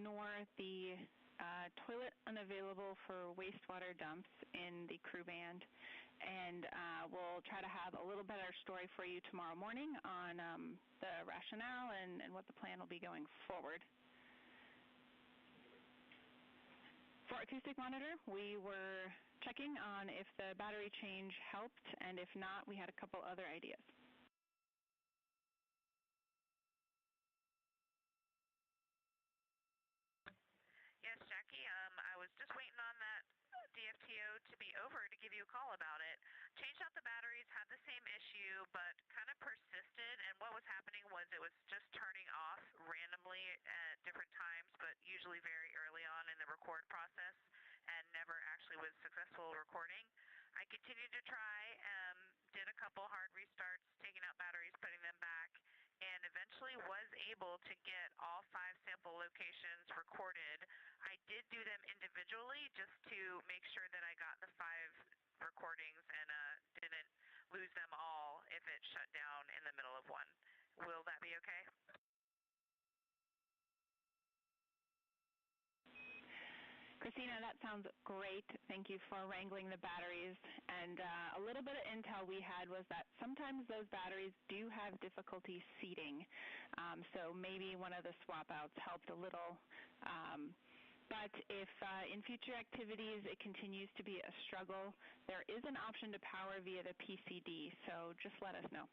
ignore the toilet unavailable for wastewater dumps in the crew band, and we'll try to have a little better story for you tomorrow morning on the rationale and what the plan will be going forward. For acoustic monitor, we were checking on if the battery change helped, and if not, we had a couple other ideas. Yes, Jackie, I was just waiting on that DFTO to be over to give you a call about it. Changed out the batteries, had the same issue, but kind of persisted, and what was happening was it was just turning off randomly at different times, but usually very early on in the record process, and never actually was successful recording. I continued to try, did a couple hard restarts, taking out batteries, putting them back, and eventually was able to get all 5 sample locations recorded. I did do them individually just to make sure that I got the 5 recordings and didn't lose them all if it shut down in the middle of one. Will that be okay? Christina, that sounds great. Thank you for wrangling the batteries. And a little bit of intel we had was that sometimes those batteries do have difficulty seating. So maybe one of the swap outs helped a little. But if in future activities it continues to be a struggle, there is an option to power via the PCD. So just let us know.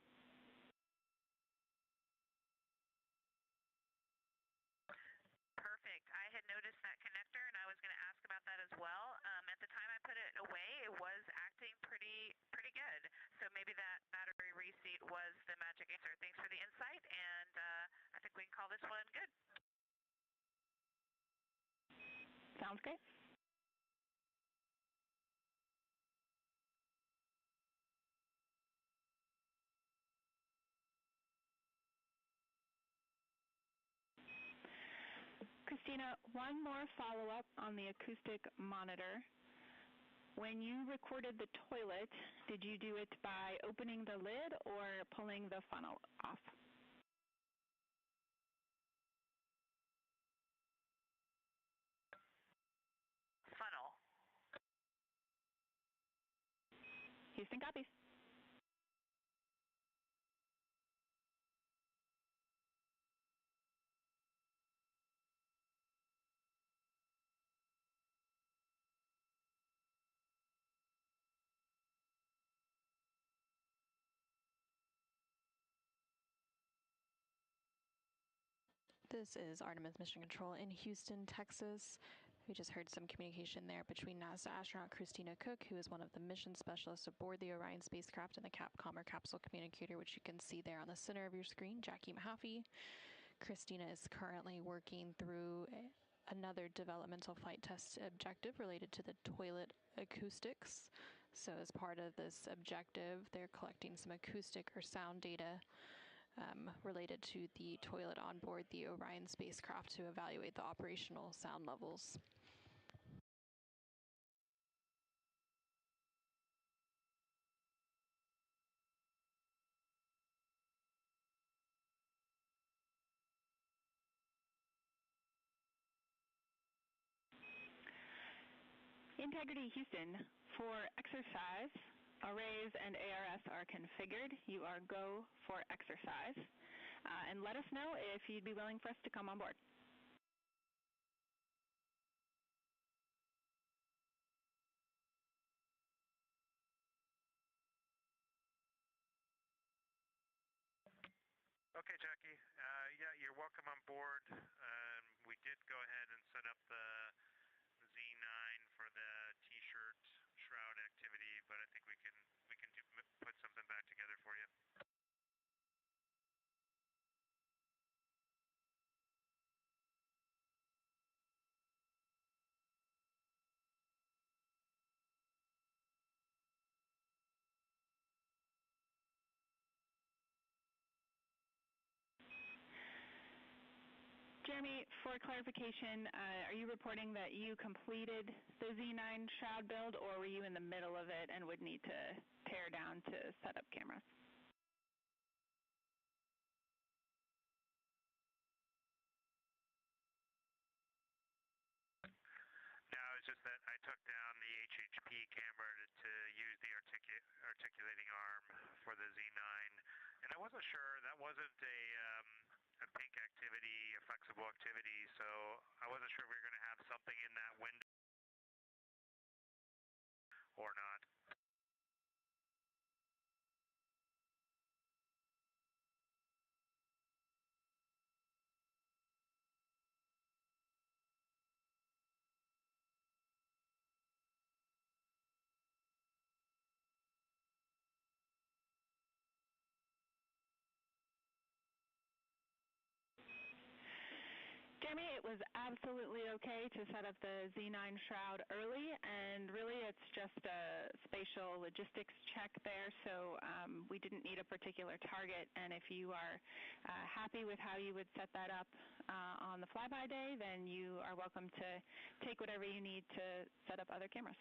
Perfect. I had noticed that connector, and I was going to ask about that as well. At the time I put it away, it was acting pretty good. So maybe that battery reseat was the magic answer. Thanks for the insight, and I think we can call this one good. Sounds great. Christina, one more follow-up on the acoustic monitor. When you recorded the toilet, did you do it by opening the lid or pulling the funnel off? Funnel. Houston copies. This is Artemis Mission Control in Houston, Texas. We just heard some communication there between NASA astronaut Christina Cook, who is one of the mission specialists aboard the Orion spacecraft, and the Capcom, or capsule communicator, which you can see there on the center of your screen, Jackie Mahaffey. Christina is currently working through another developmental flight test objective related to the toilet acoustics. So as part of this objective, they're collecting some acoustic or sound data related to the toilet on board the Orion spacecraft to evaluate the operational sound levels. Integrity Houston, for exercise, arrays and ARS are configured. You are go for exercise. And let us know if you'd be willing for us to come on board. Okay, Jackie. Yeah, you're welcome on board. We did go ahead and set up the Z9 for the T-shirt shroud activity, but I think we can put something back together for you. Jeremy, for clarification, are you reporting that you completed the Z9 shroud build, or were you in the middle of it and would need to tear down to set up cameras? camera to use the articulating arm for the Z9. And I wasn't sure, that wasn't a pink activity, a flexible activity, so I wasn't sure if we were going to have something in that window or not. Jeremy, it was absolutely okay to set up the Z9 shroud early, and really it's just a spatial logistics check there, so we didn't need a particular target, and if you are happy with how you would set that up on the flyby day, then you are welcome to take whatever you need to set up other cameras.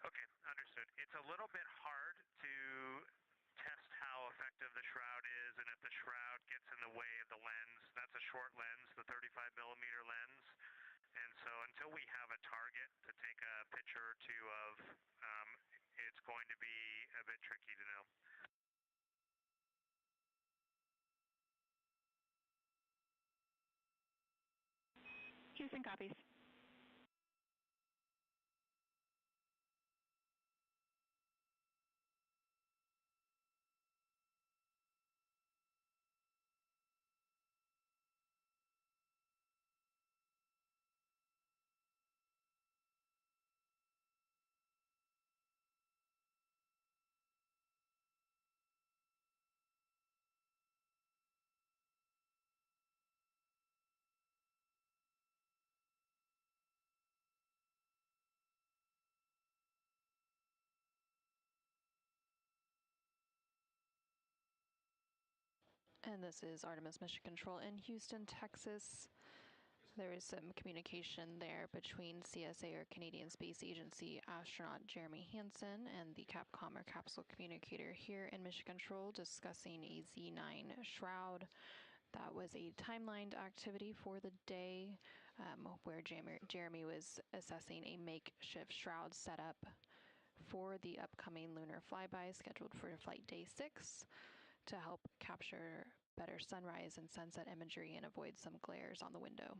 Okay, understood. It's a little bit hard to test how effective the shroud is, and if the shroud gets in the way of the lens. That's a short lens, the 35 millimeter lens, and so until we have a target to take a picture or two of, it's going to be a bit tricky to know. Houston copies. And this is Artemis Mission Control in Houston, Texas. There is some communication there between CSA, or Canadian Space Agency, astronaut Jeremy Hansen and the Capcom, or Capsule Communicator, here in Mission Control, discussing a Z9 shroud. That was a timelined activity for the day, where Jeremy was assessing a makeshift shroud setup for the upcoming lunar flyby scheduled for flight day 6 to help capture better sunrise and sunset imagery and avoid some glares on the window.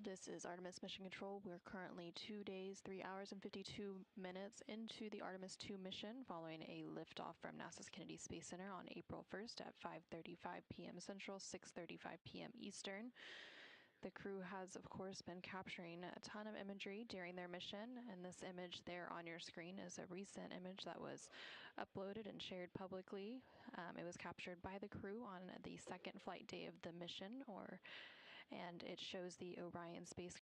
This is Artemis Mission Control. We're currently 2 days, 3 hours, and 52 minutes into the Artemis 2 mission, following a liftoff from NASA's Kennedy Space Center on April 1st at 5:35 p.m. Central, 6:35 p.m. Eastern. The crew has, of course, been capturing a ton of imagery during their mission, and this image there on your screen is a recent image that was uploaded and shared publicly. It was captured by the crew on the second flight day of the mission, and it shows the Orion spacecraft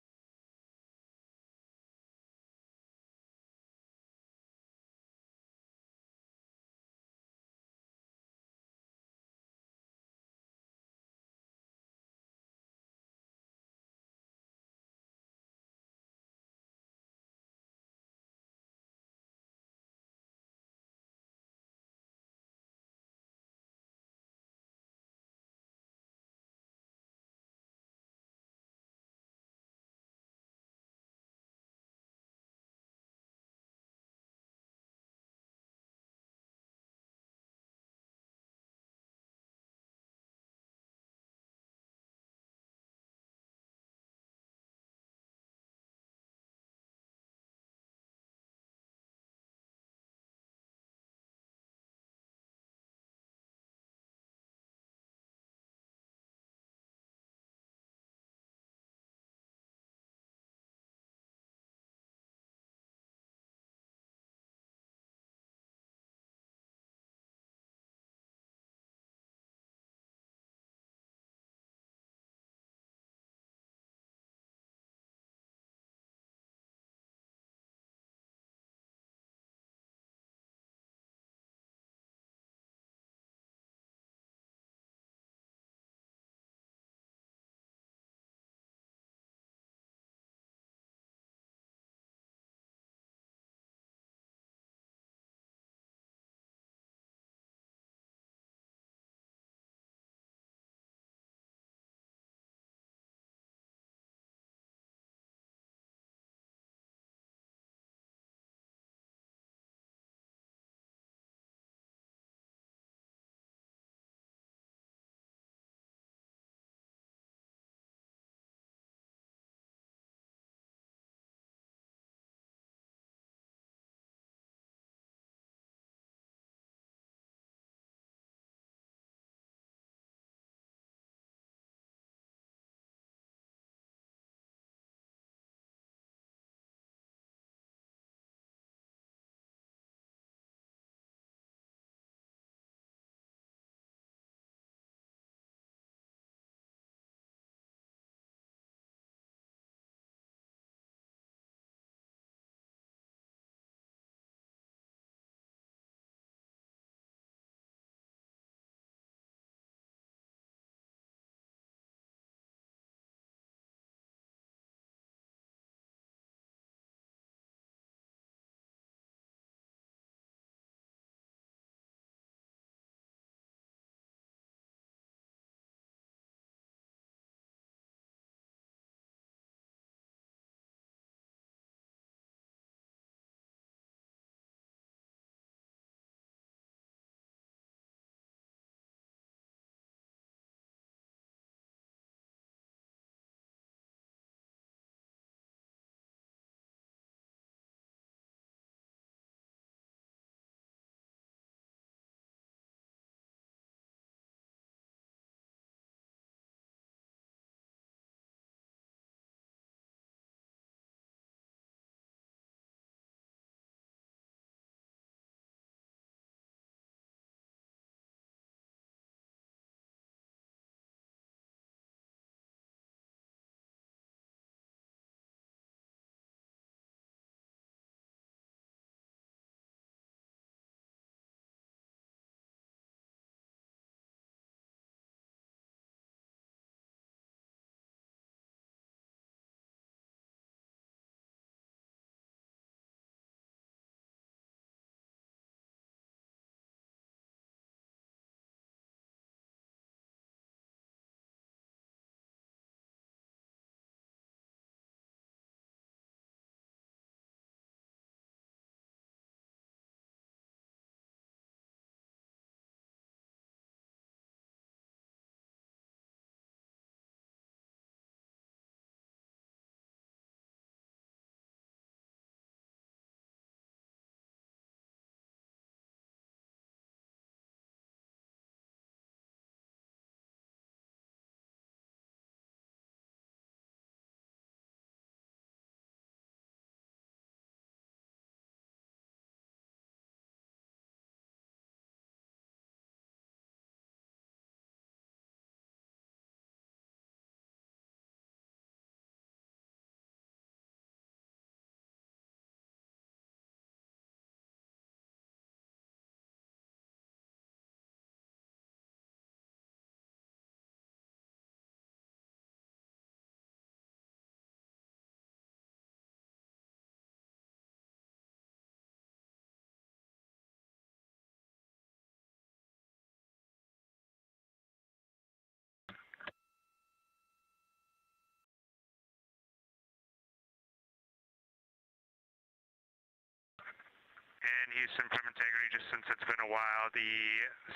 And Houston, from integrity, just since it's been a while, the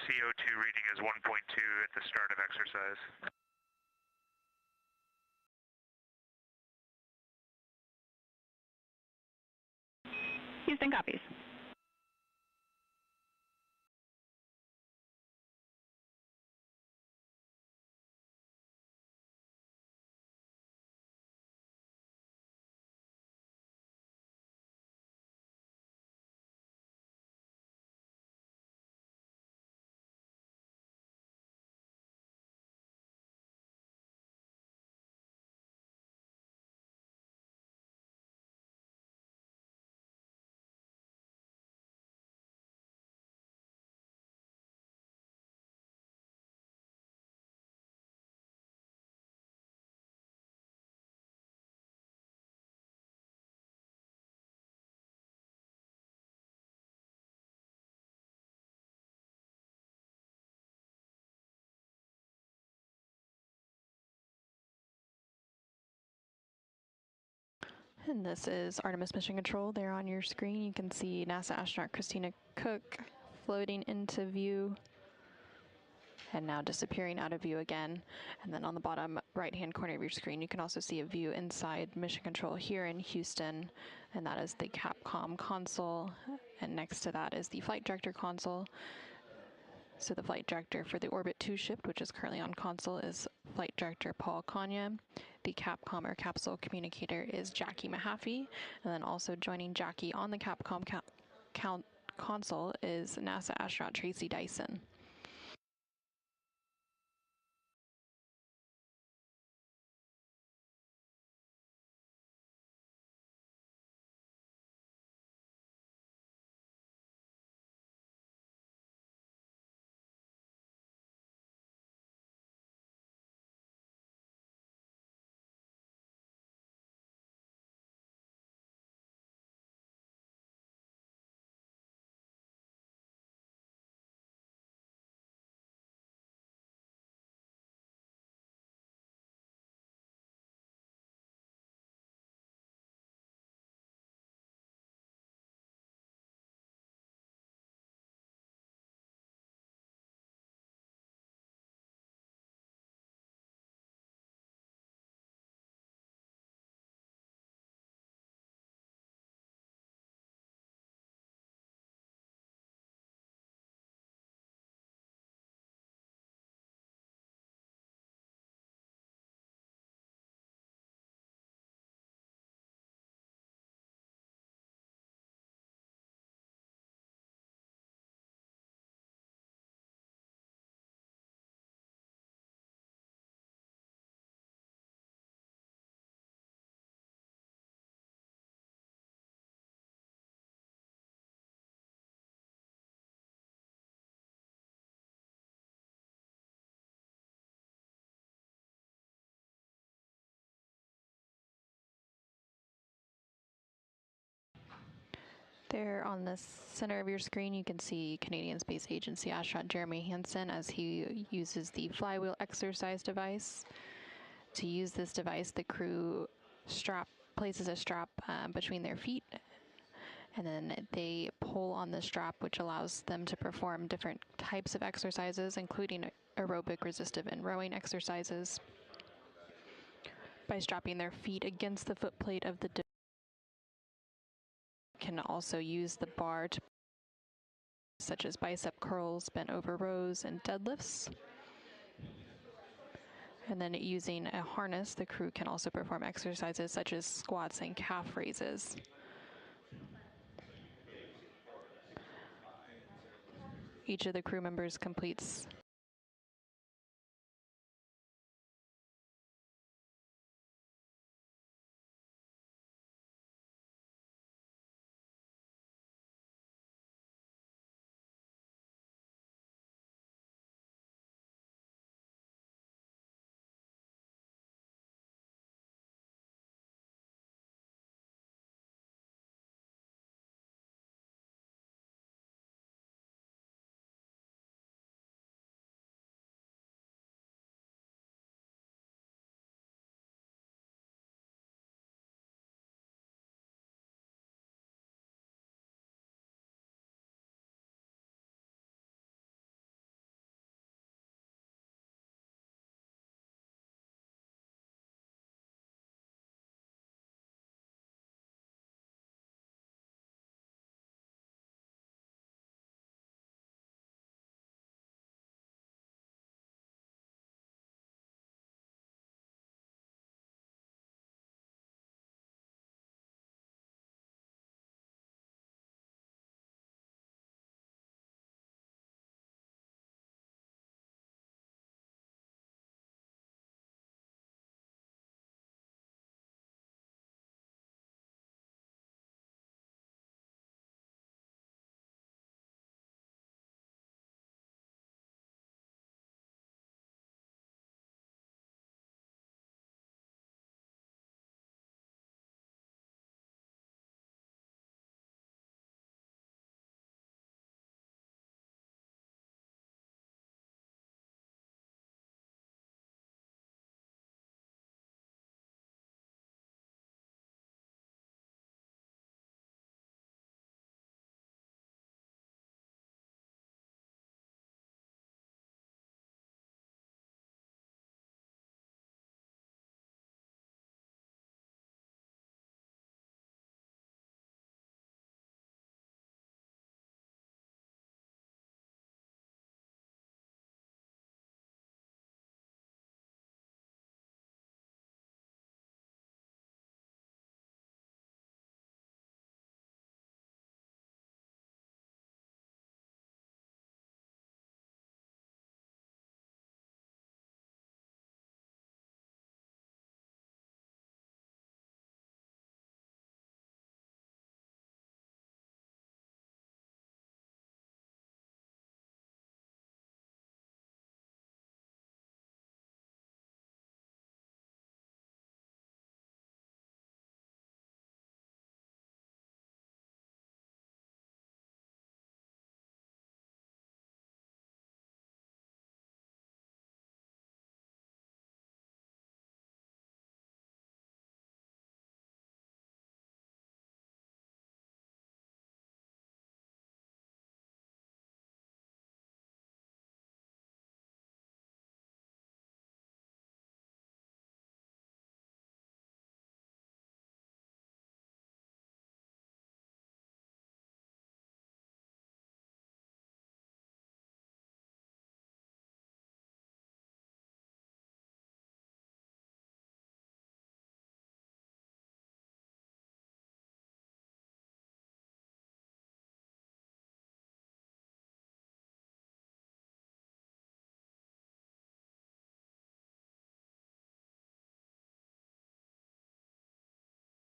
CO2 reading is 1.2 at the start of exercise. Houston copies. And this is Artemis Mission Control. There on your screen, you can see NASA astronaut Christina Cook floating into view and now disappearing out of view again. And then on the bottom right-hand corner of your screen, you can also see a view inside Mission Control here in Houston, and that is the Capcom console. And next to that is the flight director console. So the flight director for the Orbit 2 ship, which is currently on console, is Flight Director Paul Kanya. The Capcom or capsule communicator is Jackie Mahaffey. And then also joining Jackie on the Capcom console is NASA astronaut Tracy Dyson. There on the center of your screen, you can see Canadian Space Agency astronaut Jeremy Hansen as he uses the flywheel exercise device. To use this device, the crew places a strap between their feet, and then they pull on the strap, which allows them to perform different types of exercises, including aerobic, resistive, and rowing exercises. By strapping their feet against the footplate of the device, can also use the bar to such as bicep curls, bent over rows, and deadlifts. And then using a harness, the crew can also perform exercises such as squats and calf raises. Each of the crew members completes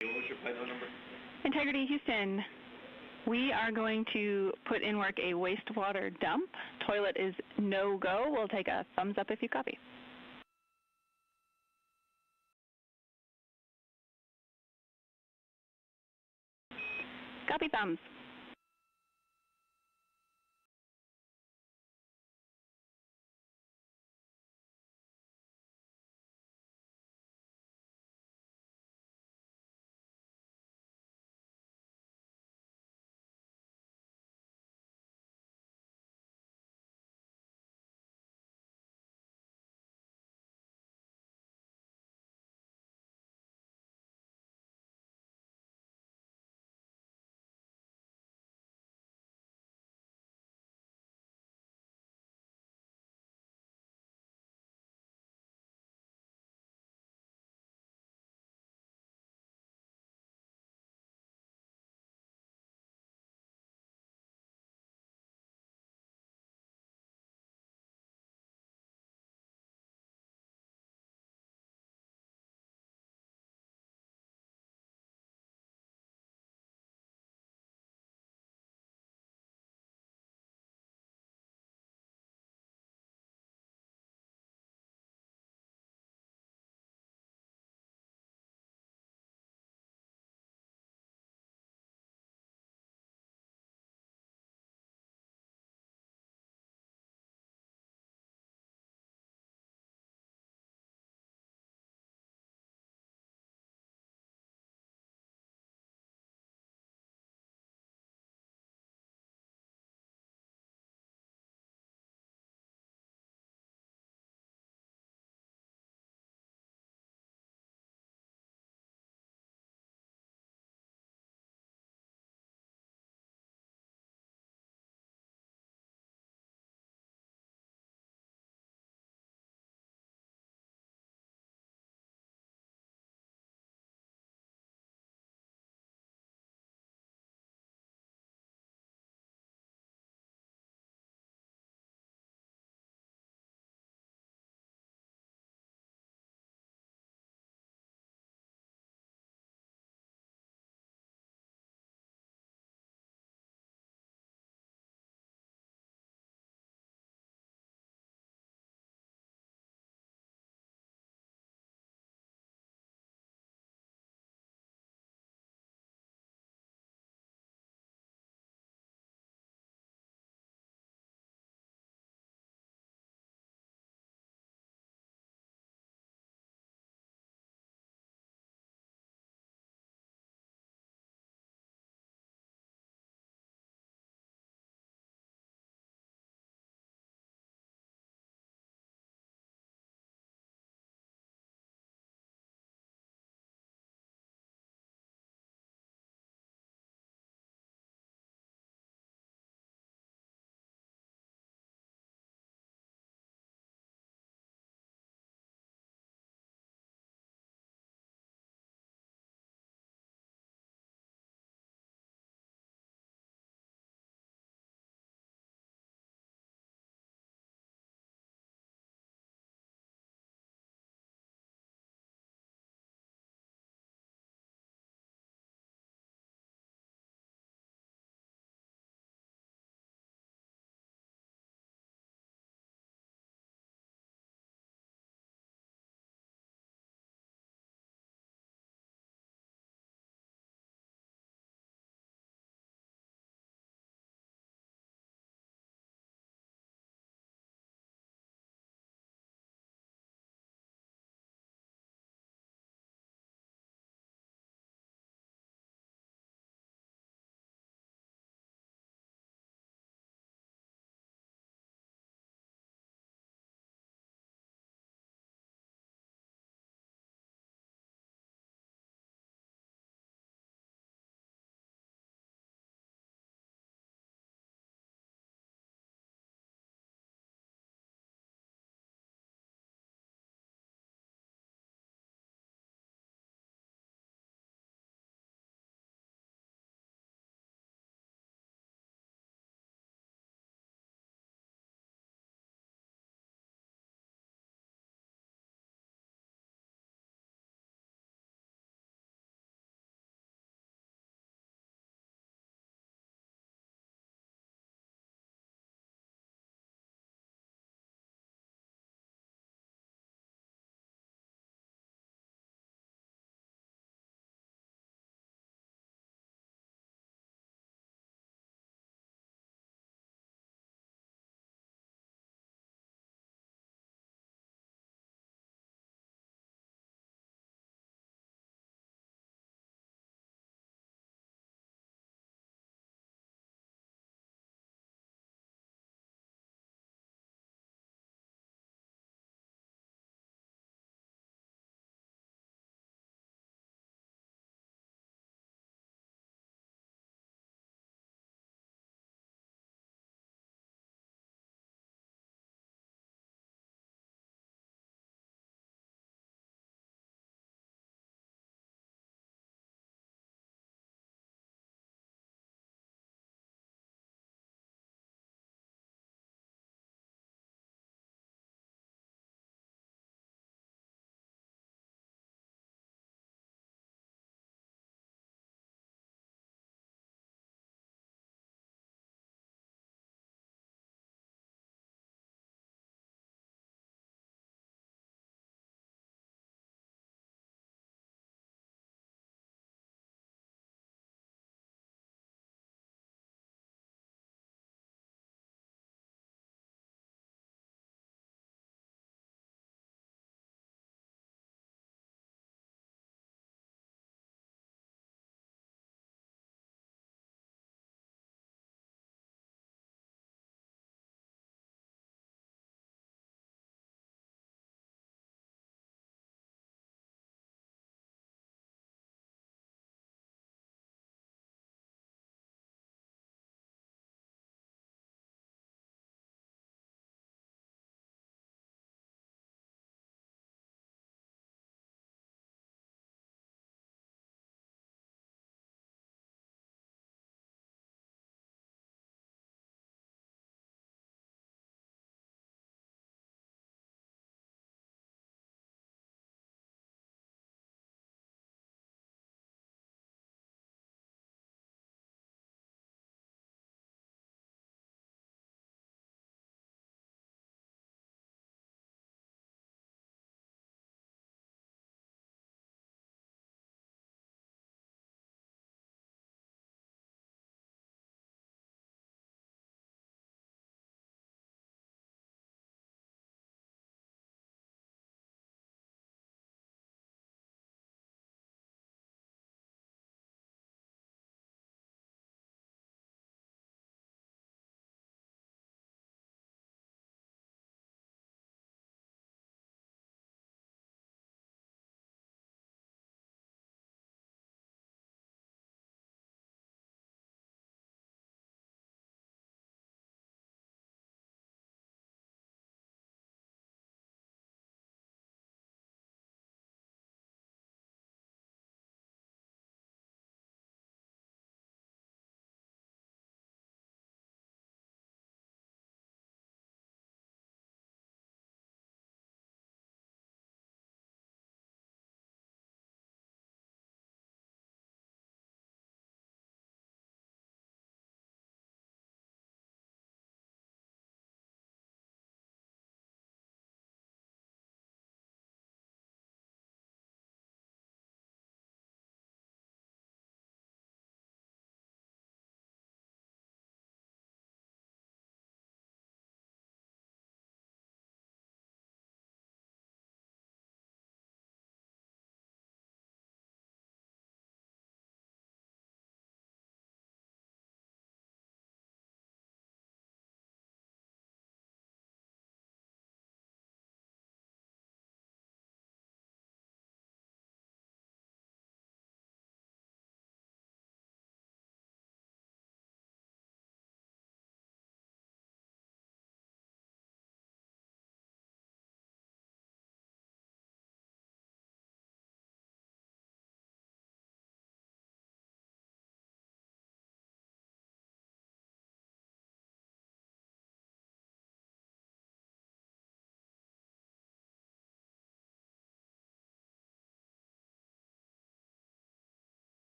What was your plate number? Integrity Houston, we are going to put in work a wastewater dump. Toilet is no-go. We'll take a thumbs up if you copy. Copy thumbs.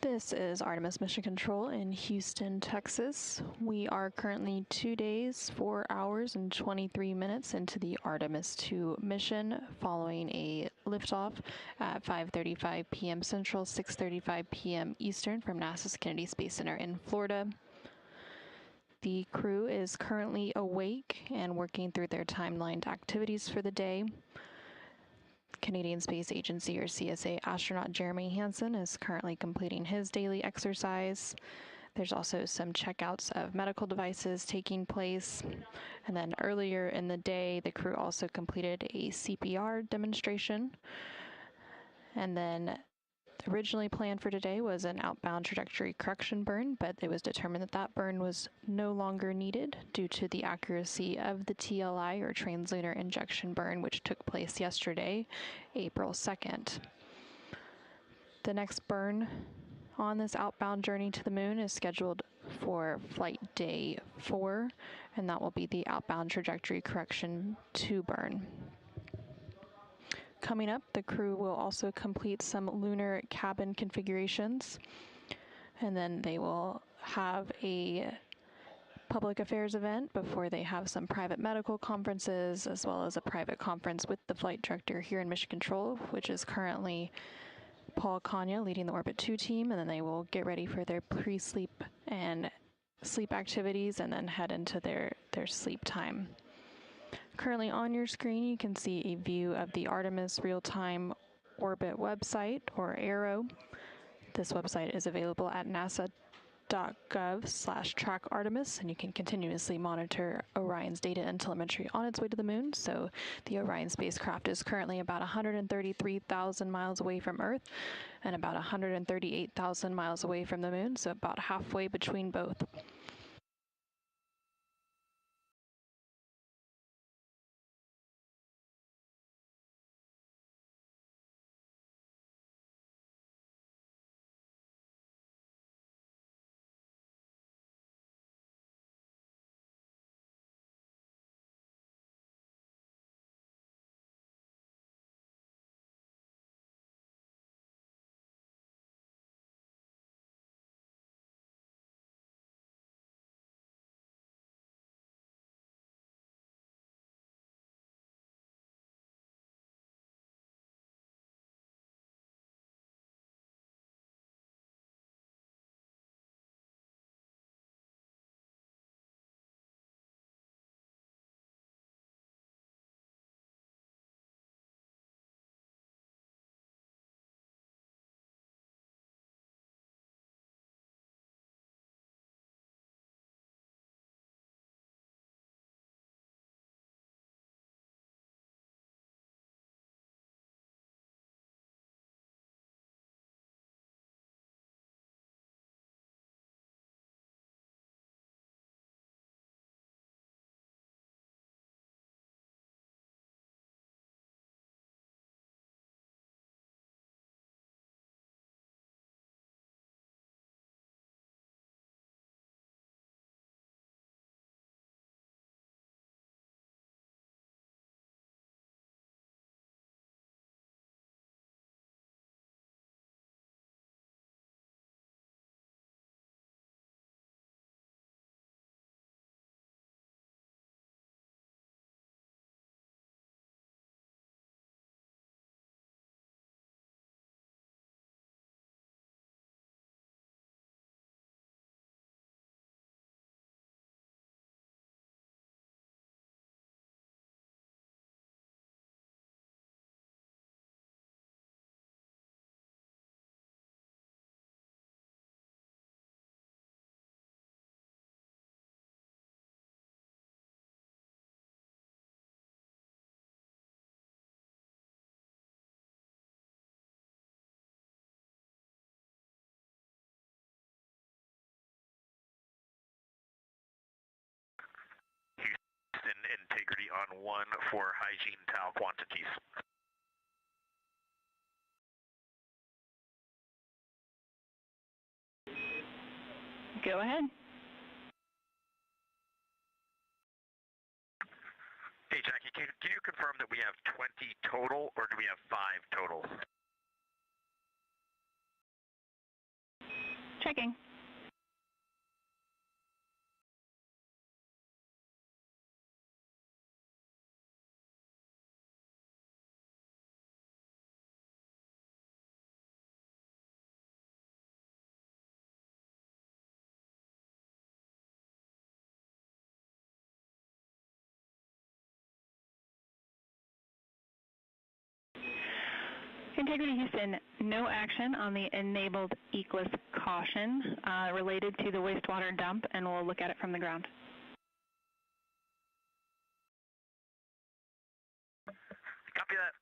This is Artemis Mission Control in Houston, Texas. We are currently 2 days, 4 hours, and 23 minutes into the Artemis 2 mission, following a liftoff at 5:35 p.m. Central, 6:35 p.m. Eastern from NASA's Kennedy Space Center in Florida. The crew is currently awake and working through their timelined activities for the day. Canadian Space Agency, or CSA, astronaut Jeremy Hansen is currently completing his daily exercise. There's also some checkouts of medical devices taking place. And then earlier in the day, the crew also completed a CPR demonstration. And then originally planned for today was an outbound trajectory correction burn, but it was determined that that burn was no longer needed due to the accuracy of the TLI, or translunar injection burn, which took place yesterday, April 2nd. The next burn on this outbound journey to the moon is scheduled for flight day 4, and that will be the outbound trajectory correction 2 burn. Coming up, the crew will also complete some lunar cabin configurations, and then they will have a public affairs event before they have some private medical conferences, as well as a private conference with the flight director here in Mission Control, which is currently Paul Kanya, leading the Orbit 2 team, and then they will get ready for their pre-sleep and sleep activities and then head into their sleep time. Currently on your screen, you can see a view of the Artemis Real-Time Orbit website, or ARROW. This website is available at nasa.gov/trackartemis, and you can continuously monitor Orion's data and telemetry on its way to the moon. So the Orion spacecraft is currently about 133,000 miles away from Earth and about 138,000 miles away from the moon, so about halfway between both. Integrity on 1 for hygiene towel quantities. Go ahead. Hey Jackie, can you confirm that we have 20 total, or do we have 5 total? Checking. Integrity Houston, no action on the enabled ECLIS caution related to the wastewater dump, and we'll look at it from the ground. Copy that.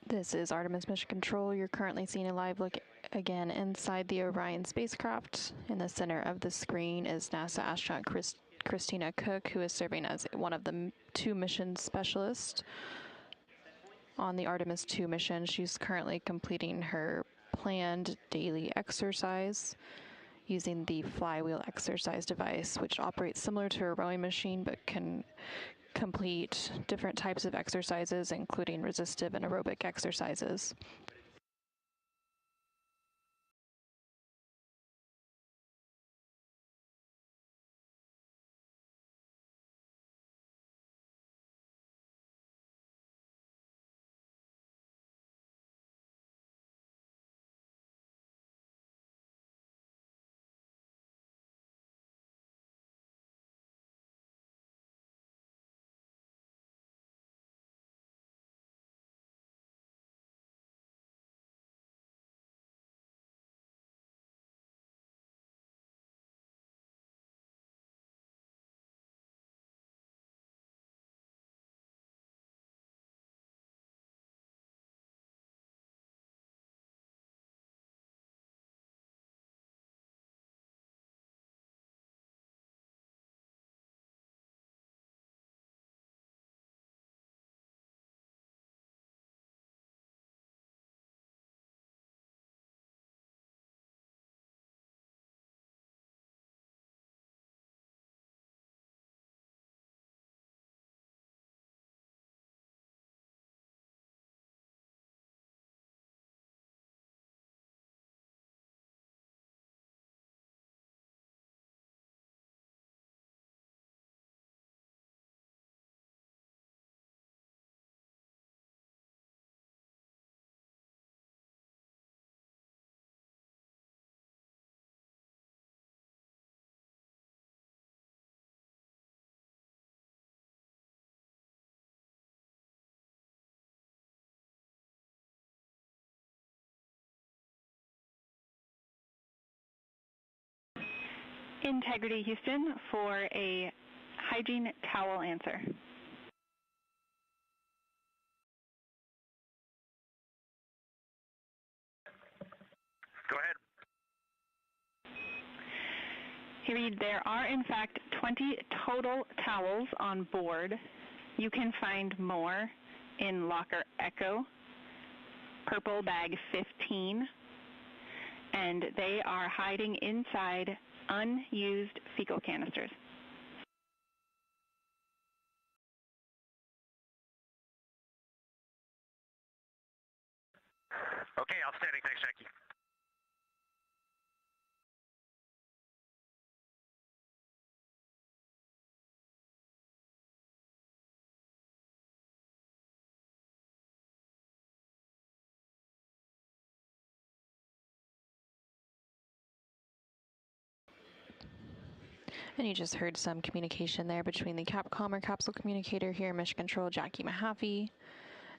This is Artemis Mission Control. You're currently seeing a live look again inside the Orion spacecraft. In the center of the screen is NASA astronaut Christina Cook, who is serving as one of the 2 mission specialists on the Artemis 2 mission. She's currently completing her planned daily exercise using the flywheel exercise device, which operates similar to a rowing machine but can complete different types of exercises, including resistive and aerobic exercises. Integrity Houston for a hygiene towel answer. Go ahead. There are, in fact, 20 total towels on board. You can find more in Locker Echo, Purple Bag 15, and they are hiding inside unused fecal canisters. Okay, outstanding. Thanks, Jackie. And you just heard some communication there between the Capcom or capsule communicator here, Mission Control Jackie Mahaffey,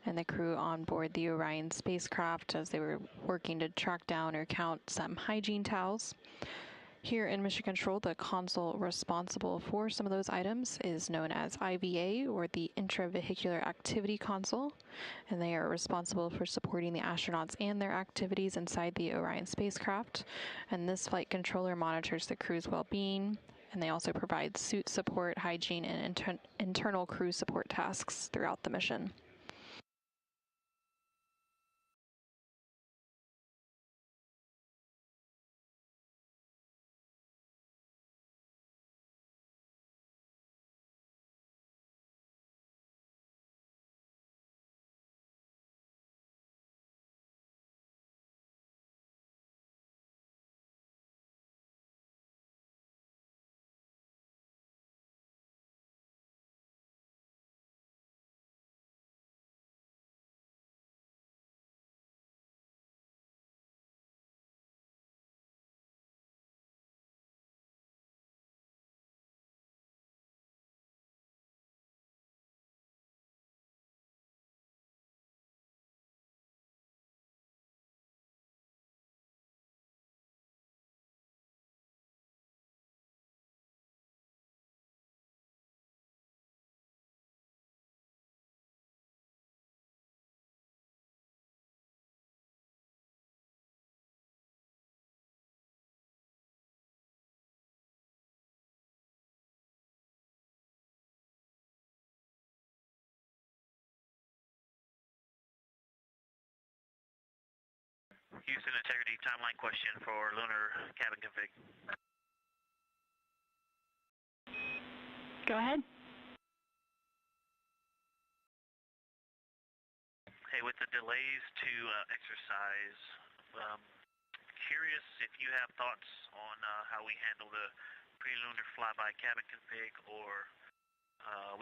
and the crew on board the Orion spacecraft as they were working to track down or count some hygiene towels. Here in Mission Control, the console responsible for some of those items is known as IVA, or the Intravehicular Activity Console, and they are responsible for supporting the astronauts and their activities inside the Orion spacecraft. And this flight controller monitors the crew's well-being, and they also provide suit support, hygiene, and internal crew support tasks throughout the mission. Houston Integrity timeline question for lunar cabin config. Go ahead. Hey, with the delays to exercise, curious if you have thoughts on how we handle the pre-lunar flyby cabin config, or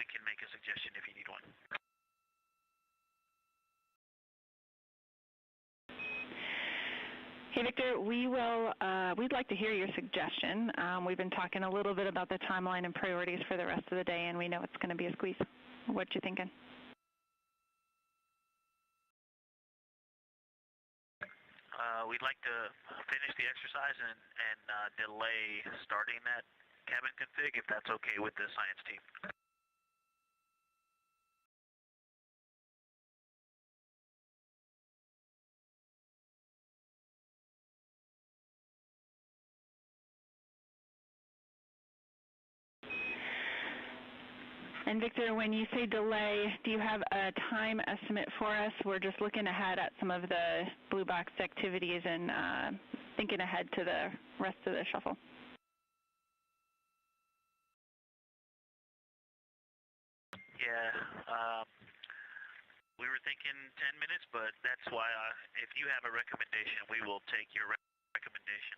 we can make a suggestion if you need one. Hey, Victor, we'd like to hear your suggestion. We've been talking a little bit about the timeline and priorities for the rest of the day, and we know it's going to be a squeeze. What you thinking? We'd like to finish the exercise and delay starting that cabin config, if that's okay with the science team. And Victor, when you say delay, do you have a time estimate for us? We're just looking ahead at some of the blue box activities and thinking ahead to the rest of the shuffle. Yeah, we were thinking 10 minutes, but that's why if you have a recommendation, we will take your recommendation.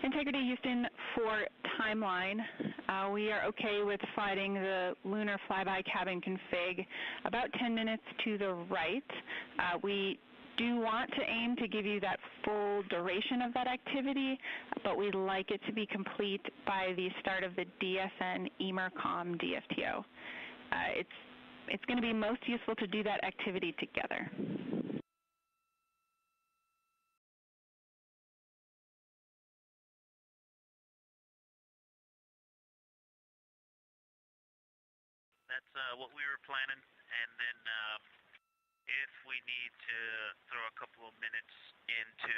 Integrity Houston, for timeline, we are okay with sliding the lunar flyby cabin config about 10 minutes to the right. We do want to aim to give you that full duration of that activity, but we'd like it to be complete by the start of the DSN EMERCOM DFTO. It's going to be most useful to do that activity together. That's what we were planning, and then if we need to throw a couple of minutes into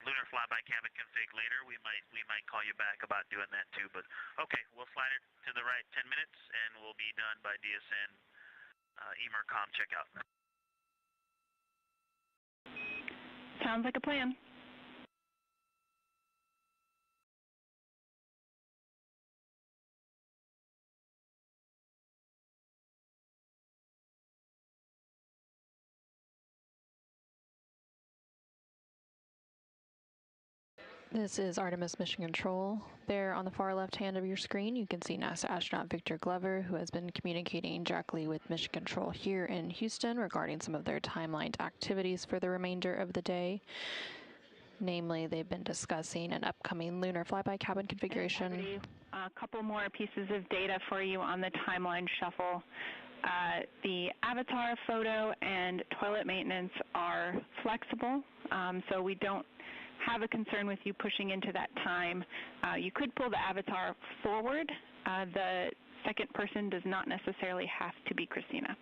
lunar flyby cabin config later, we might call you back about doing that too. But okay, we'll slide it to the right 10 minutes, and we'll be done by DSN EMERCOM checkout. Sounds like a plan. This is Artemis Mission Control. There on the far left hand of your screen, you can see NASA astronaut Victor Glover, who has been communicating directly with Mission Control here in Houston regarding some of their timelined activities for the remainder of the day. Namely, they've been discussing an upcoming lunar flyby cabin configuration. A couple more pieces of data for you on the timeline shuffle. The avatar photo and toilet maintenance are flexible, so we don't have a concern with you pushing into that time. You could pull the avatar forward. The second person does not necessarily have to be Christina.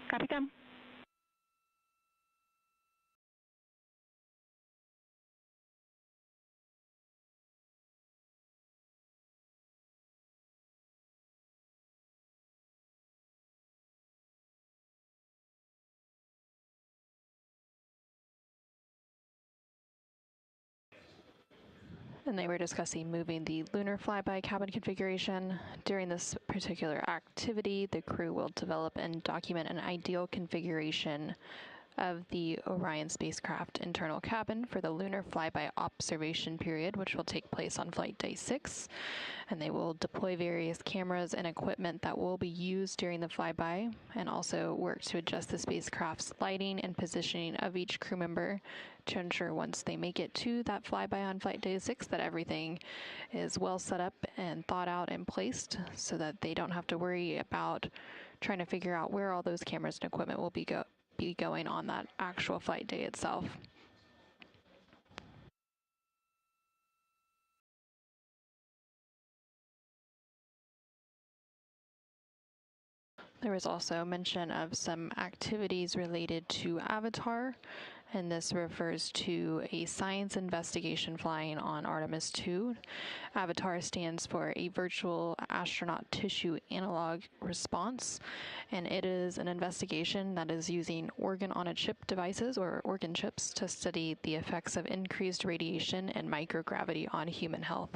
Copy, Tom. And they were discussing moving the lunar flyby cabin configuration. During this particular activity, the crew will develop and document an ideal configuration of the Orion spacecraft internal cabin for the lunar flyby observation period, which will take place on flight day 6. And they will deploy various cameras and equipment that will be used during the flyby, and also work to adjust the spacecraft's lighting and positioning of each crew member to ensure once they make it to that flyby on flight day 6 that everything is well set up and thought out and placed, so that they don't have to worry about trying to figure out where all those cameras and equipment will be going on that actual flight day itself. There was also mention of some activities related to Avatar, and this refers to a science investigation flying on Artemis 2. Avatar stands for a Virtual Astronaut Tissue Analog Response, and it is an investigation that is using organ-on-a-chip devices, or organ chips, to study the effects of increased radiation and microgravity on human health.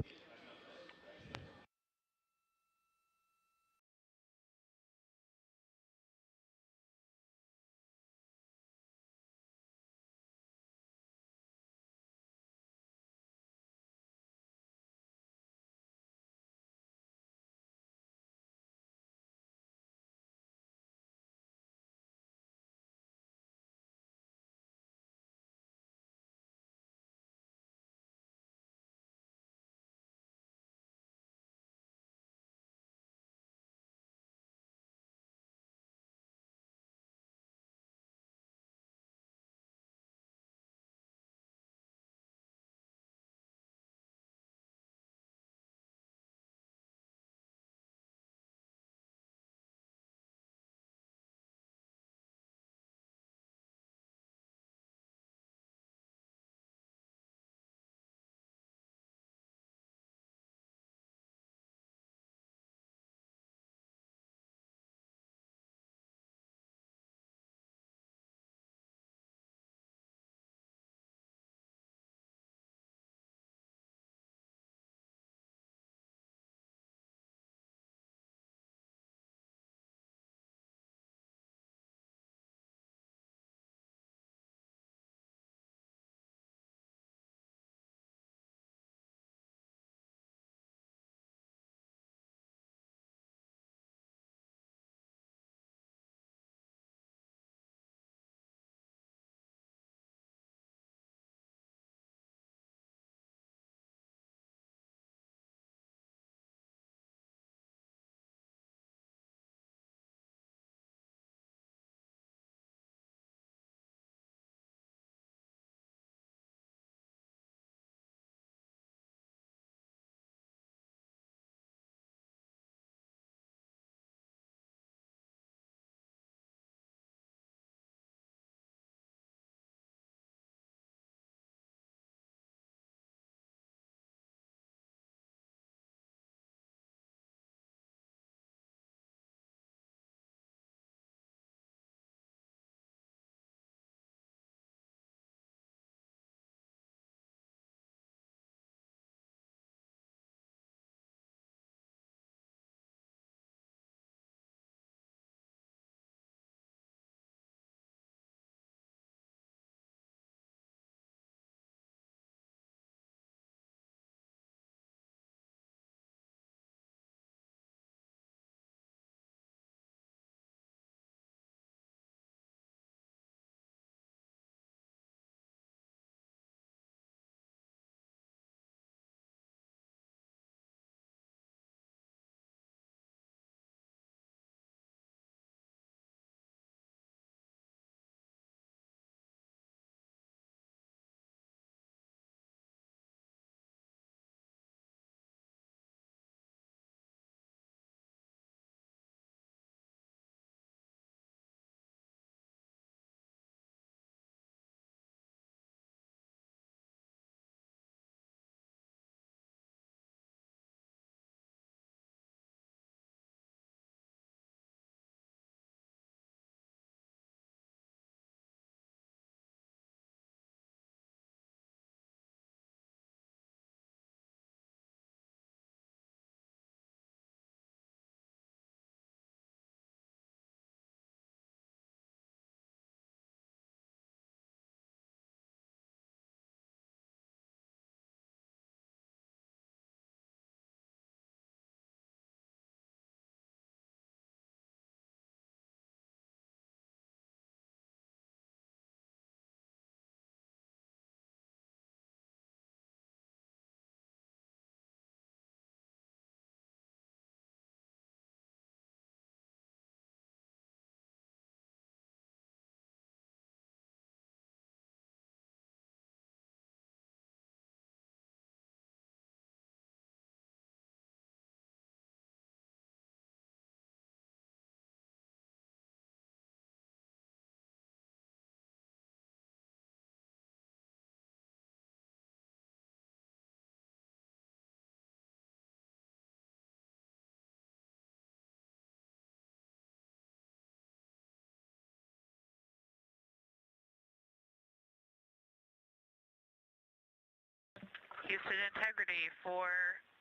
adjusted integrity for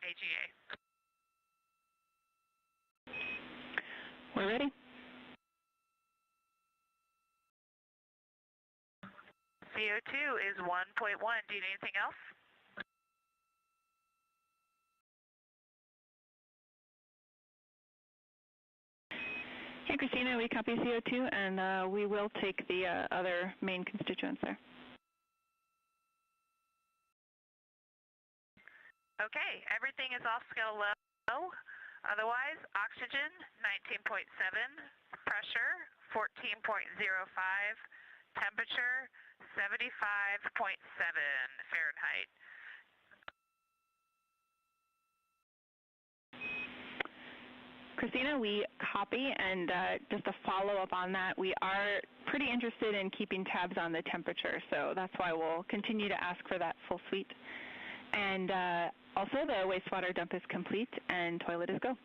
AGA. We're ready. CO2 is 1.1. Do you need anything else? Hey, Christina, we copy CO2, and we will take the other main constituents there. Okay, everything is off scale low. Otherwise, oxygen 19.7, pressure 14.05, temperature 75.7 Fahrenheit. Christina, we copy, and just a follow-up on that, we are pretty interested in keeping tabs on the temperature, so that's why we'll continue to ask for that full suite. And also, the wastewater dump is complete, and toilet is go.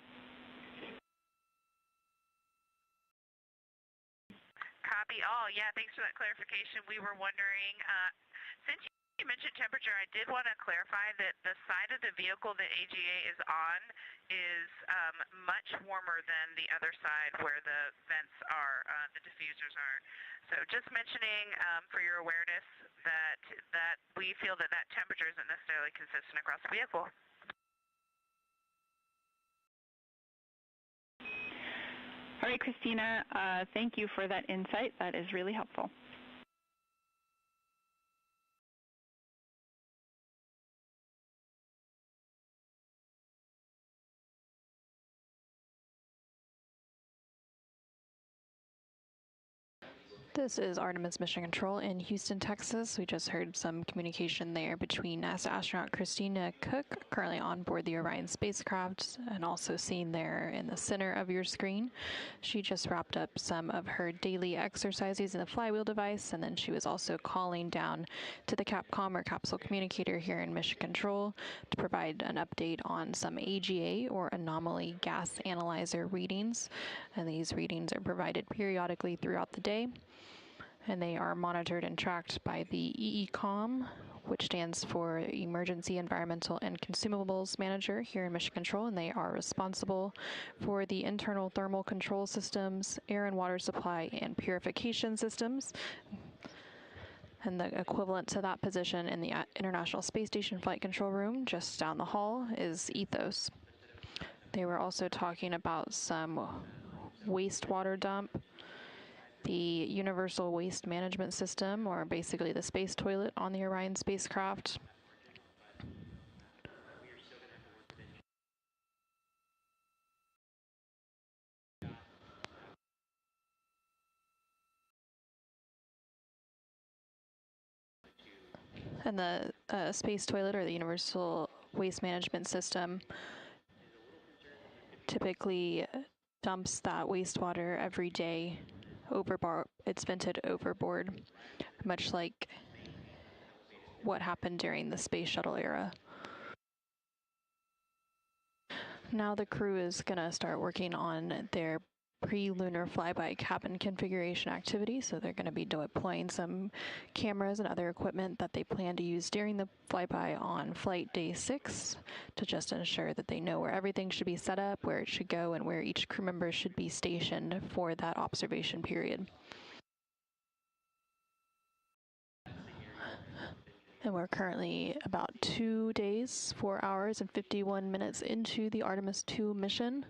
Copy all. Yeah, thanks for that clarification. We were wondering, since you mentioned temperature, I did want to clarify that the side of the vehicle that AGA is on is much warmer than the other side where the vents are, the diffusers are. So just mentioning for your awareness that we feel that temperature isn't necessarily consistent across the vehicle. All right, Christina, thank you for that insight. That is really helpful. This is Artemis Mission Control in Houston, Texas. We just heard some communication there between NASA astronaut Christina Cook, currently on board the Orion spacecraft, and also seen there in the center of your screen. She just wrapped up some of her daily exercises in the flywheel device, and then she was also calling down to the Capcom or capsule communicator here in Mission Control to provide an update on some AGA or anomaly gas analyzer readings. And these readings are provided periodically throughout the day, and they are monitored and tracked by the EECOM, which stands for Emergency Environmental and Consumables Manager here in Mission Control, and they are responsible for the internal thermal control systems, air and water supply, and purification systems. And the equivalent to that position in the International Space Station Flight Control Room just down the hall is Ethos. They were also talking about some wastewater dump, the Universal Waste Management System, or basically the space toilet on the Orion spacecraft. And the space toilet, or the Universal Waste Management System, typically dumps that wastewater every day overboard. It's vented overboard, much like what happened during the space shuttle era. Now the crew is going to start working on their pre-lunar flyby cabin configuration activity, so they're going to be deploying some cameras and other equipment that they plan to use during the flyby on flight day 6 to just ensure that they know where everything should be set up, where it should go, and where each crew member should be stationed for that observation period. And we're currently about 2 days, 4 hours, and 51 minutes into the Artemis 2 mission.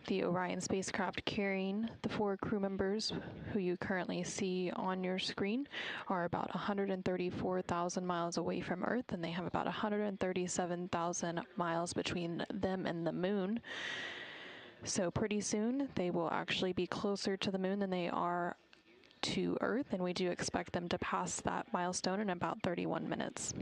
The Orion spacecraft carrying the 4 crew members who you currently see on your screen are about 134,000 miles away from Earth, and they have about 137,000 miles between them and the moon. So pretty soon they will actually be closer to the moon than they are to Earth, and we do expect them to pass that milestone in about 31 minutes.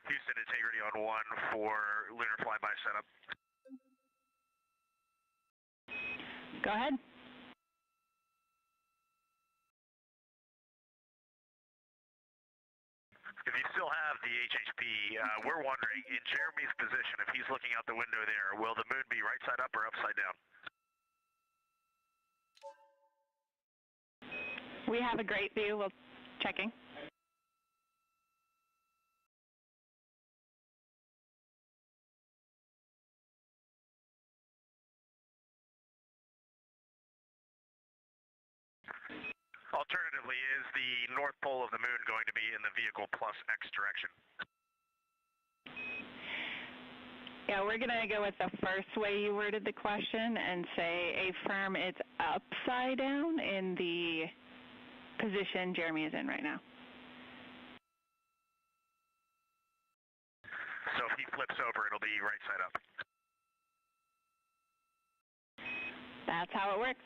Houston integrity on 1 for lunar flyby setup. Go ahead. If you still have the HHP, we're wondering, in Jeremy's position, if he's looking out the window there, will the moon be right side up or upside down? We have a great view. We'll checking. Alternatively, is the north pole of the moon going to be in the vehicle plus X direction? Yeah, we're going to go with the first way you worded the question and say affirm it's upside down in the position Jeremy is in right now. So if he flips over, it'll be right side up. That's how it works.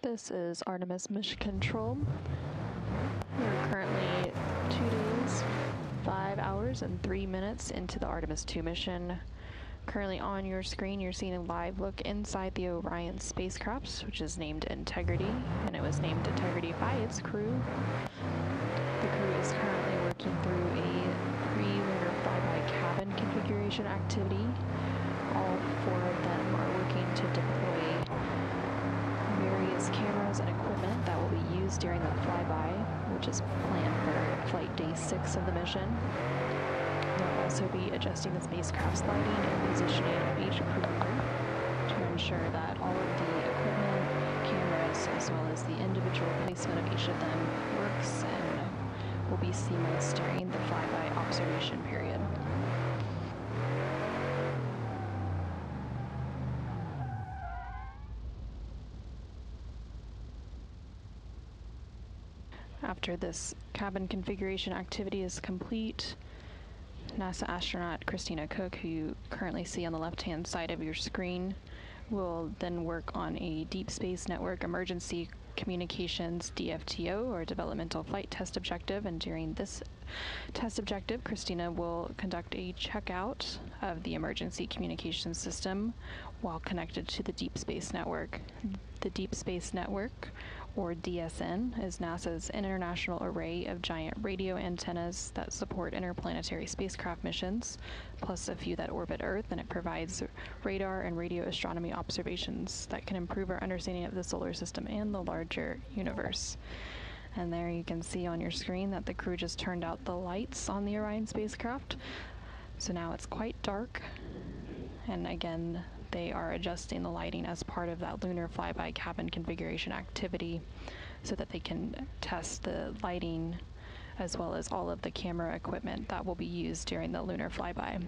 This is Artemis Mission Control. We're currently 2 days, 5 hours, and 3 minutes into the Artemis 2 mission. Currently on your screen, you're seeing a live look inside the Orion spacecraft, which is named Integrity, and it was named Integrity by its crew. The crew is currently working through a pre-lunar flyby cabin configuration activity. All 4 of them are working to deploy various cameras and equipment that will be used during the flyby, which is planned for flight day 6 of the mission. They'll also be adjusting the spacecraft's lighting and positioning of each crew member to ensure that all of the equipment, cameras, as well as the individual placement of each of them works and will be seamless during the flyby observation period. After this cabin configuration activity is complete, NASA astronaut Christina Cook, who you currently see on the left-hand side of your screen, will then work on a Deep Space Network Emergency Communications DFTO, or Developmental Flight Test Objective, and during this test objective, Christina will conduct a checkout of the emergency communications system while connected to the Deep Space Network. The Deep Space Network, or DSN, is NASA's international array of giant radio antennas that support interplanetary spacecraft missions, plus a few that orbit Earth, and it provides radar and radio astronomy observations that can improve our understanding of the solar system and the larger universe. And there you can see on your screen that the crew just turned out the lights on the Orion spacecraft. So now it's quite dark. And again, they are adjusting the lighting as part of that lunar flyby cabin configuration activity so that they can test the lighting as well as all of the camera equipment that will be used during the lunar flyby.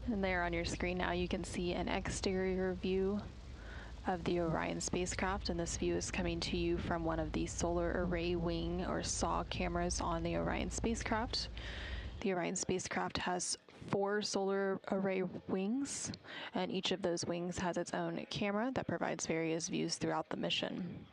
And there on your screen now you can see an exterior view of the Orion spacecraft, and this view is coming to you from one of the solar array wing or SAW cameras on the Orion spacecraft. The Orion spacecraft has 4 solar array wings, and each of those wings has its own camera that provides various views throughout the mission.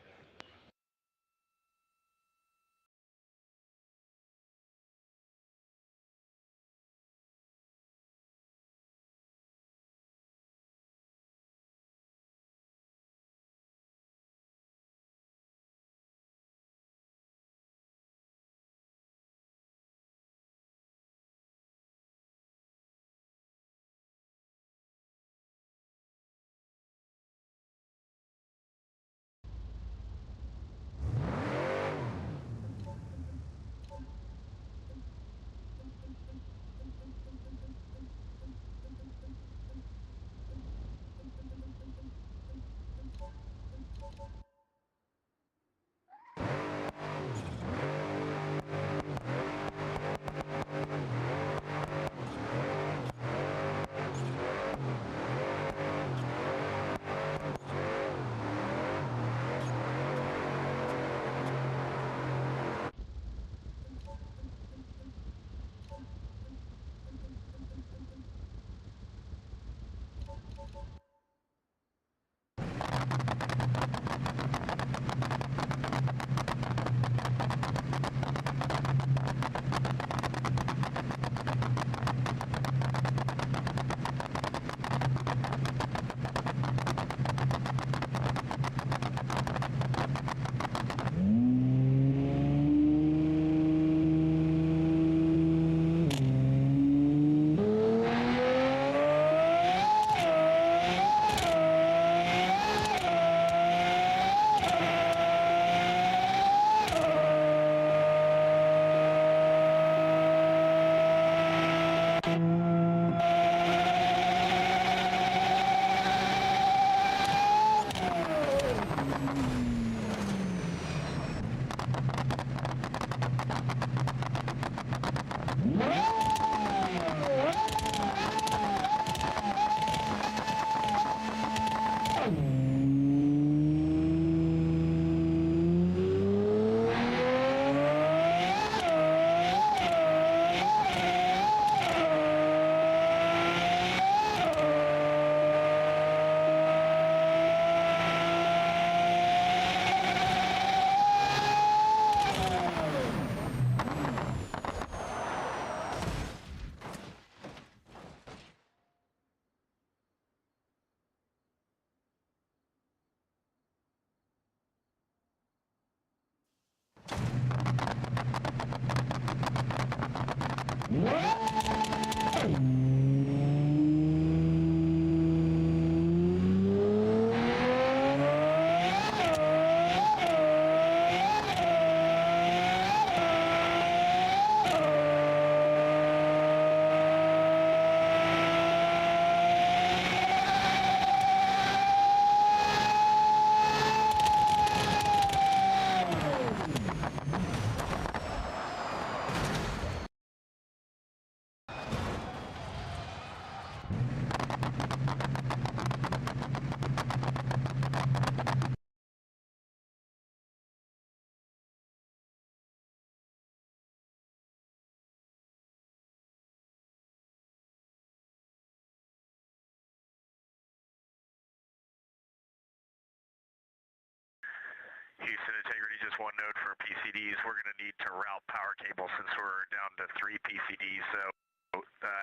Houston Integrity, just one note for PCDs. We're going to need to route power cable since we're down to 3 PCDs. So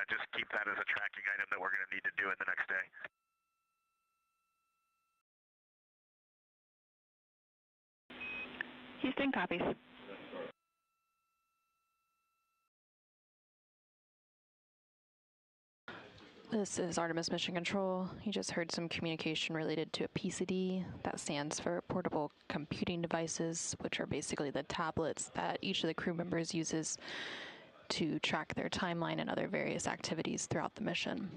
just keep that as a tracking item that we're going to need to do in the next day. Houston copies. This is Artemis Mission Control. You just heard some communication related to a PCD. That stands for Portable Computing Devices, which are basically the tablets that each of the crew members uses to track their timeline and other various activities throughout the mission.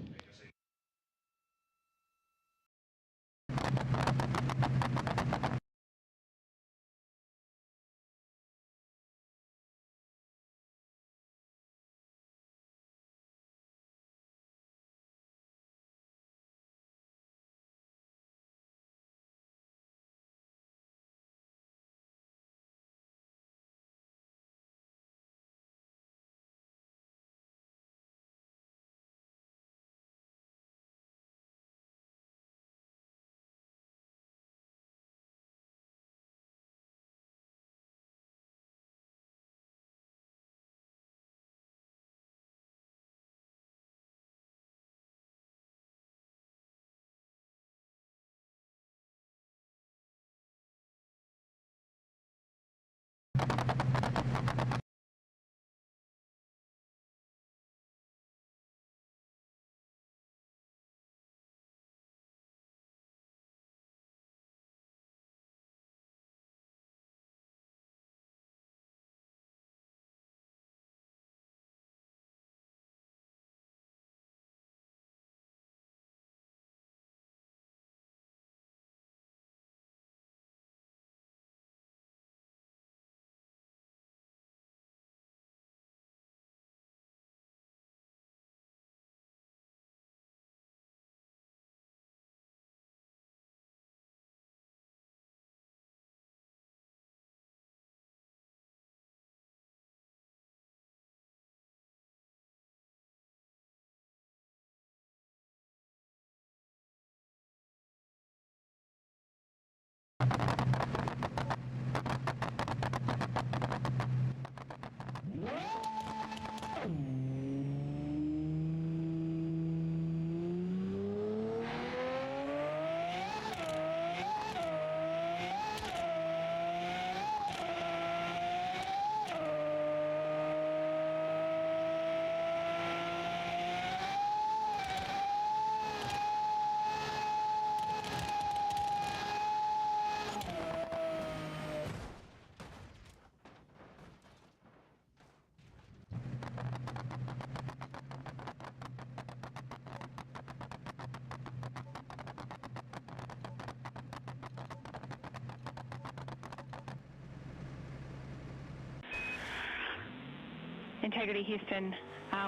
Integrity Houston,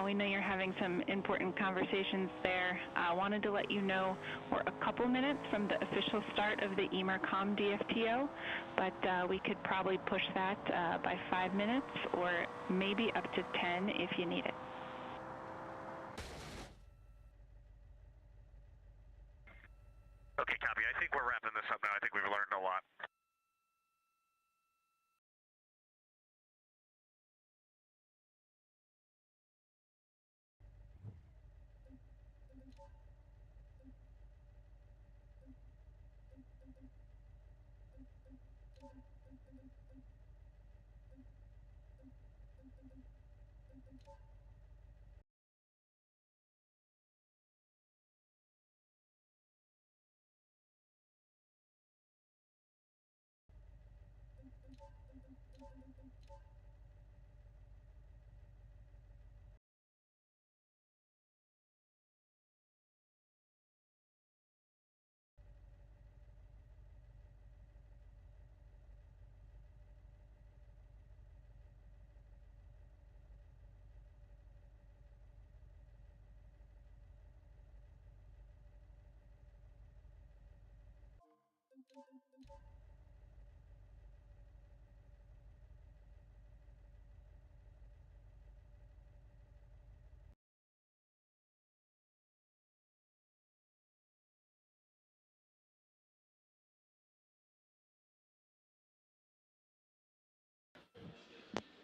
we know you're having some important conversations there. I wanted to let you know we're a couple minutes from the official start of the EMERCOM DFTO, but we could probably push that by 5 minutes or maybe up to 10 if you need it. Okay, copy. I think we're wrapping this up now. I think we've learned a lot.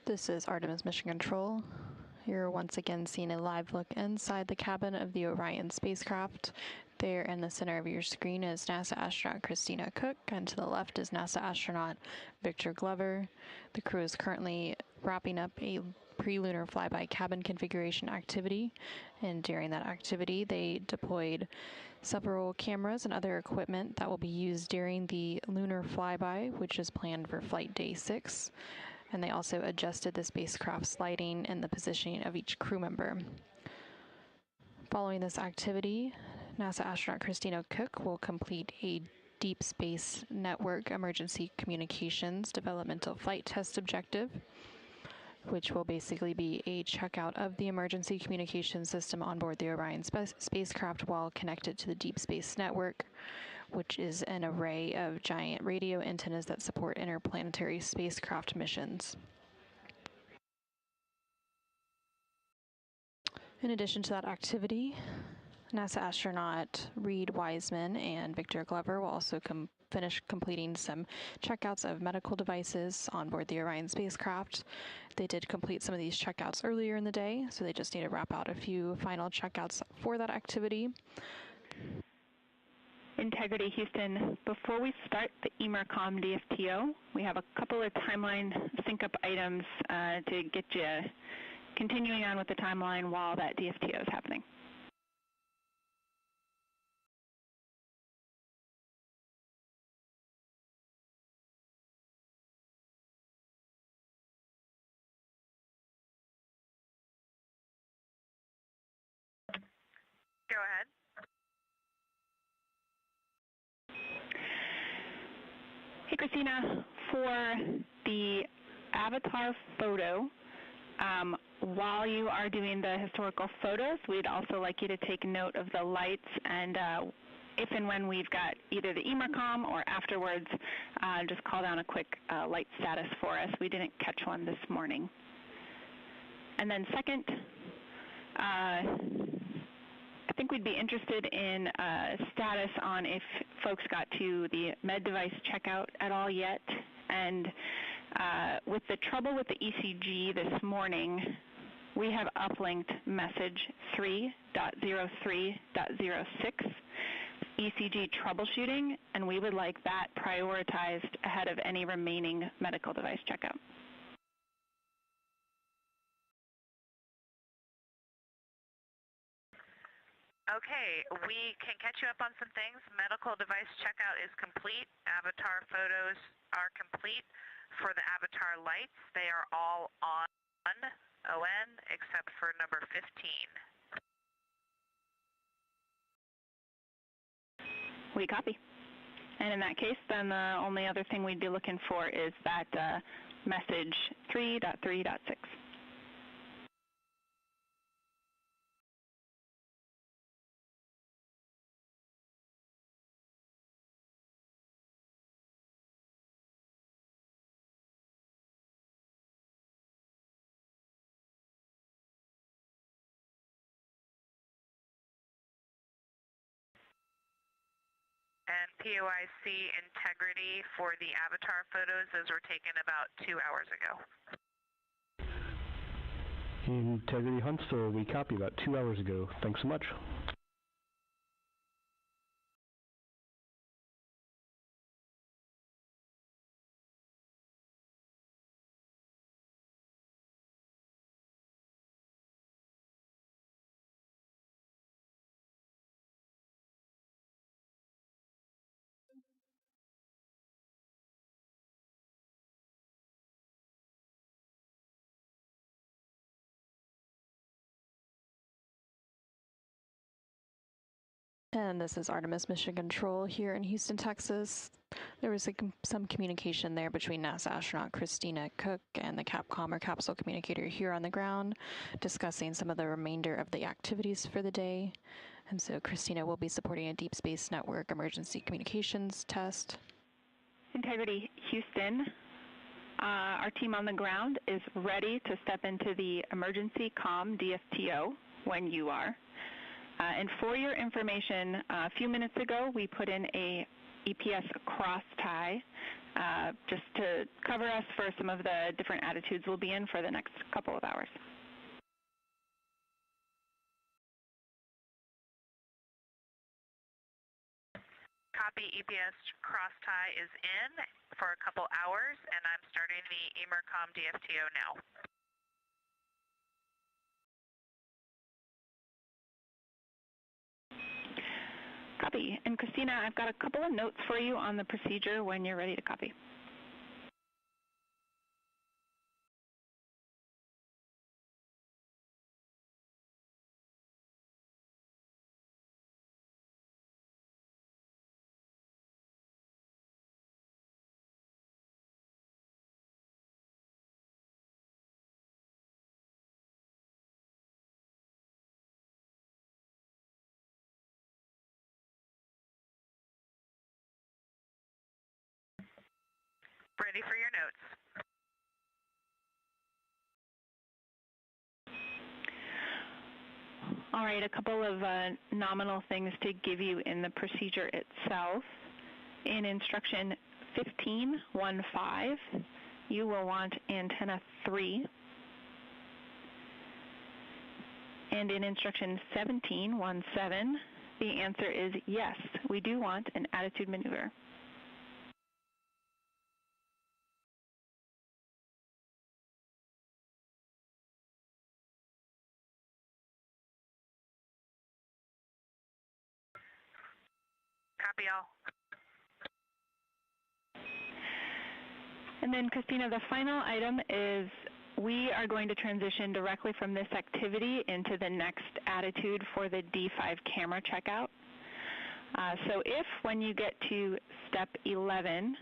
This is Artemis Mission Control. You're once again seeing a live look inside the cabin of the Orion spacecraft. There in the center of your screen is NASA astronaut Christina Cook, and to the left is NASA astronaut Victor Glover. The crew is currently wrapping up a pre-lunar flyby cabin configuration activity, and during that activity they deployed several cameras and other equipment that will be used during the lunar flyby, which is planned for flight day 6. And they also adjusted the spacecraft's lighting and the positioning of each crew member. Following this activity, NASA astronaut Christina Cook will complete a Deep Space Network Emergency Communications Developmental Flight Test Objective, which will basically be a checkout of the emergency communication system on board the Orion spacecraft while connected to the Deep Space Network, which is an array of giant radio antennas that support interplanetary spacecraft missions. In addition to that activity, NASA astronaut Reed Wiseman and Victor Glover will also finish completing some checkouts of medical devices on board the Orion spacecraft. They did complete some of these checkouts earlier in the day, so they just need to wrap out a few final checkouts for that activity. Integrity Houston, before we start the EMERCOM DFTO, we have a couple of timeline sync-up items to get you continuing on with the timeline while that DFTO is happening. Go ahead. Hey, Christina, for the avatar photo, while you are doing the historical photos, we'd also like you to take note of the lights, and if and when we've got either the EMERCOM or afterwards, just call down a quick light status for us. We didn't catch one this morning. And then second, I think we'd be interested in status on if folks got to the med device checkout at all yet. And with the trouble with the ECG this morning, we have uplinked message 3.03.06, ECG troubleshooting, and we would like that prioritized ahead of any remaining medical device checkout. Okay, we can catch you up on some things. Medical device checkout is complete. Avatar photos are complete. For the avatar lights, they are all on, except for number 15. We copy. And in that case, then the only other thing we'd be looking for is that message 3.3.6. And POIC integrity for the avatar photos, those were taken about 2 hours ago. Integrity Huntsville, we copy about 2 hours ago. Thanks so much. And this is Artemis Mission Control here in Houston, Texas. There was some communication there between NASA astronaut Christina Cook and the Capcom or capsule communicator here on the ground, discussing some of the remainder of the activities for the day. And so Christina will be supporting a Deep Space Network emergency communications test. Integrity Houston, our team on the ground is ready to step into the emergency comm DFTO when you are. And for your information, a few minutes ago, we put in a EPS cross tie just to cover us for some of the different attitudes we'll be in for the next couple of hours. Copy. EPS cross tie is in for a couple hours, and I'm starting the EMERCOM DFTO now. Copy. And Christina, I've got a couple of notes for you on the procedure when you're ready to copy. Ready for your notes. All right, a couple of nominal things to give you in the procedure itself. In instruction 15.1.5, you will want antenna 3. And in instruction 17.1.7, the answer is yes, we do want an attitude maneuver. Copy all. And then, Christina, the final item is we are going to transition directly from this activity into the next attitude for the D5 camera checkout. So if, when you get to step 11,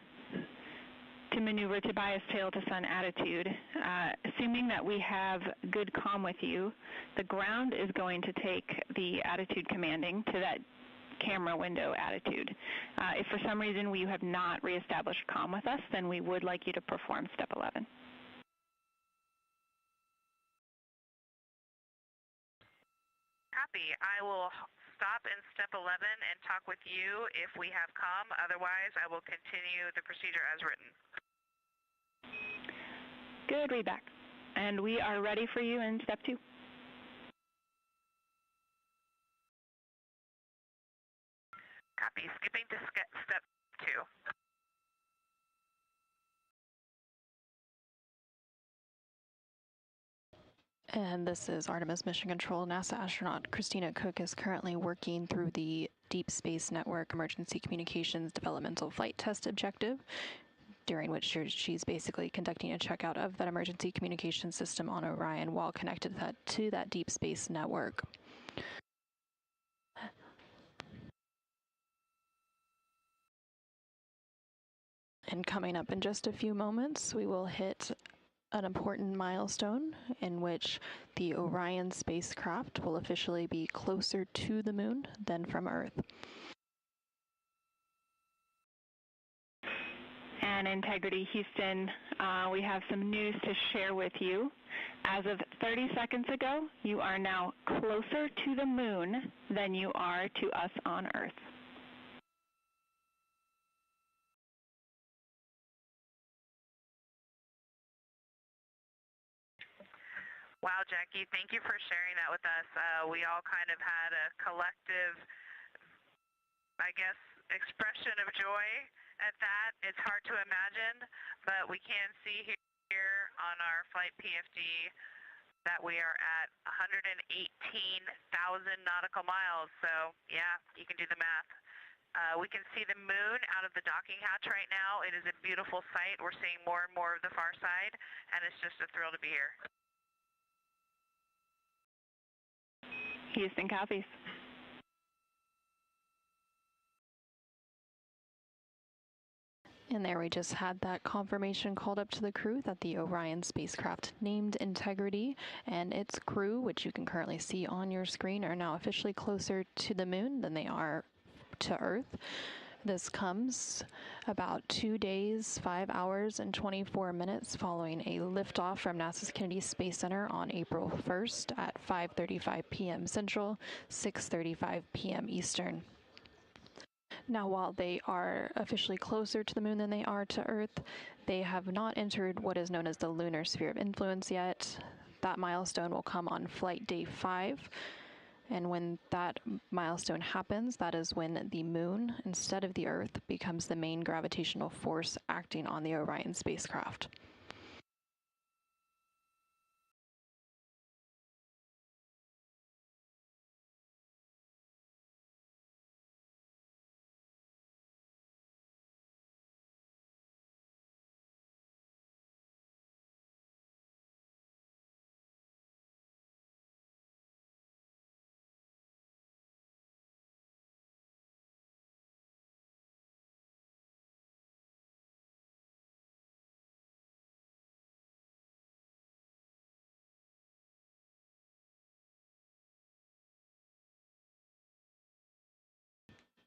to maneuver to bias tail to sun attitude, assuming that we have good comm with you, the ground is going to take the attitude commanding to that camera window attitude. If for some reason you have not reestablished comm with us, then we would like you to perform step 11. Copy. I will stop in step 11 and talk with you if we have comm. Otherwise, I will continue the procedure as written. Good, readback. And we are ready for you in step 2. Copy. Skipping to step 2. And this is Artemis Mission Control. NASA astronaut Christina Cook is currently working through the Deep Space Network Emergency Communications Developmental Flight Test Objective, during which she's basically conducting a checkout of that emergency communication system on Orion while connected to that Deep Space Network. And coming up in just a few moments, we will hit an important milestone in which the Orion spacecraft will officially be closer to the moon than from Earth. And Integrity Houston, we have some news to share with you. As of 30 seconds ago, you are now closer to the moon than you are to us on Earth. Wow, Jackie, thank you for sharing that with us. We all kind of had a collective, I guess, expression of joy at that. It's hard to imagine, but we can see here on our flight PFD that we are at 118,000 nautical miles. So, yeah, you can do the math. We can see the moon out of the docking hatch right now. It is a beautiful sight. We're seeing more and more of the far side, and it's just a thrill to be here. Houston copies. And there we just had that confirmation called up to the crew that the Orion spacecraft named Integrity and its crew, which you can currently see on your screen, are now officially closer to the moon than they are to Earth. This comes about 2 days, 5 hours, and 24 minutes following a liftoff from NASA's Kennedy Space Center on April 1st at 5:35 p.m. Central, 6:35 p.m. Eastern. Now, while they are officially closer to the moon than they are to Earth, they have not entered what is known as the lunar sphere of influence yet. That milestone will come on flight day 5. And when that milestone happens, that is when the moon, instead of the Earth, becomes the main gravitational force acting on the Orion spacecraft.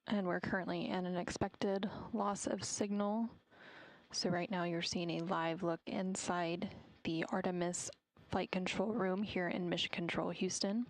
And we're currently in an expected loss of signal. So right now you're seeing a live look inside the Artemis flight control room here in Mission Control Houston.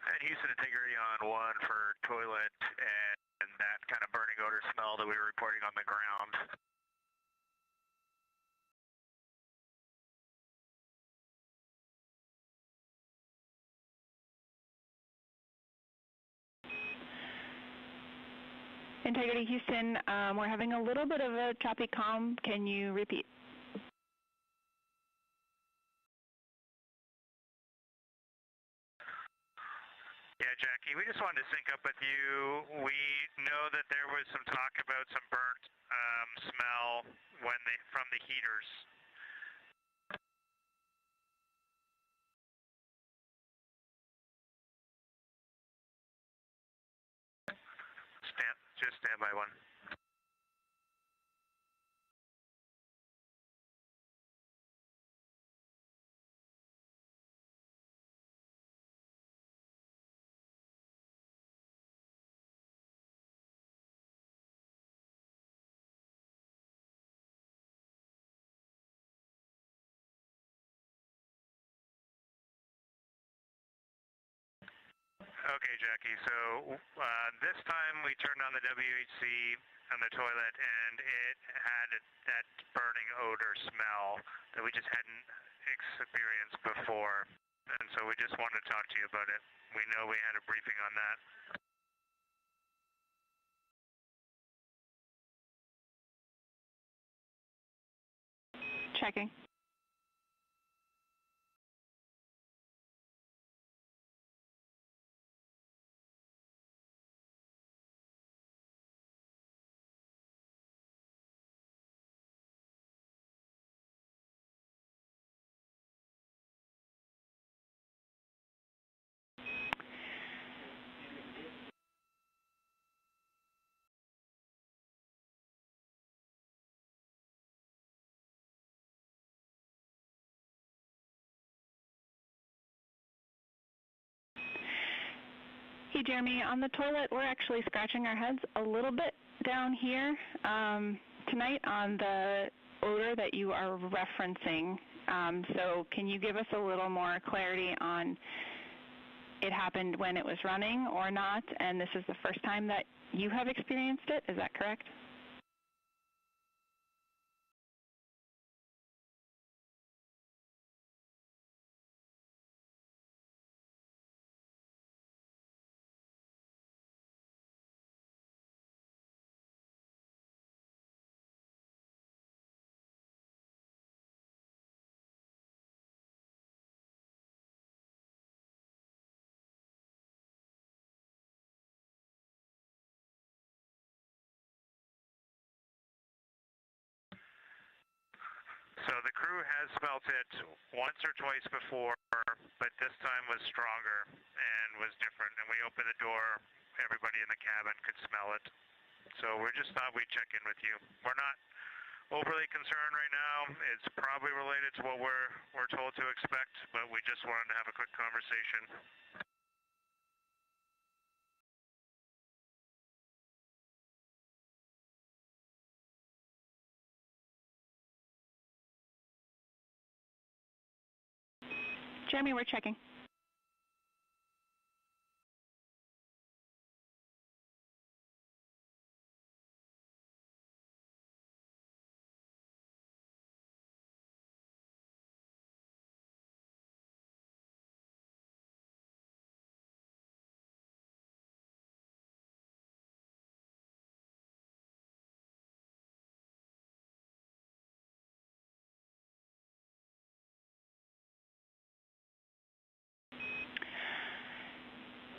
And Houston Integrity on 1 for toilet and that kind of burning odor smell that we were reporting on the ground. Integrity Houston, we're having a little bit of a choppy comm. Can you repeat? Yeah, Jackie, we just wanted to sync up with you. We know that there was some talk about some burnt smell from the heaters. Just stand by 1. Okay, Jackie, so this time we turned on the WHC on the toilet and it had that burning odor smell that we just hadn't experienced before. And so we just wanted to talk to you about it. We know we had a briefing on that. Checking. Hey, Jeremy, on the toilet, we're actually scratching our heads a little bit down here tonight on the odor that you are referencing. So can you give us a little more clarity on it happened when it was running or not, and this is the first time that you have experienced it? Is that correct? So the crew has smelt it once or twice before, but this time was stronger and was different. And we opened the door, everybody in the cabin could smell it. So we just thought we'd check in with you. We're not overly concerned right now. It's probably related to what we're told to expect, but we just wanted to have a quick conversation. Jeremy, we're checking.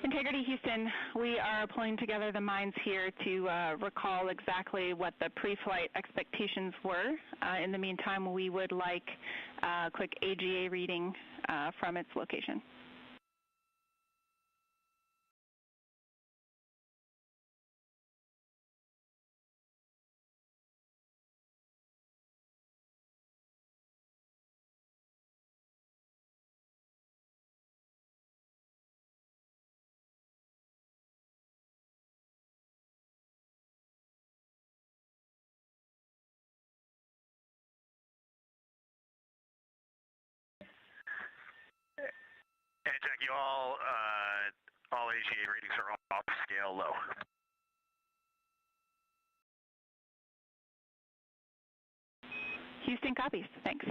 Integrity Houston, we are pulling together the minds here to recall exactly what the pre-flight expectations were. In the meantime, we would like a quick AGA reading from its location. And Jackie, all AGA readings are off scale low. Houston copies. Thanks.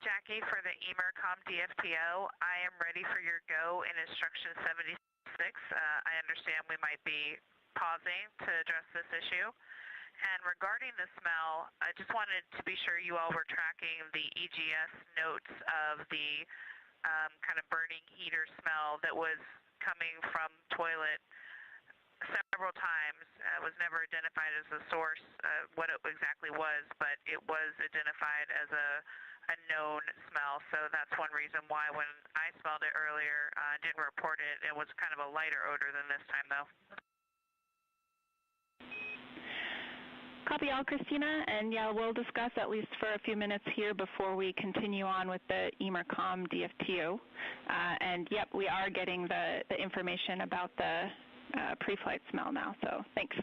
Jackie, for the EMERCOM DFTO, I am ready for your go in instruction 76. I understand we might be pausing to address this issue. And regarding the smell, I just wanted to be sure you all were tracking the EGS notes of the kind of burning heater smell that was coming from toilet several times. It was never identified as a source, what it exactly was, but it was identified as a known smell. So that's one reason why when I smelled it earlier, I didn't report it. It was kind of a lighter odor than this time, though. Copy all, Christina, and yeah, we'll discuss at least for a few minutes here before we continue on with the EMERCOM DFTO. And yep, we are getting the information about the pre-flight smell now, so thanks.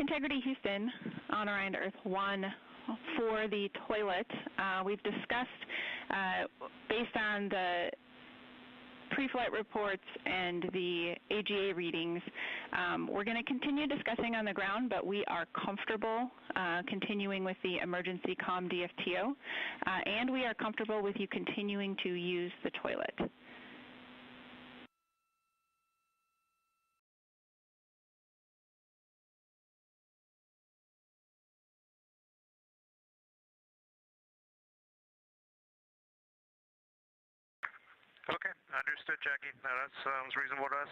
Integrity Houston on Orion to Earth 1 for the toilet. We've discussed, based on the pre-flight reports and the AGA readings, we're going to continue discussing on the ground, but we are comfortable continuing with the emergency comm DFTO, and we are comfortable with you continuing to use the toilet. Okay, understood, Jackie. That sounds reasonable to us.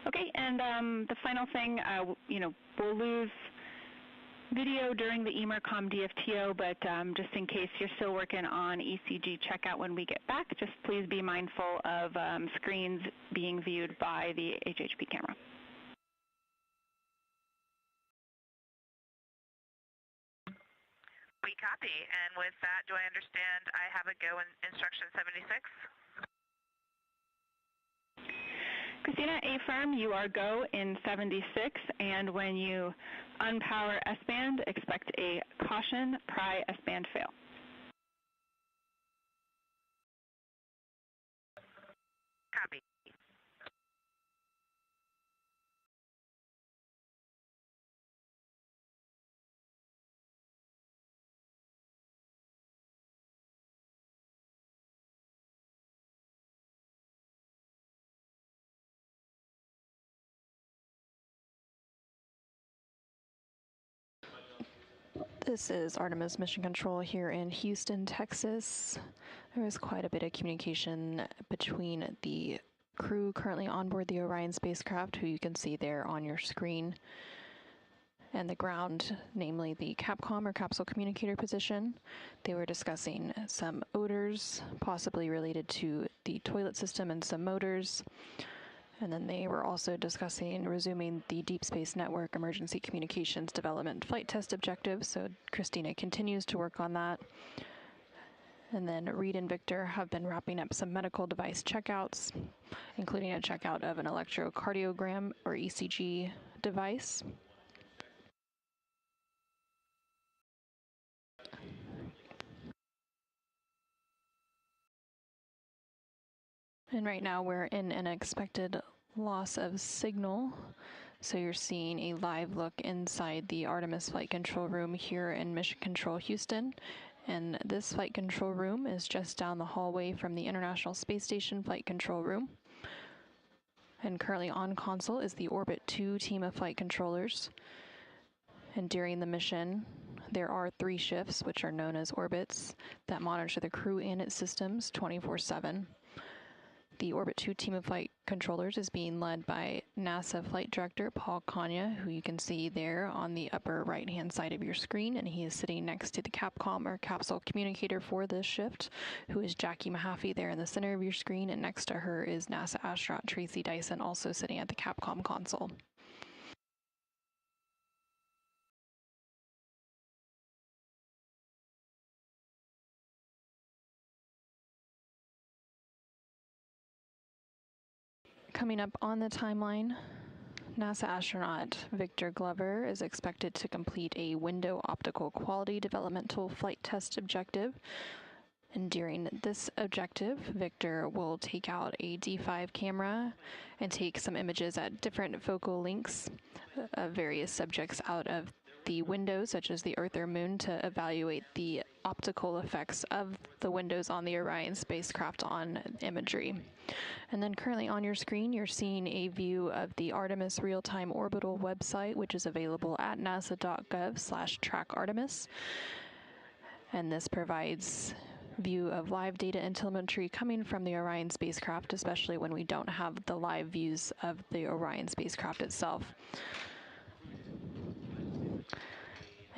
Okay, and the final thing, we'll lose video during the EMERCOM DFTO, but just in case you're still working on ECG checkout when we get back, just please be mindful of screens being viewed by the HHP camera. We copy, and with that, do I understand I have a go in instruction 76? Christina, A-firm, you are go in 76, and when you unpower S-band, expect a caution, pry S-band fail. Copy. This is Artemis Mission Control here in Houston, Texas. There is quite a bit of communication between the crew currently on board the Orion spacecraft, who you can see there on your screen, and the ground, namely the Capcom or capsule communicator position. They were discussing some odors, possibly related to the toilet system and some motors. And then they were also discussing resuming the Deep Space Network Emergency Communications Development Flight Test Objective. So Christina continues to work on that. And then Reed and Victor have been wrapping up some medical device checkouts, including a checkout of an electrocardiogram or ECG device. And right now we're in an expected loss of signal. So you're seeing a live look inside the Artemis flight control room here in Mission Control Houston. And this flight control room is just down the hallway from the International Space Station flight control room. And currently on console is the Orbit 2 team of flight controllers. And during the mission, there are 3 shifts, which are known as orbits, that monitor the crew and its systems 24/7. The Orbit 2 team of flight controllers is being led by NASA Flight Director Paul Kanya, who you can see there on the upper right-hand side of your screen, and he is sitting next to the Capcom or capsule communicator for this shift, who is Jackie Mahaffey there in the center of your screen, and next to her is NASA astronaut Tracy Dyson, also sitting at the Capcom console. Coming up on the timeline, NASA astronaut Victor Glover is expected to complete a window optical quality developmental flight test objective. And during this objective, Victor will take out a D5 camera and take some images at different focal lengths of various subjects out of the windows, such as the Earth or Moon, to evaluate the optical effects of the windows on the Orion spacecraft on imagery. And then currently on your screen, you're seeing a view of the Artemis Real-Time Orbital website, which is available at nasa.gov/trackartemis. And this provides view of live data and telemetry coming from the Orion spacecraft, especially when we don't have the live views of the Orion spacecraft itself.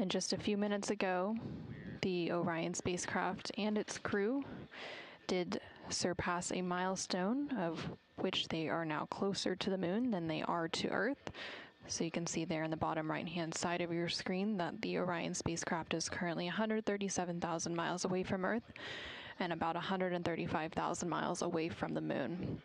And just a few minutes ago, the Orion spacecraft and its crew did surpass a milestone, of which they are now closer to the moon than they are to Earth. So you can see there in the bottom right-hand side of your screen that the Orion spacecraft is currently 137,000 miles away from Earth and about 135,000 miles away from the moon.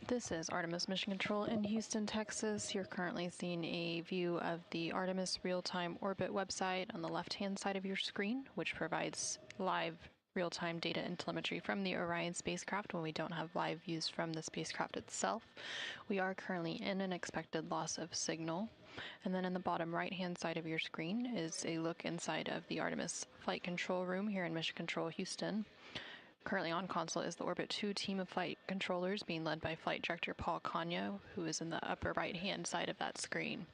This is Artemis Mission Control in Houston, Texas. You're currently seeing a view of the Artemis real-time orbit website on the left-hand side of your screen, which provides live real-time data and telemetry from the Orion spacecraft when we don't have live views from the spacecraft itself. We are currently in an expected loss of signal. And then in the bottom right-hand side of your screen is a look inside of the Artemis flight control room here in Mission Control Houston. Currently on console is the Orbit 2 team of flight controllers being led by Flight Director Paul Kanya, who is in the upper right-hand side of that screen.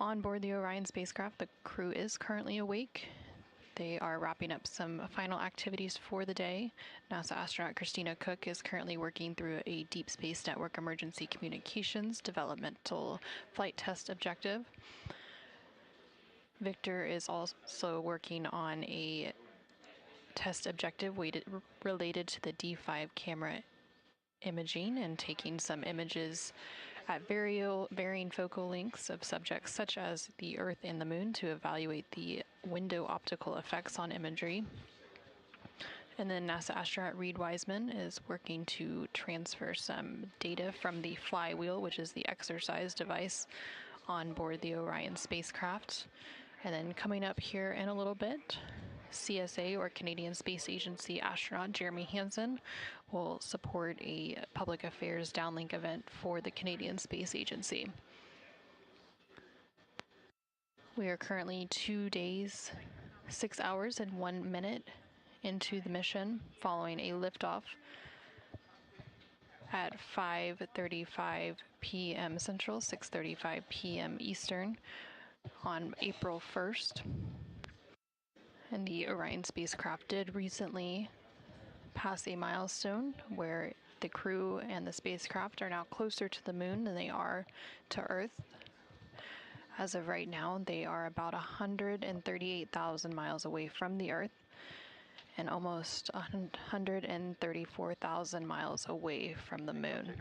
On board the Orion spacecraft, the crew is currently awake. They are wrapping up some final activities for the day. NASA astronaut Christina Cook is currently working through a Deep Space Network Emergency Communications Developmental Flight Test Objective. Victor is also working on a test objective related to the D5 camera imaging and taking some images at varying focal lengths of subjects such as the Earth and the Moon to evaluate the window optical effects on imagery. And then NASA astronaut Reed Wiseman is working to transfer some data from the flywheel, which is the exercise device on board the Orion spacecraft. And then coming up here in a little bit, CSA, or Canadian Space Agency astronaut Jeremy Hansen, will support a public affairs downlink event for the Canadian Space Agency. We are currently 2 days, 6 hours, and 1 minute into the mission, following a liftoff at 5:35 p.m. Central, 6:35 p.m. Eastern on April 1st. And the Orion spacecraft did recently pass a milestone where the crew and the spacecraft are now closer to the moon than they are to Earth. As of right now, they are about 138,000 miles away from the Earth and almost 134,000 miles away from the moon.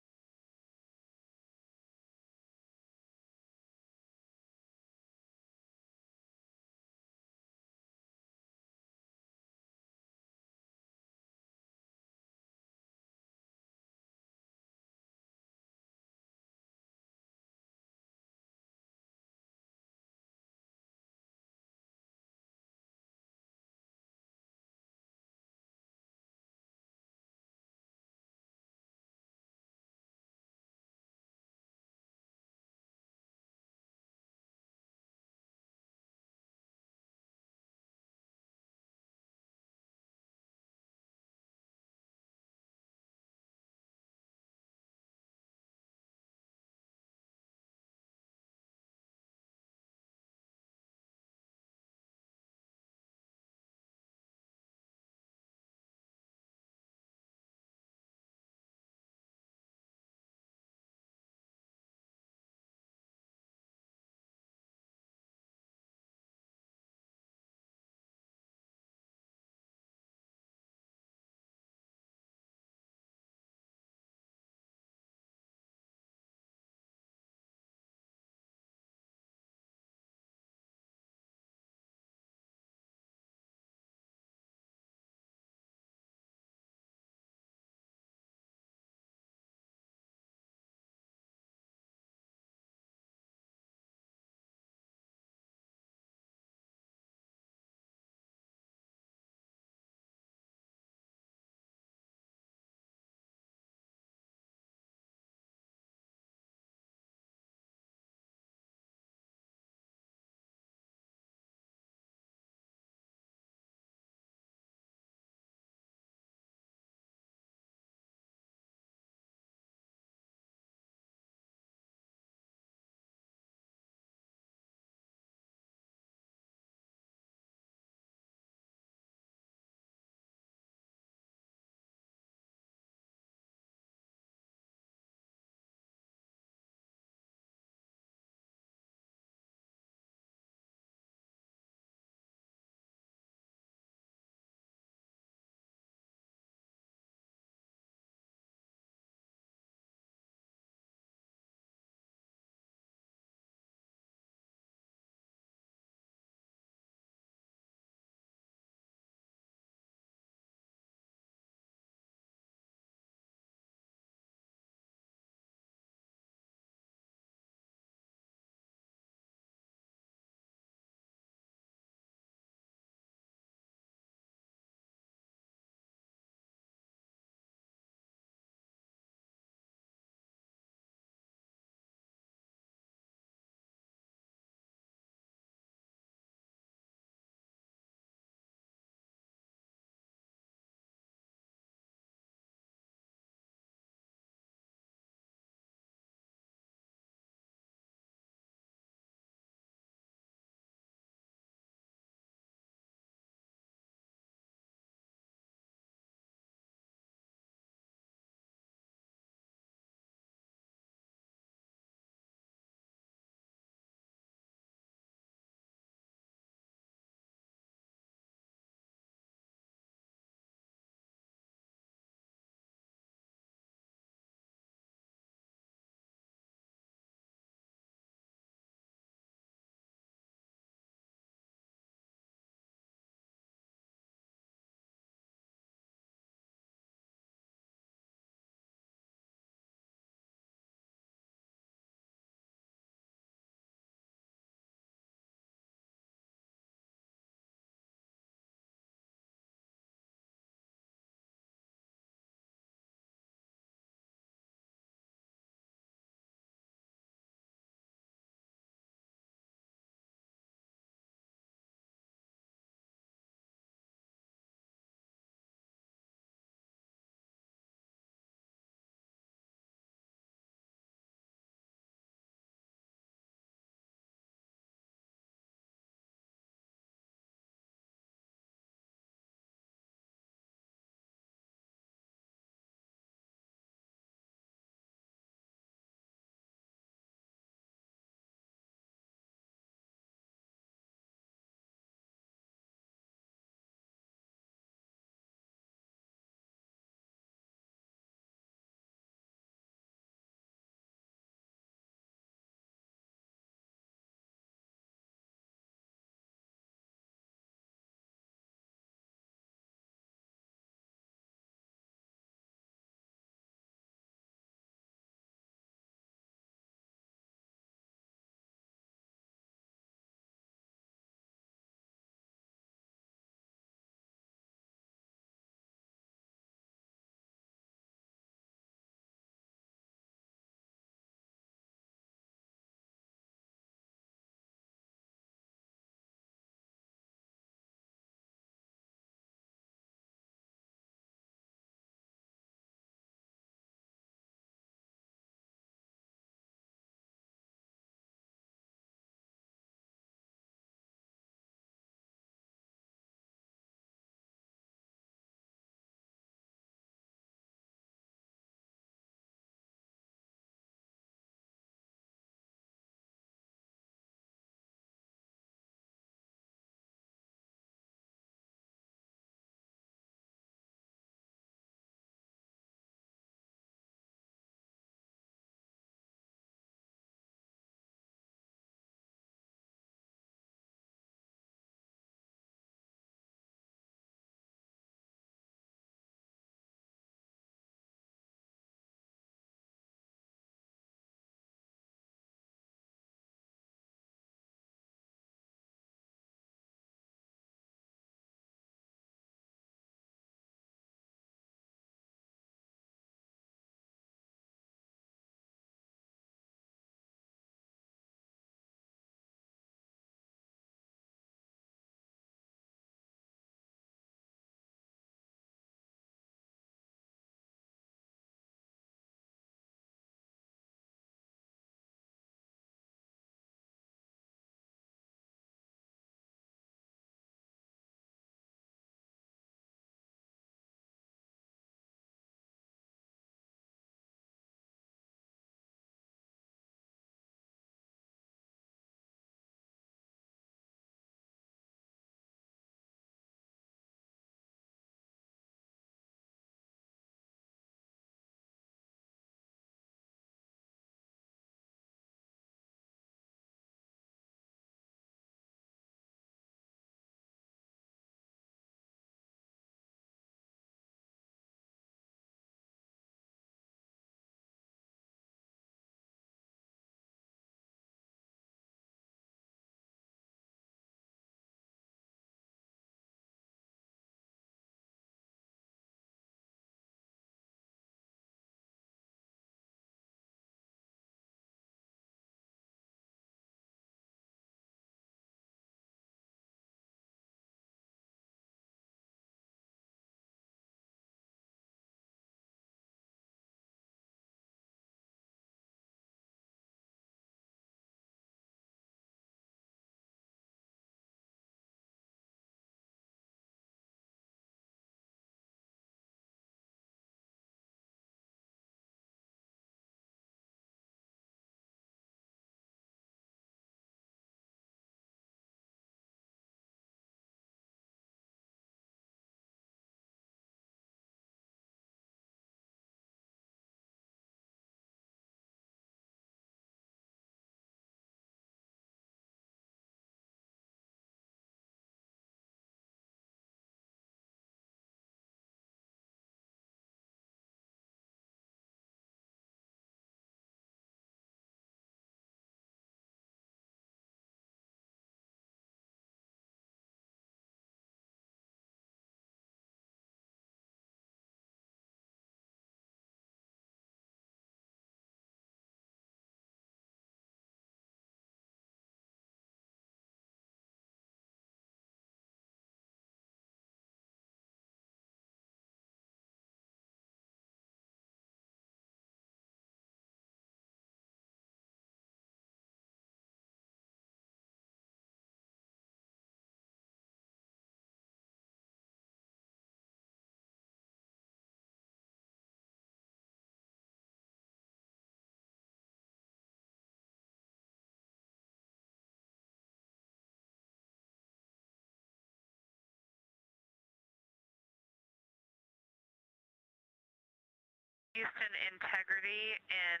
Houston integrity in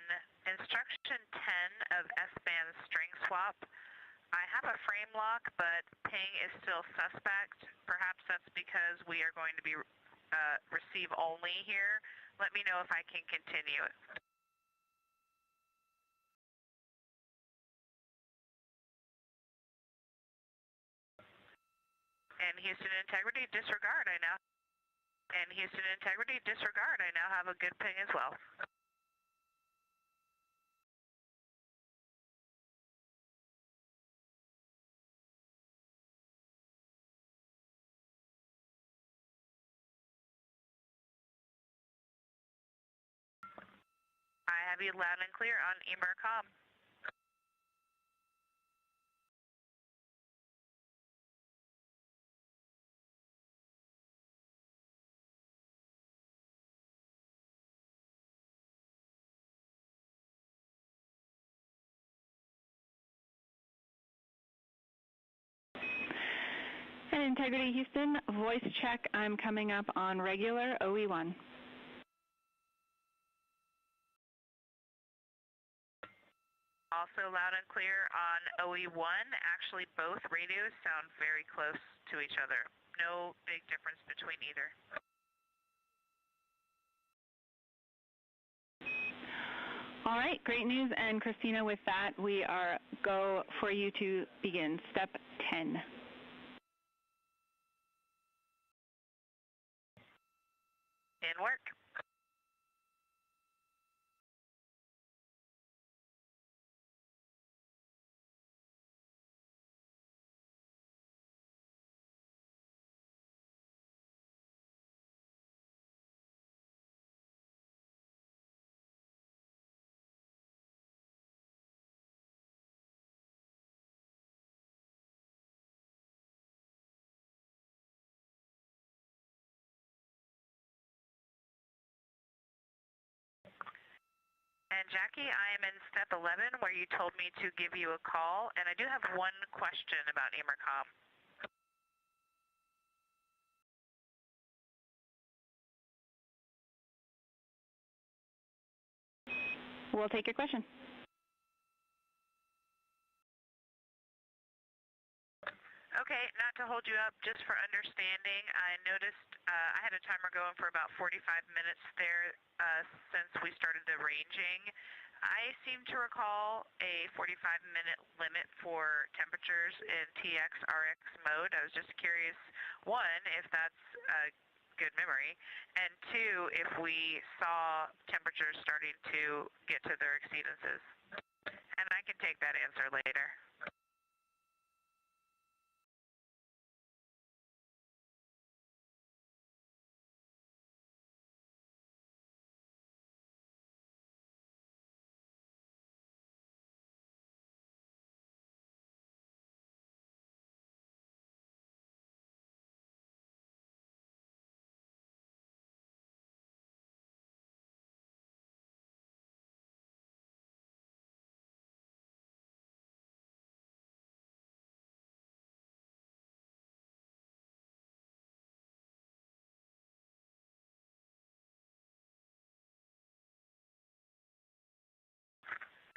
instruction 10 of S-band string swap. I have a frame lock, but ping is still suspect. Perhaps that's because we are going to be receive only here. Let me know if I can continue. And Houston integrity disregard. I now have a good ping as well. I have you loud and clear on EMERCOM. And integrity Houston, voice check, I'm coming up on regular OE1. Also loud and clear on OE1. Actually, both radios sound very close to each other. No big difference between either. All right, great news. And Christina, with that, we are go for you to begin step 10. In work. And Jackie, I am in step 11 where you told me to give you a call, and I do have one question about EMERCOM. We'll take your question. Okay, not to hold you up, just for understanding, I noticed I had a timer going for about 45 minutes there since we started the ranging. I seem to recall a 45-minute limit for temperatures in TX, RX mode. I was just curious, one, if that's a good memory, and two, if we saw temperatures starting to get to their exceedances. And I can take that answer later.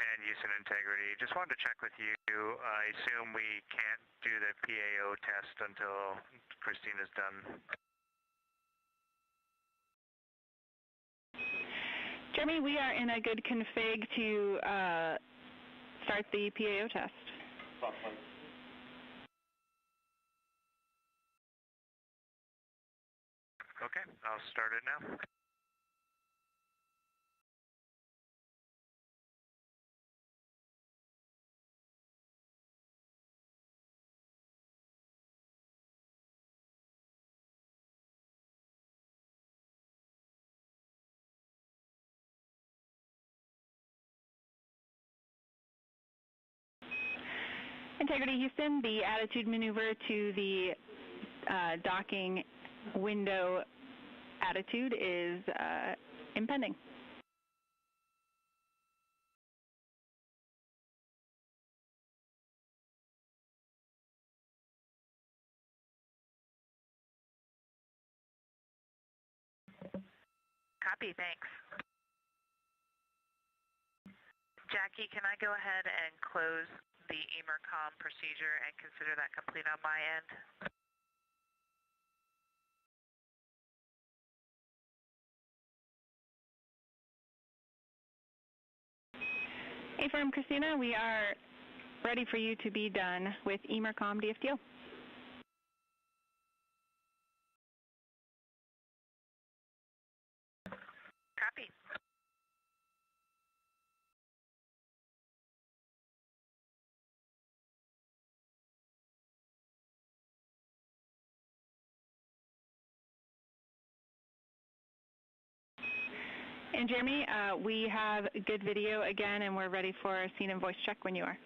And Houston integrity, just wanted to check with you. I assume we can't do the PAO test until Christina's done. Jeremy, we are in a good config to start the PAO test. Okay, I'll start it now. Integrity Houston, the attitude maneuver to the docking window attitude is impending. Copy, thanks. Jackie, can I go ahead and close the EMERCOM procedure and consider that complete on my end? A-Firm Christina, we are ready for you to be done with EMERCOM DFTO. Copy. And Jeremy, we have good video again, and we're ready for a scene and voice check when you are.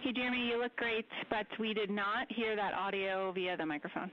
Hey, Jeremy, you look great, but we did not hear that audio via the microphone.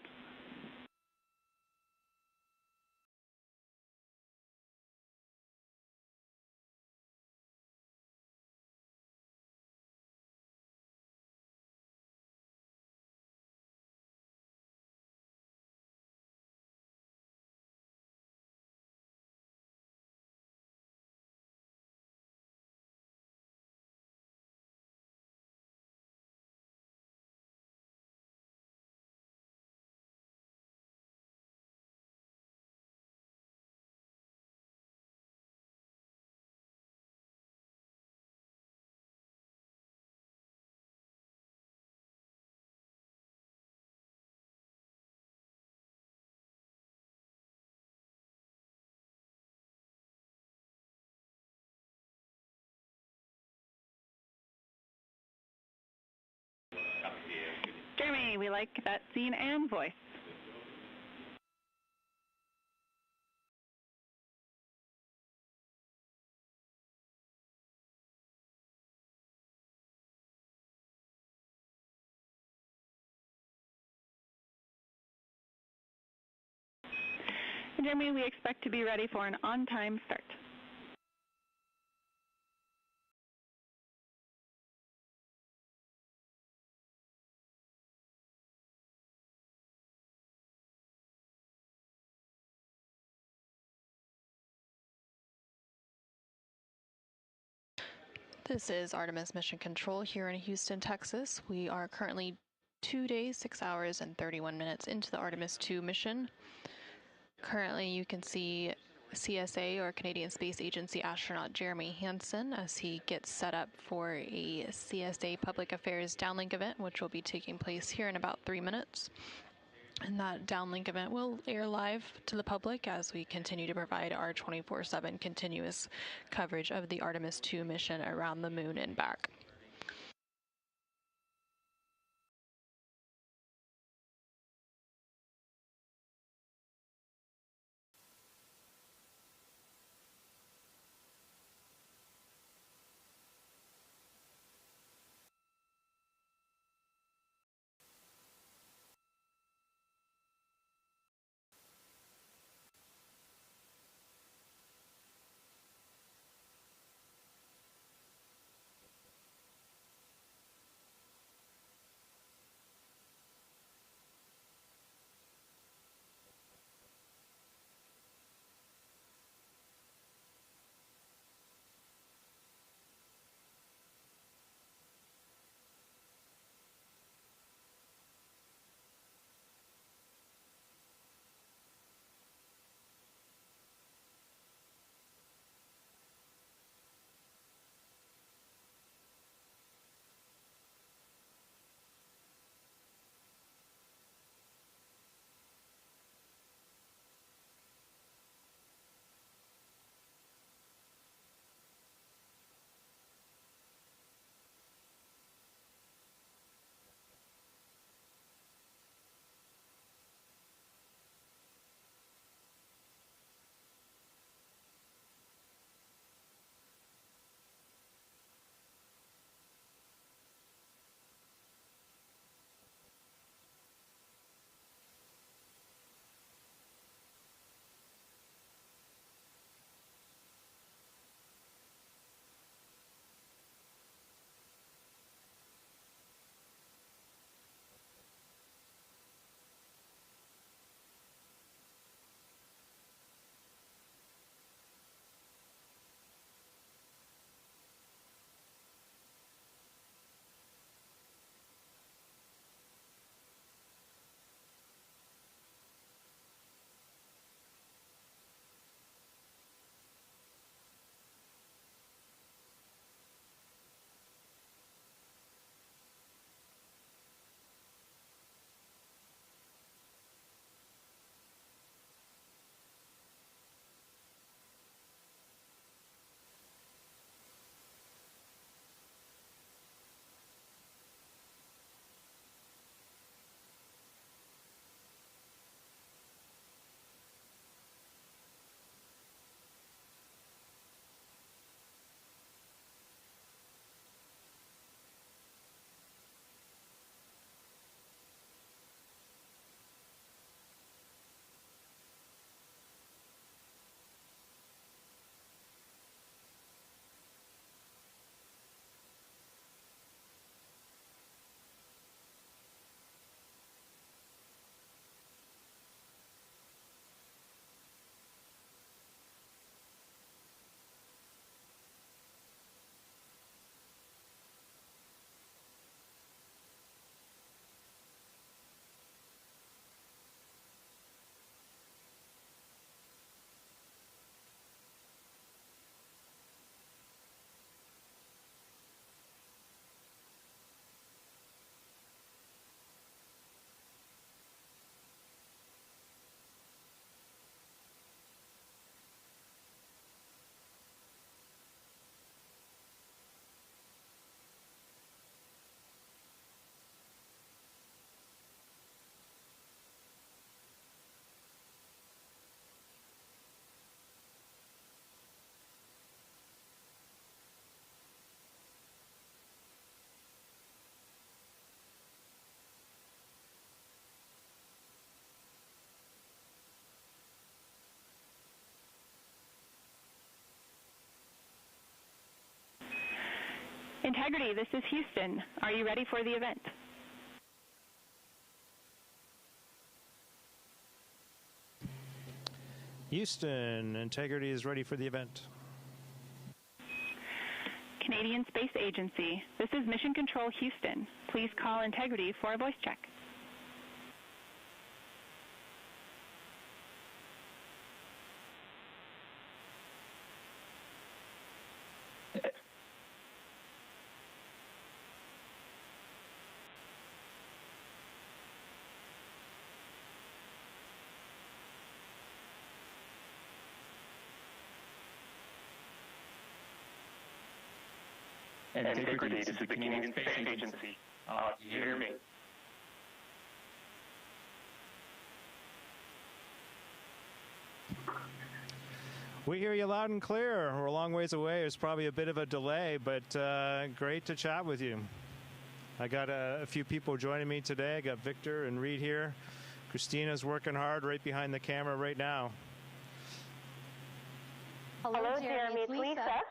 Jeremy, we like that scene and voice. Jeremy, we expect to be ready for an on-time start. This is Artemis Mission Control here in Houston, Texas. We are currently 2 days, 6 hours, and 31 minutes into the Artemis II mission. Currently, you can see CSA, or Canadian Space Agency astronaut Jeremy Hansen, as he gets set up for a CSA Public Affairs downlink event, which will be taking place here in about 3 minutes. And that downlink event will air live to the public as we continue to provide our 24/7 continuous coverage of the Artemis II mission around the moon and back. Integrity, this is Houston. Are you ready for the event? Houston, Integrity is ready for the event. Canadian Space Agency, this is Mission Control Houston. Please call Integrity for a voice check. Integrity, this is the Canadian Space Agency. Do you hear me? We hear you loud and clear. We're a long ways away. There's probably a bit of a delay, but great to chat with you. I got a few people joining me today. I got Victor and Reed here. Christina's working hard right behind the camera right now. Hello, Jeremy. It's Lisa.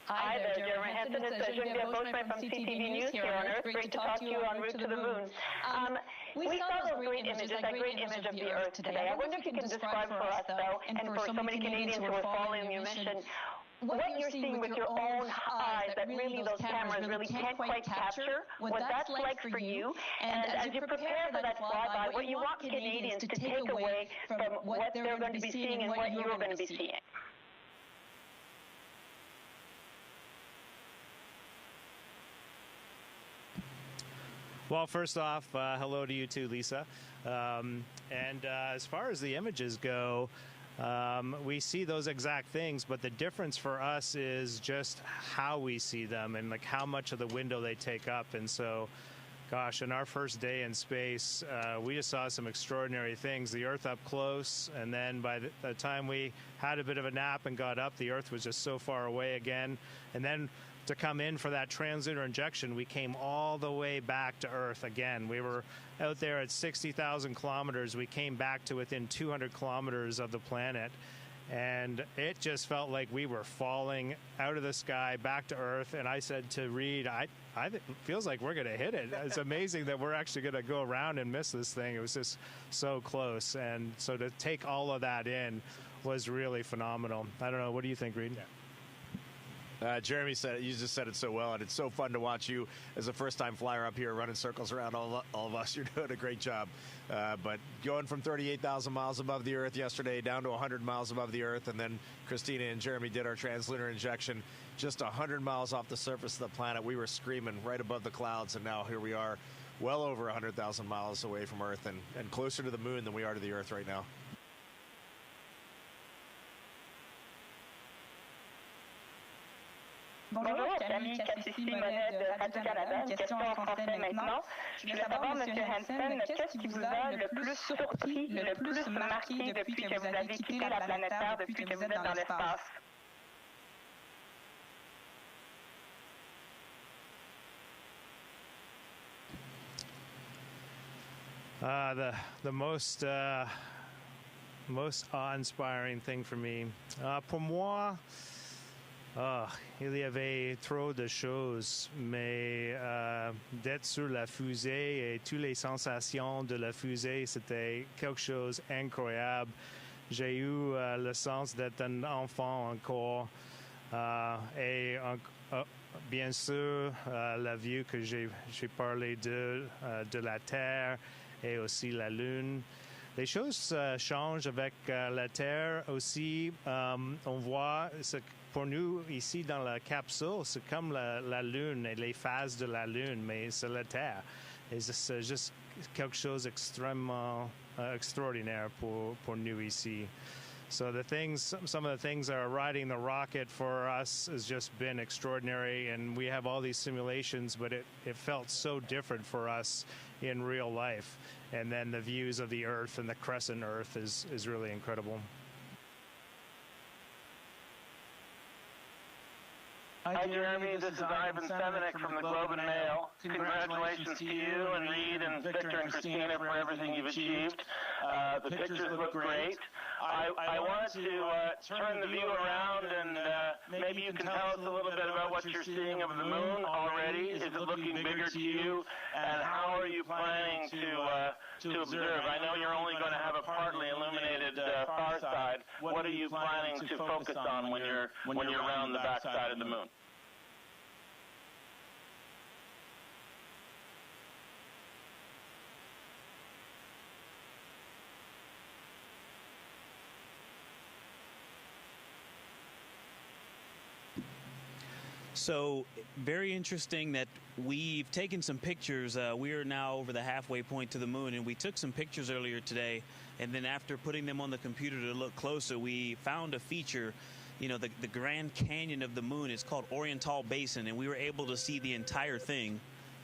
Hi there, Jeremy Hansen. It's Genevieve Boschman from CTV News here on Earth. Great to talk to you en route to the moon. We saw those great images, that great image of the Earth today. I wonder if you can describe for us, though, and for so many Canadians who are following your mission, what you're seeing with your own eyes that really those cameras really can't quite capture, what that's like for you, and as you prepare for that flyby, what you want Canadians to take away from what they're going to be seeing and what you're going to be seeing. Well, first off, hello to you too, Lisa. As far as the images go, we see those exact things, but the difference for us is just how we see them and like how much of the window they take up. And so, gosh, in our first day in space, we just saw some extraordinary things. The Earth up close, and then by the time we had a bit of a nap and got up, the Earth was just so far away again. And then to come in for that translunar injection, we came all the way back to Earth again. We were out there at 60,000 kilometers. We came back to within 200 kilometers of the planet. And it just felt like we were falling out of the sky back to Earth. And I said to Reed, it feels like we're going to hit it. It's amazing that we're actually going to go around and miss this thing. It was just so close. And so to take all of that in was really phenomenal. I don't know. What do you think, Reed? Yeah. Jeremy said, you just said it so well, and it's so fun to watch you as a first-time flyer up here running circles around all of us. You're doing a great job. But going from 38,000 miles above the Earth yesterday down to 100 miles above the Earth, and then Christina and Jeremy did our translunar injection just 100 miles off the surface of the planet. We were screaming right above the clouds, and now here we are well over 100,000 miles away from Earth and closer to the moon than we are to the Earth right now. Bonjour, Camille Cassis-Simonet de Radio-Canada. Une question en français maintenant. Je voulais savoir, M. Hansen, qu'est-ce qui vous a le plus surpris, le plus marqué depuis que vous avez quitté la planète Terre, depuis que vous êtes dans l'espace? The most awe-inspiring thing for me, pour moi, il y avait trop de choses, mais d'être sur la fusée et toutes les sensations de la fusée, c'était quelque chose d'incroyable. J'ai eu le sens d'être un enfant encore, et bien sûr, la vue que j'ai parlé de la Terre et aussi la Lune. Les choses changent avec la Terre aussi. On voit, pour nous, ici dans la capsule, c'est comme la Lune et les phases de la Lune, mais c'est la Terre. Et c'est juste quelque chose d'extrêmement extraordinaire pour nous ici. So some of the things that are riding the rocket for us has just been extraordinary, and we have all these simulations, but it felt so different for us in real life. And then the views of the Earth and the crescent Earth is really incredible. Hi, Jeremy. This is Ivan Semenik from the Globe and Mail. Congratulations to you and Reed and Victor and Christina for everything you've achieved. The pictures look great. I wanted to turn the view around, and maybe you can tell us a little bit about what you're seeing of the moon already. Is it looking bigger to you, and how are you planning to observe? I know you're only going to have a partly illuminated far side. What are you planning to focus on when you're around the back side of the moon? So very interesting that we've taken some pictures. We are now over the halfway point to the moon, and we took some pictures earlier today. And then after putting them on the computer to look closer, we found a feature, the Grand Canyon of the moon. It's called Oriental Basin, and we were able to see the entire thing.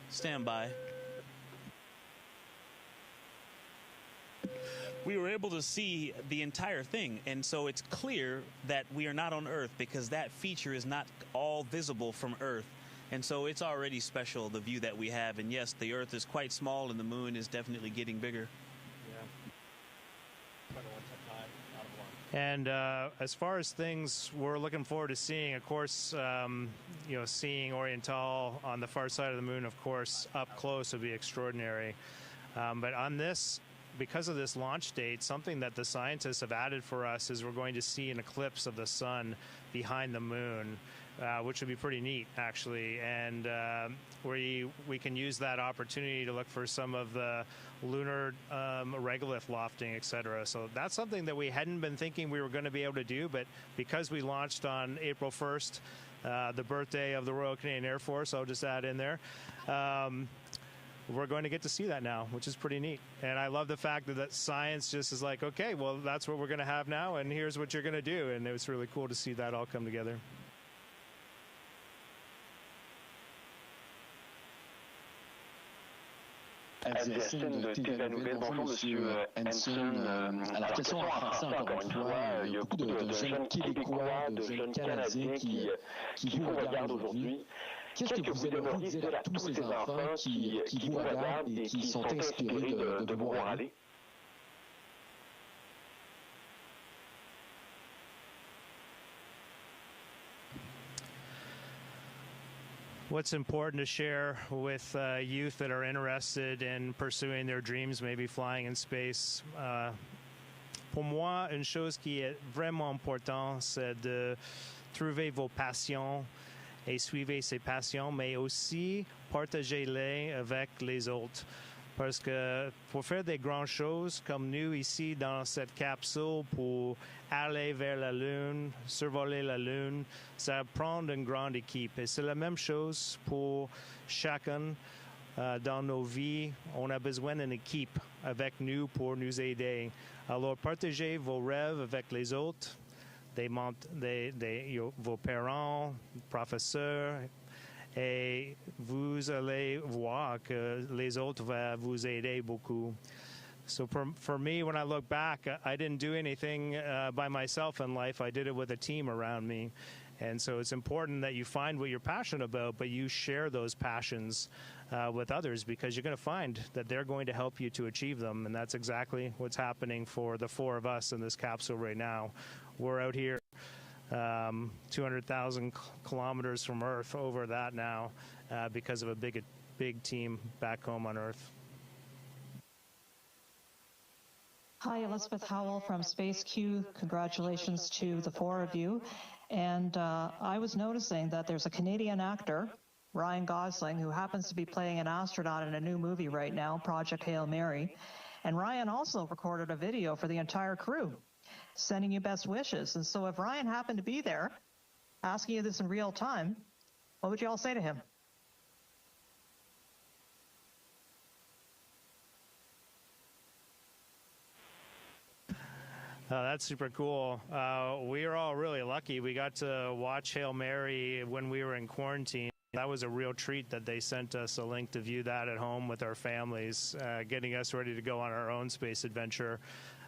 Stand by. We were able to see the entire thing, and so it's clear that we are not on Earth because that feature is not all visible from Earth. And so it's already special, the view that we have. And yes, the Earth is quite small and the moon is definitely getting bigger. And as far as things we're looking forward to seeing, of course, seeing Oriental on the far side of the moon, of course, up close would be extraordinary. But on this, because of this launch date, something that the scientists have added for us is we're going to see an eclipse of the sun behind the moon, which would be pretty neat, actually. And we can use that opportunity to look for some of the lunar regolith lofting, etc. So that's something that we hadn't been thinking we were going to be able to do, but because we launched on April 1st, the birthday of the Royal Canadian Air Force, I'll just add in there, we're going to get to see that now, which is pretty neat. And I love the fact that science just is like, okay, well, that's what we're going to have now, and here's what you're going to do. And it was really cool to see that all come together. SDSN de TVA Nouvelle. Bonjour, Monsieur Hanson. Alors, question à ça, encore une fois, il y a beaucoup de jeunes Québécois, de jeunes Canadiens qui vous regardent aujourd'hui. Qu'est-ce que vous aimeriez dire à tous ces enfants qui vous regardent et qui sont inspirés de vous voir aller? What's important to share with youth that are interested in pursuing their dreams, maybe flying in space? Pour moi, une chose qui est vraiment importante, c'est de trouver vos passions et suivre ces passions, mais aussi partagez-les avec les autres. Parce que pour faire des grandes choses comme nous ici dans cette capsule, pour aller vers la Lune, survoler la Lune, ça prend une grande équipe. Et c'est la même chose pour chacun dans nos vies. On a besoin d'une équipe avec nous pour nous aider. Alors partagez vos rêves avec les autres, vos parents, professeurs, et vous allez voir que les autres vont vous aider beaucoup. So for me, when I look back, I didn't do anything by myself in life. I did it with a team around me. And so it's important that you find what you're passionate about, but you share those passions with others, because you're going to find that they're going to help you to achieve them. And that's exactly what's happening for the four of us in this capsule right now. We're out here 200,000 kilometers from Earth, over that now, because of a big team back home on Earth. Hi, Elizabeth Howell from Space Q. Congratulations to the four of you. And I was noticing that there's a Canadian actor, Ryan Gosling, who happens to be playing an astronaut in a new movie right now, Project Hail Mary. And Ryan also recorded a video for the entire crew, sending you best wishes. And so if Ryan happened to be there, asking you this in real time, what would you all say to him? That's super cool. We are all really lucky. We got to watch Hail Mary when we were in quarantine. That was a real treat that they sent us a link to view that at home with our families, getting us ready to go on our own space adventure.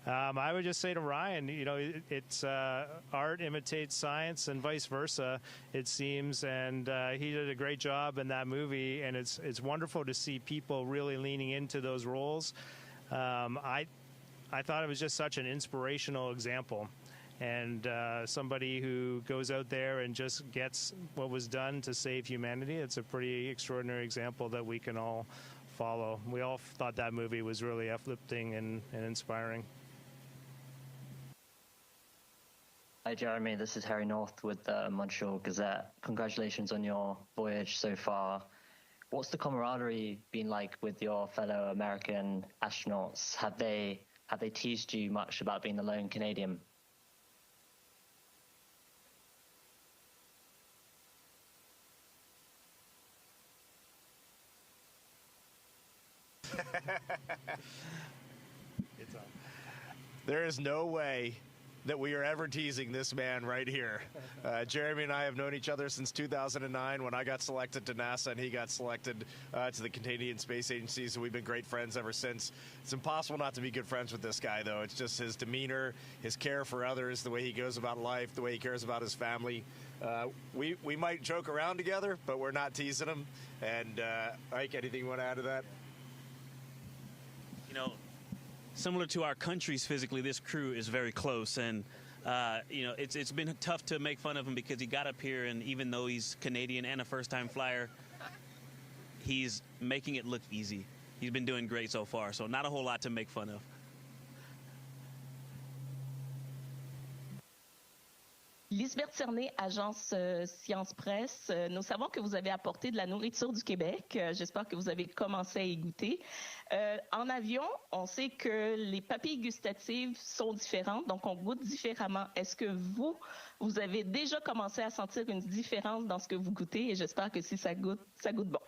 I would just say to Ryan, it's art imitates science and vice versa, it seems, and he did a great job in that movie, and it's wonderful to see people really leaning into those roles. I thought it was just such an inspirational example. And somebody who goes out there and just gets what was done to save humanity, it's a pretty extraordinary example that we can all follow. We all thought that movie was really uplifting and inspiring. Hi, Jeremy. This is Harry North with the Montreal Gazette. Congratulations on your voyage so far. What's the camaraderie been like with your fellow American astronauts? Have they teased you much about being the lone Canadian? There is no way that we are ever teasing this man right here. Jeremy and I have known each other since 2009 when I got selected to NASA and he got selected to the Canadian Space Agency, so we've been great friends ever since. It's impossible not to be good friends with this guy, though. It's just his demeanor, his care for others, the way he goes about life, the way he cares about his family. We might joke around together, but we're not teasing him. And Ike, anything you want to add to that? You know, similar to our countries physically, this crew is very close, and you know, it's been tough to make fun of him because he got up here, and even though he's Canadian and a first-time flyer, he's making it look easy. He's been doing great so far, so not a whole lot to make fun of. Lisbeth Cerné, agence Science Presse. Nous savons que vous avez apporté de la nourriture du Québec. J'espère que vous avez commencé à y goûter. En avion, on sait que les papilles gustatives sont différentes, donc on goûte différemment. Est-ce que vous avez déjà commencé à sentir une différence dans ce que vous goûtez? Et j'espère que si ça goûte bon.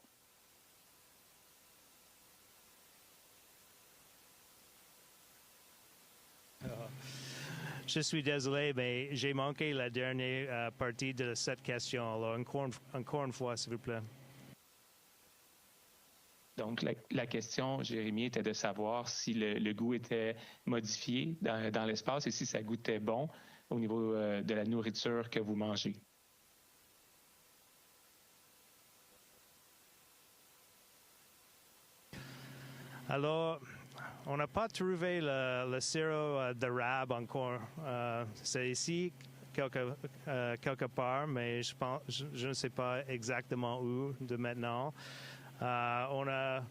Je suis désolé, mais j'ai manqué la dernière partie de cette question. Alors, encore une fois, s'il vous plaît. Donc, la question, Jérémy, était de savoir si le goût était modifié dans l'espace et si ça goûtait bon au niveau de la nourriture que vous mangez. Alors, on n'a pas trouvé le sirop d'érable encore. C'est ici, quelque part, mais je ne sais pas exactement où de maintenant. On a,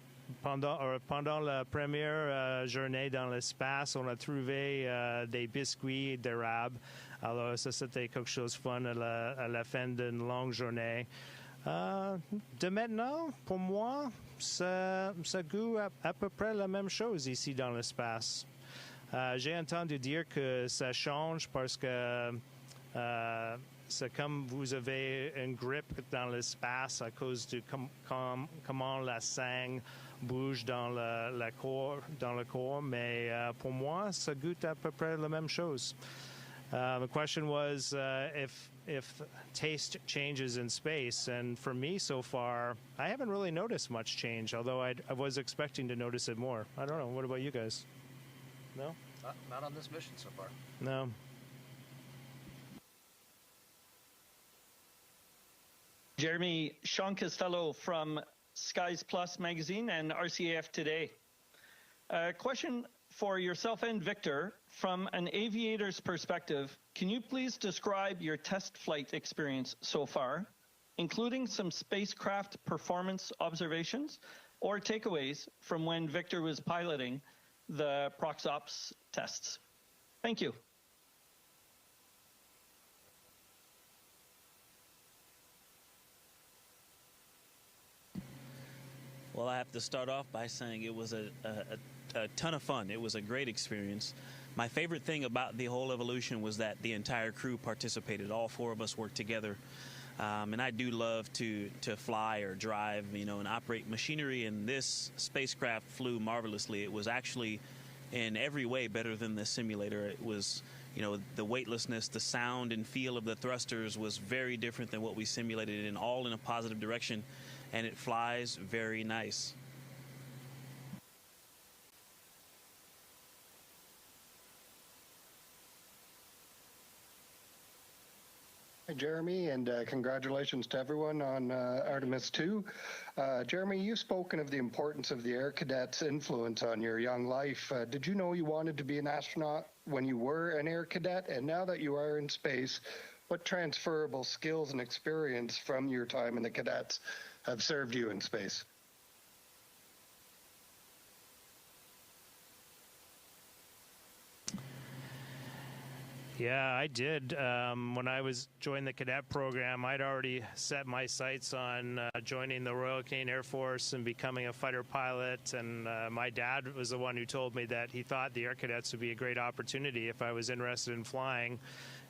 pendant la première journée dans l'espace, on a trouvé des biscuits d'érable. Alors, ça, c'était quelque chose de fun à la fin d'une longue journée. De maintenant, pour moi, ça goûte à peu près la même chose ici dans l'espace. J'ai entendu dire que ça change parce que c'est comme vous avez une grippe dans l'espace à cause de comment la sang bouge dans le corps. Mais pour moi, ça goûte à peu près la même chose. The question was if taste changes in space, and for me so far, I haven't really noticed much change, although I was expecting to notice it more. I don't know. What about you guys? No? Not on this mission so far. No. Jeremy, Sean Costello from Skies Plus magazine and RCAF Today. Question for yourself and Victor, from an aviator's perspective, can you please describe your test flight experience so far, including some spacecraft performance observations or takeaways from when Victor was piloting the ProxOps tests? Thank you. Well, I have to start off by saying it was a ton of fun. It was a great experience. My favorite thing about the whole evolution was that the entire crew participated. All four of us worked together. And I do love to fly or drive, you know, and operate machinery, and this spacecraft flew marvelously. It was actually in every way better than the simulator. It was, you know, the weightlessness, the sound and feel of the thrusters was very different than what we simulated, and all in a positive direction, and it flies very nice. Hi, Jeremy, and congratulations to everyone on Artemis 2. Jeremy, you've spoken of the importance of the Air Cadet's influence on your young life. Did you know you wanted to be an astronaut when you were an Air Cadet? And now that you are in space, what transferable skills and experience from your time in the cadets have served you in space? Yeah, I did. When I was joining the cadet program, I'd already set my sights on joining the Royal Canadian Air Force and becoming a fighter pilot. And my dad was the one who told me that he thought the Air Cadets would be a great opportunity if I was interested in flying.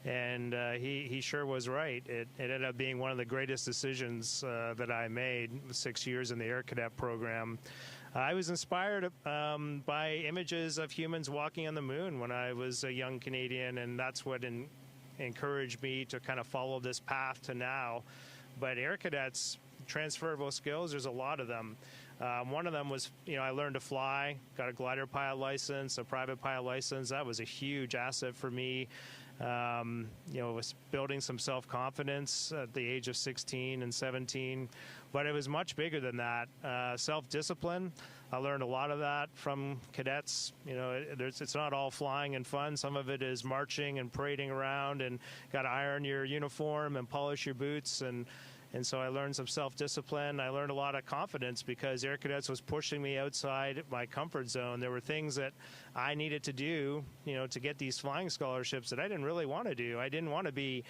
And he sure was right. It ended up being one of the greatest decisions that I made, 6 years in the Air Cadet program. I was inspired by images of humans walking on the moon when I was a young Canadian, and that's what encouraged me to kind of follow this path to now. But Air Cadets, transferable skills, there's a lot of them. One of them was, I learned to fly, got a glider pilot license, a private pilot license. That was a huge asset for me. Was building some self-confidence at the age of 16 and 17. But it was much bigger than that. Self-discipline, I learned a lot of that from cadets. It's not all flying and fun. Some of it is marching and parading around and got to iron your uniform and polish your boots. And so I learned some self-discipline. I learned a lot of confidence because Air Cadets was pushing me outside my comfort zone. There were things that I needed to do, to get these flying scholarships that I didn't really want to do. I didn't want to be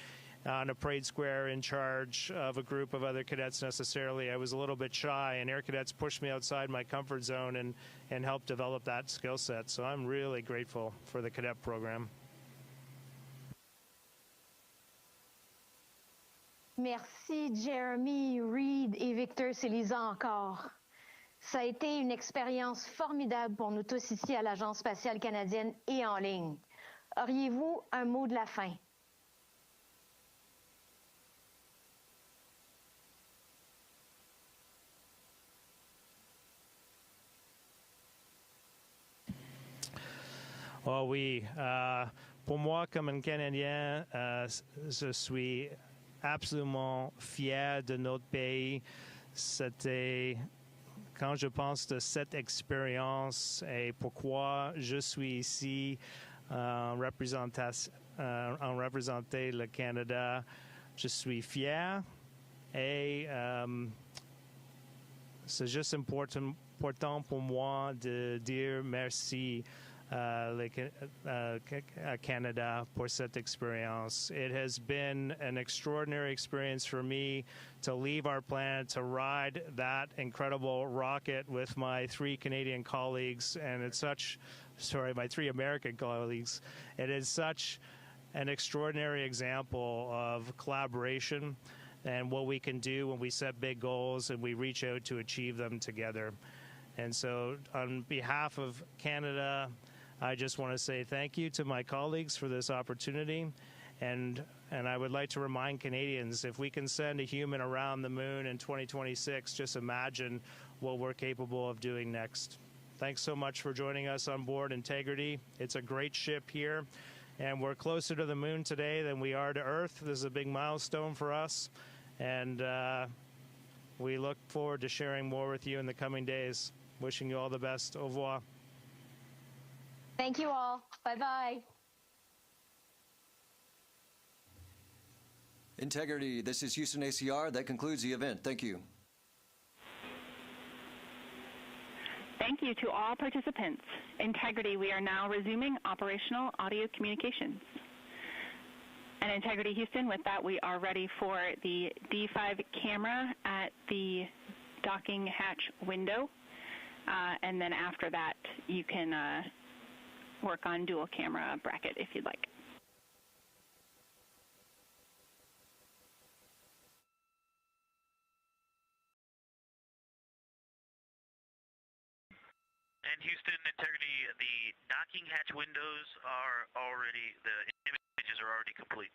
on a parade square in charge of a group of other cadets necessarily. I was a little bit shy, and Air Cadets pushed me outside my comfort zone and helped develop that skill set. So I'm really grateful for the cadet program. Merci, Jeremy, Reed et Victor, c'est Lisa encore. Ça a été une expérience formidable pour nous tous ici à l'Agence spatiale canadienne et en ligne. Auriez-vous un mot de la fin? Oh oui. Pour moi, comme un Canadien, je suis absolument fier de notre pays. C'était quand je pense de cette expérience et pourquoi je suis ici en représenter le Canada, je suis fier et c'est juste important pour moi de dire merci à Canada pour cette experience. It has been an extraordinary experience for me to leave our planet, to ride that incredible rocket with my three Canadian colleagues, and my three American colleagues. It is such an extraordinary example of collaboration and what we can do when we set big goals and we reach out to achieve them together. And so on behalf of Canada, I just want to say thank you to my colleagues for this opportunity, and I would like to remind Canadians, if we can send a human around the moon in 2026, just imagine what we're capable of doing next. Thanks so much for joining us on board Integrity. It's a great ship here, and we're closer to the moon today than we are to Earth. This is a big milestone for us, and we look forward to sharing more with you in the coming days. Wishing you all the best. Au revoir. Thank you all. Bye-bye. Integrity, this is Houston ACR. That concludes the event. Thank you. Thank you to all participants. Integrity, we are now resuming operational audio communications. And Integrity Houston, with that, we are ready for the D5 camera at the docking hatch window. And then after that, you can work on dual camera bracket if you'd like. And Houston, Integrity, the docking hatch windows are already, the images are already complete.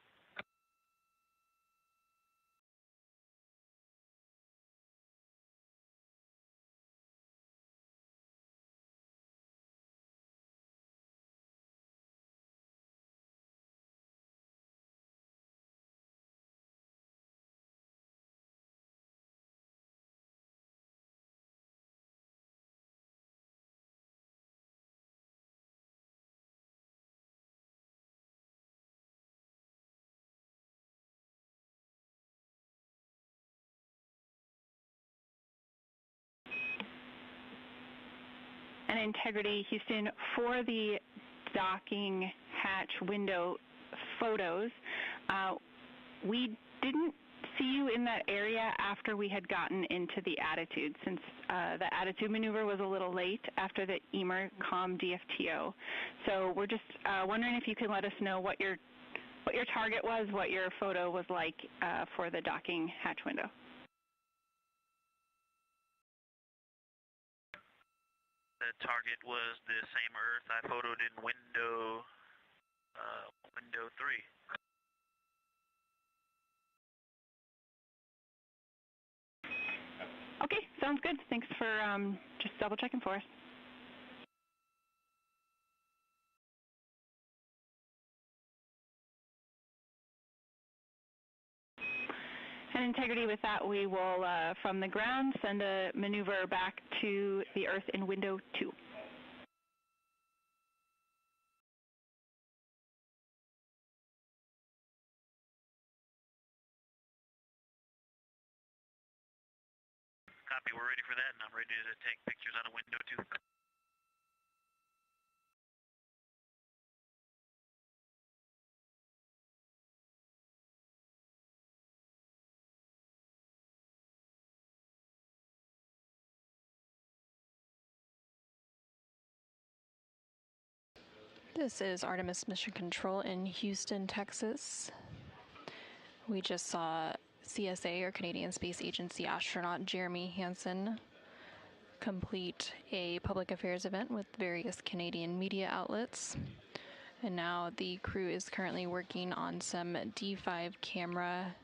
And Integrity, Houston, for the docking hatch window photos, we didn't see you in that area after we had gotten into the attitude, since the attitude maneuver was a little late after the EMER COM DFTO. So we're just wondering if you could let us know what your target was, what your photo was like for the docking hatch window. The target was the same Earth I photoed in window 3. Okay, sounds good. Thanks for just double checking for us. And Integrity, with that, we will, from the ground, send a maneuver back to the Earth in window 2. Copy, we're ready for that, and I'm ready to take pictures on a window 2. This is Artemis Mission Control in Houston, Texas. We just saw CSA, or Canadian Space Agency astronaut Jeremy Hansen, complete a public affairs event with various Canadian media outlets. And now the crew is currently working on some D5 camera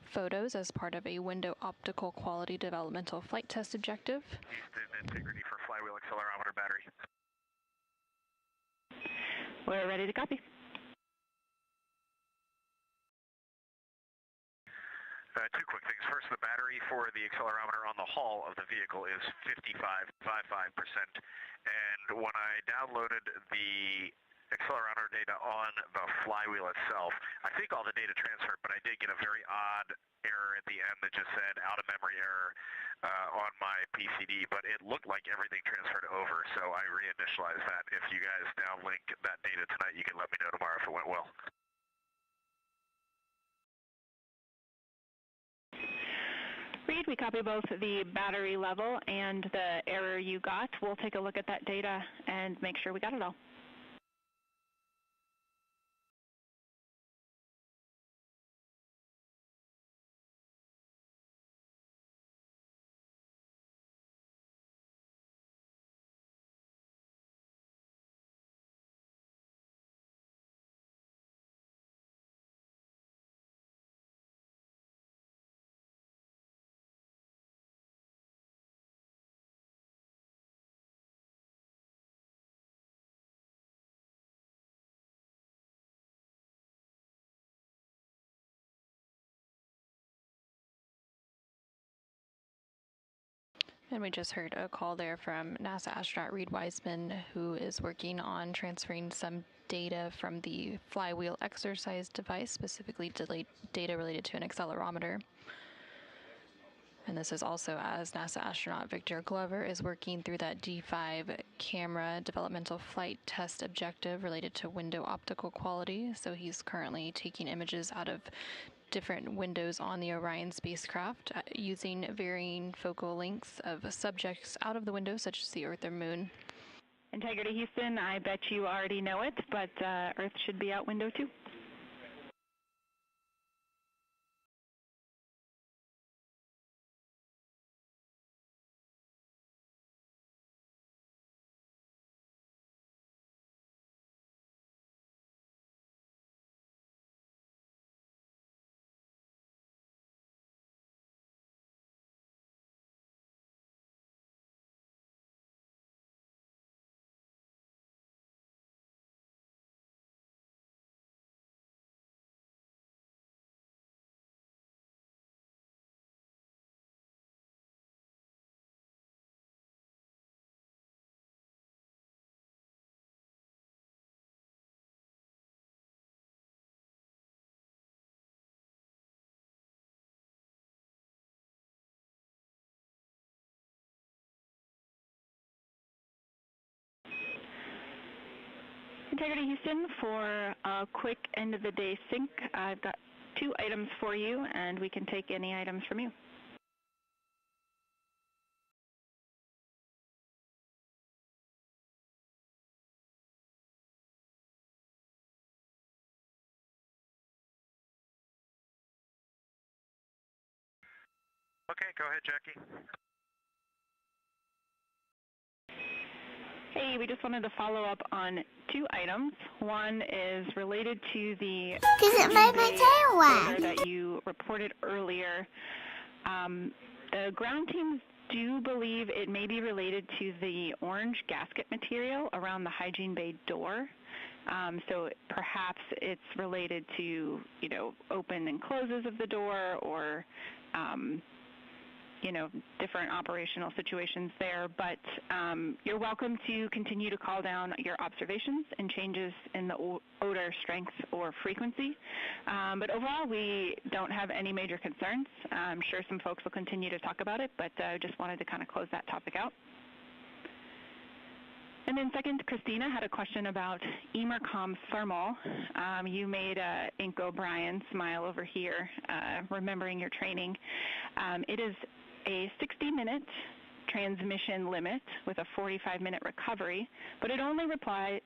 photos as part of a window optical quality developmental flight test objective. Houston, Integrity for flywheel accelerometer battery. We're ready to copy. Two quick things. First, the battery for the accelerometer on the hull of the vehicle is 55%. And when I downloaded the accelerometer data on the flywheel itself, I think all the data transferred, but I did get a very odd error at the end that just said out-of-memory error on my PCD, but it looked like everything transferred over, so I reinitialized that. If you guys now link that data tonight, you can let me know tomorrow if it went well. Reed, we copy both the battery level and the error you got. We'll take a look at that data and make sure we got it all. And we just heard a call there from NASA astronaut Reed Wiseman, who is working on transferring some data from the flywheel exercise device, specifically data related to an accelerometer. And this is also as NASA astronaut Victor Glover is working through that D5 camera developmental flight test objective related to window optical quality. So he's currently taking images out of different windows on the Orion spacecraft using varying focal lengths of subjects out of the window, such as the Earth or Moon. Integrity, Houston, I bet you already know it, but Earth should be out window 2. Integrity Houston, for a quick end of the day sync, I've got 2 items for you, and we can take any items from you. Okay, go ahead, Jackie. Hey, we just wanted to follow up on 2 items. One is related to the odor that you reported earlier. The ground teams do believe it may be related to the orange gasket material around the hygiene bay door. So perhaps it's related to, open and closes of the door or, different operational situations there. But you're welcome to continue to call down your observations and changes in the odor strength or frequency. But overall, we don't have any major concerns. I'm sure some folks will continue to talk about it, but just wanted to kind of close that topic out. And then second, Christina had a question about Emercom thermal. You made Ink O'Brien smile over here, remembering your training. It is a 60-minute transmission limit with a 45-minute recovery, but it only applies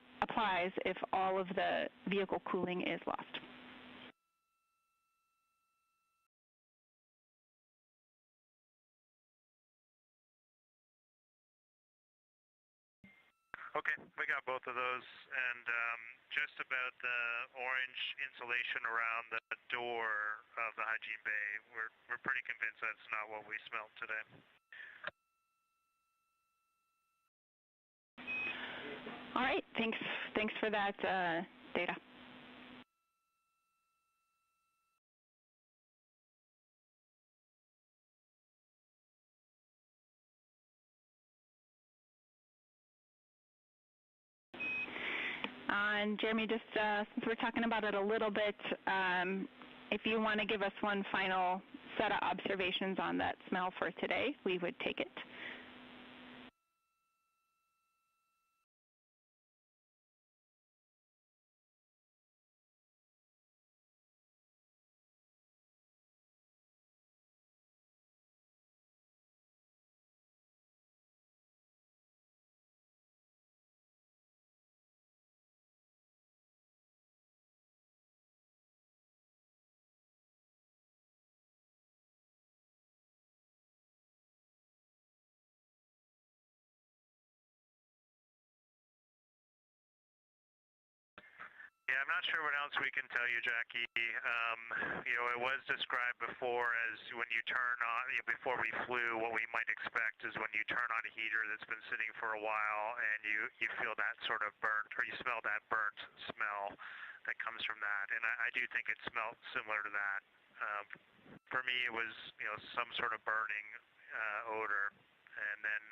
if all of the vehicle cooling is lost. Okay, we got both of those, and just about the orange insulation around the door of the hygiene bay, we're pretty convinced that's not what we smelled today. All right, thanks for that data. And Jeremy, just since we're talking about it a little bit, if you want to give us one final set of observations on that smell for today, we would take it. Yeah, I'm not sure what else we can tell you, Jackie. It was described before as when you turn on, before we flew, what we might expect is when you turn on a heater that's been sitting for a while and you feel that sort of burnt, or you smell that burnt smell that comes from that. And I do think it smelled similar to that. For me, it was, some sort of burning odor. And then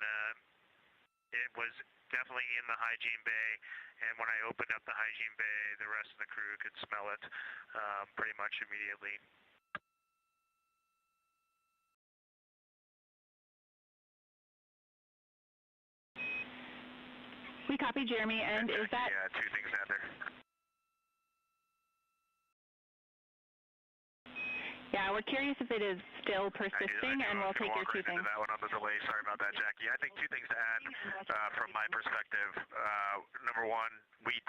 it was definitely in the hygiene bay, and when I opened up the hygiene bay, the rest of the crew could smell it pretty much immediately. We copy, Jeremy, and is that... Yeah, 2 things out there. Yeah, we're curious if it is still persisting, and we'll take your 2 things. That one on the delay. Sorry about that, Jackie. I think 2 things to add from my perspective. Number one, we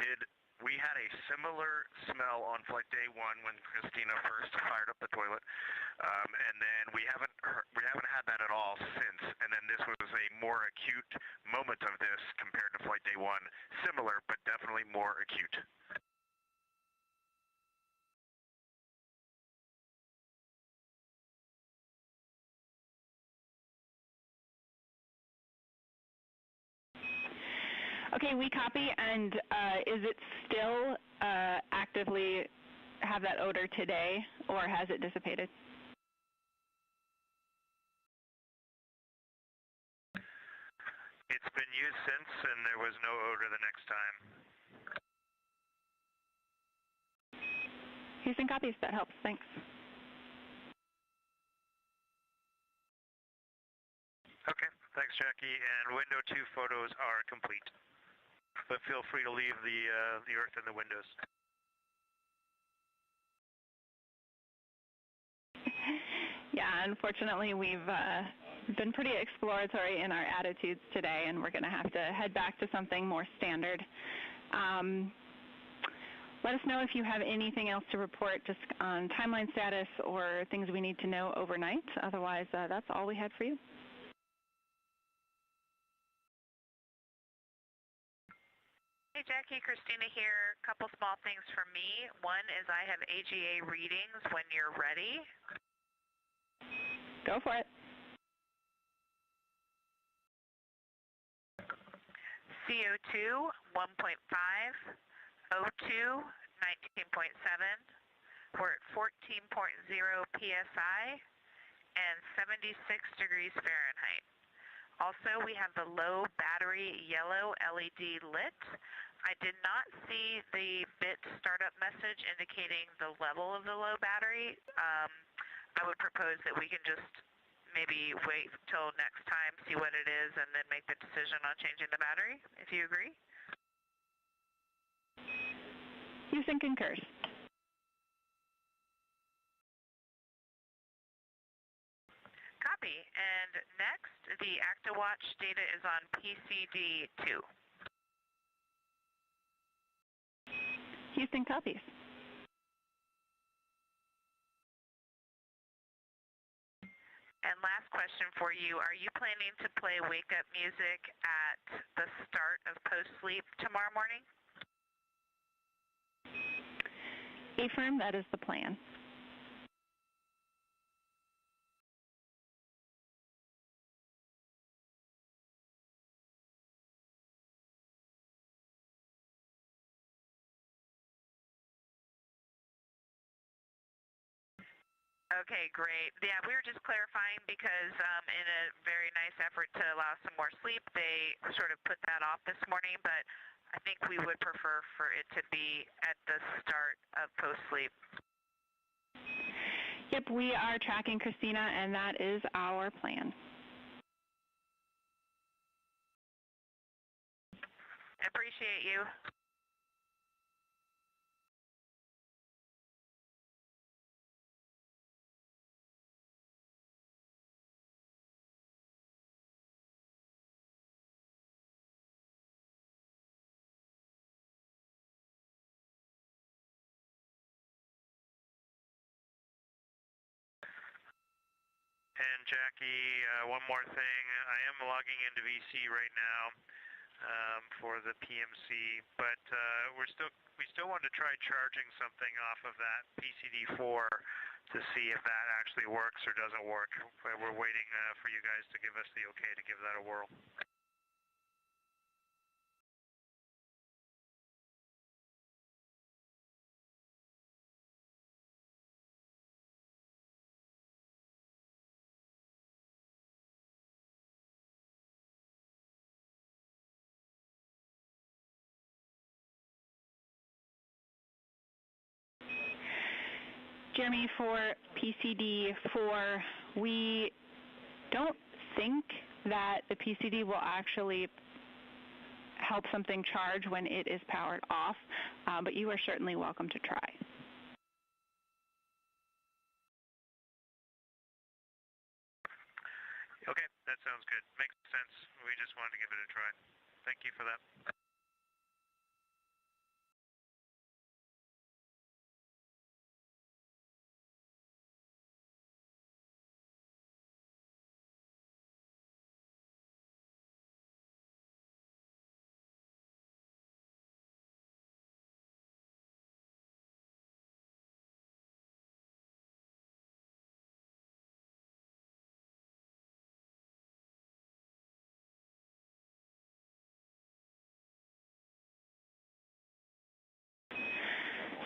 had a similar smell on flight day 1 when Christina first fired up the toilet, and then we haven't had that at all since. And then this was a more acute moment of this compared to flight day 1. Similar, but definitely more acute. Okay, we copy, and is it still actively have that odor today, or has it dissipated? It's been used since, and there was no odor the next time. Houston copies. That helps. Thanks. Okay, thanks, Jackie. And window 2 photos are complete. but feel free to leave the earth and the windows. Yeah, unfortunately, we've been pretty exploratory in our attitudes today, and we're going to have to head back to something more standard. Let us know if you have anything else to report just on timeline status or things we need to know overnight. Otherwise, that's all we had for you. Hey, Jackie, Christina here. A couple small things for me. One is I have AGA readings when you're ready. Go for it. CO2, 1.5, O2, 19.7. We're at 14.0 psi and 76 degrees Fahrenheit. Also, we have the low battery yellow LED lit. I did not see the bit startup message indicating the level of the low battery. I would propose that we can just maybe wait till next time, see what it is, and then make the decision on changing the battery, if you agree. Houston concurs. Copy. And next, the ActiWatch data is on PCD2. Houston copies. And last question for you, are you planning to play wake-up music at the start of post-sleep tomorrow morning? Affirm, that is the plan. Okay, great. Yeah, we were just clarifying because in a very nice effort to allow some more sleep, they sort of put that off this morning, but I think we would prefer for it to be at the start of post-sleep. Yep, we are tracking Christina, and that is our plan. Appreciate you. And Jackie, one more thing. I am logging into VC right now for the PMC, but we still want to try charging something off of that PCD4 to see if that actually works or doesn't work. We're waiting for you guys to give us the okay to give that a whirl. Jeremy, for PCD4, we don't think that the PCD will actually help something charge when it is powered off, but you are certainly welcome to try. Okay, that sounds good. Makes sense. We just wanted to give it a try. Thank you for that.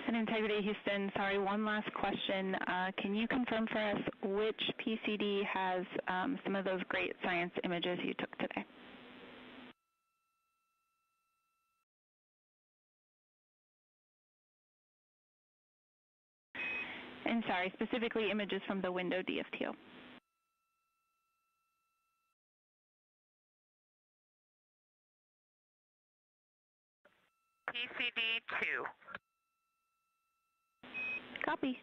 And Integrity Houston, sorry, one last question. Can you confirm for us which PCD has some of those great science images you took today? And sorry, specifically images from the window DFTO. TCD2. Copy.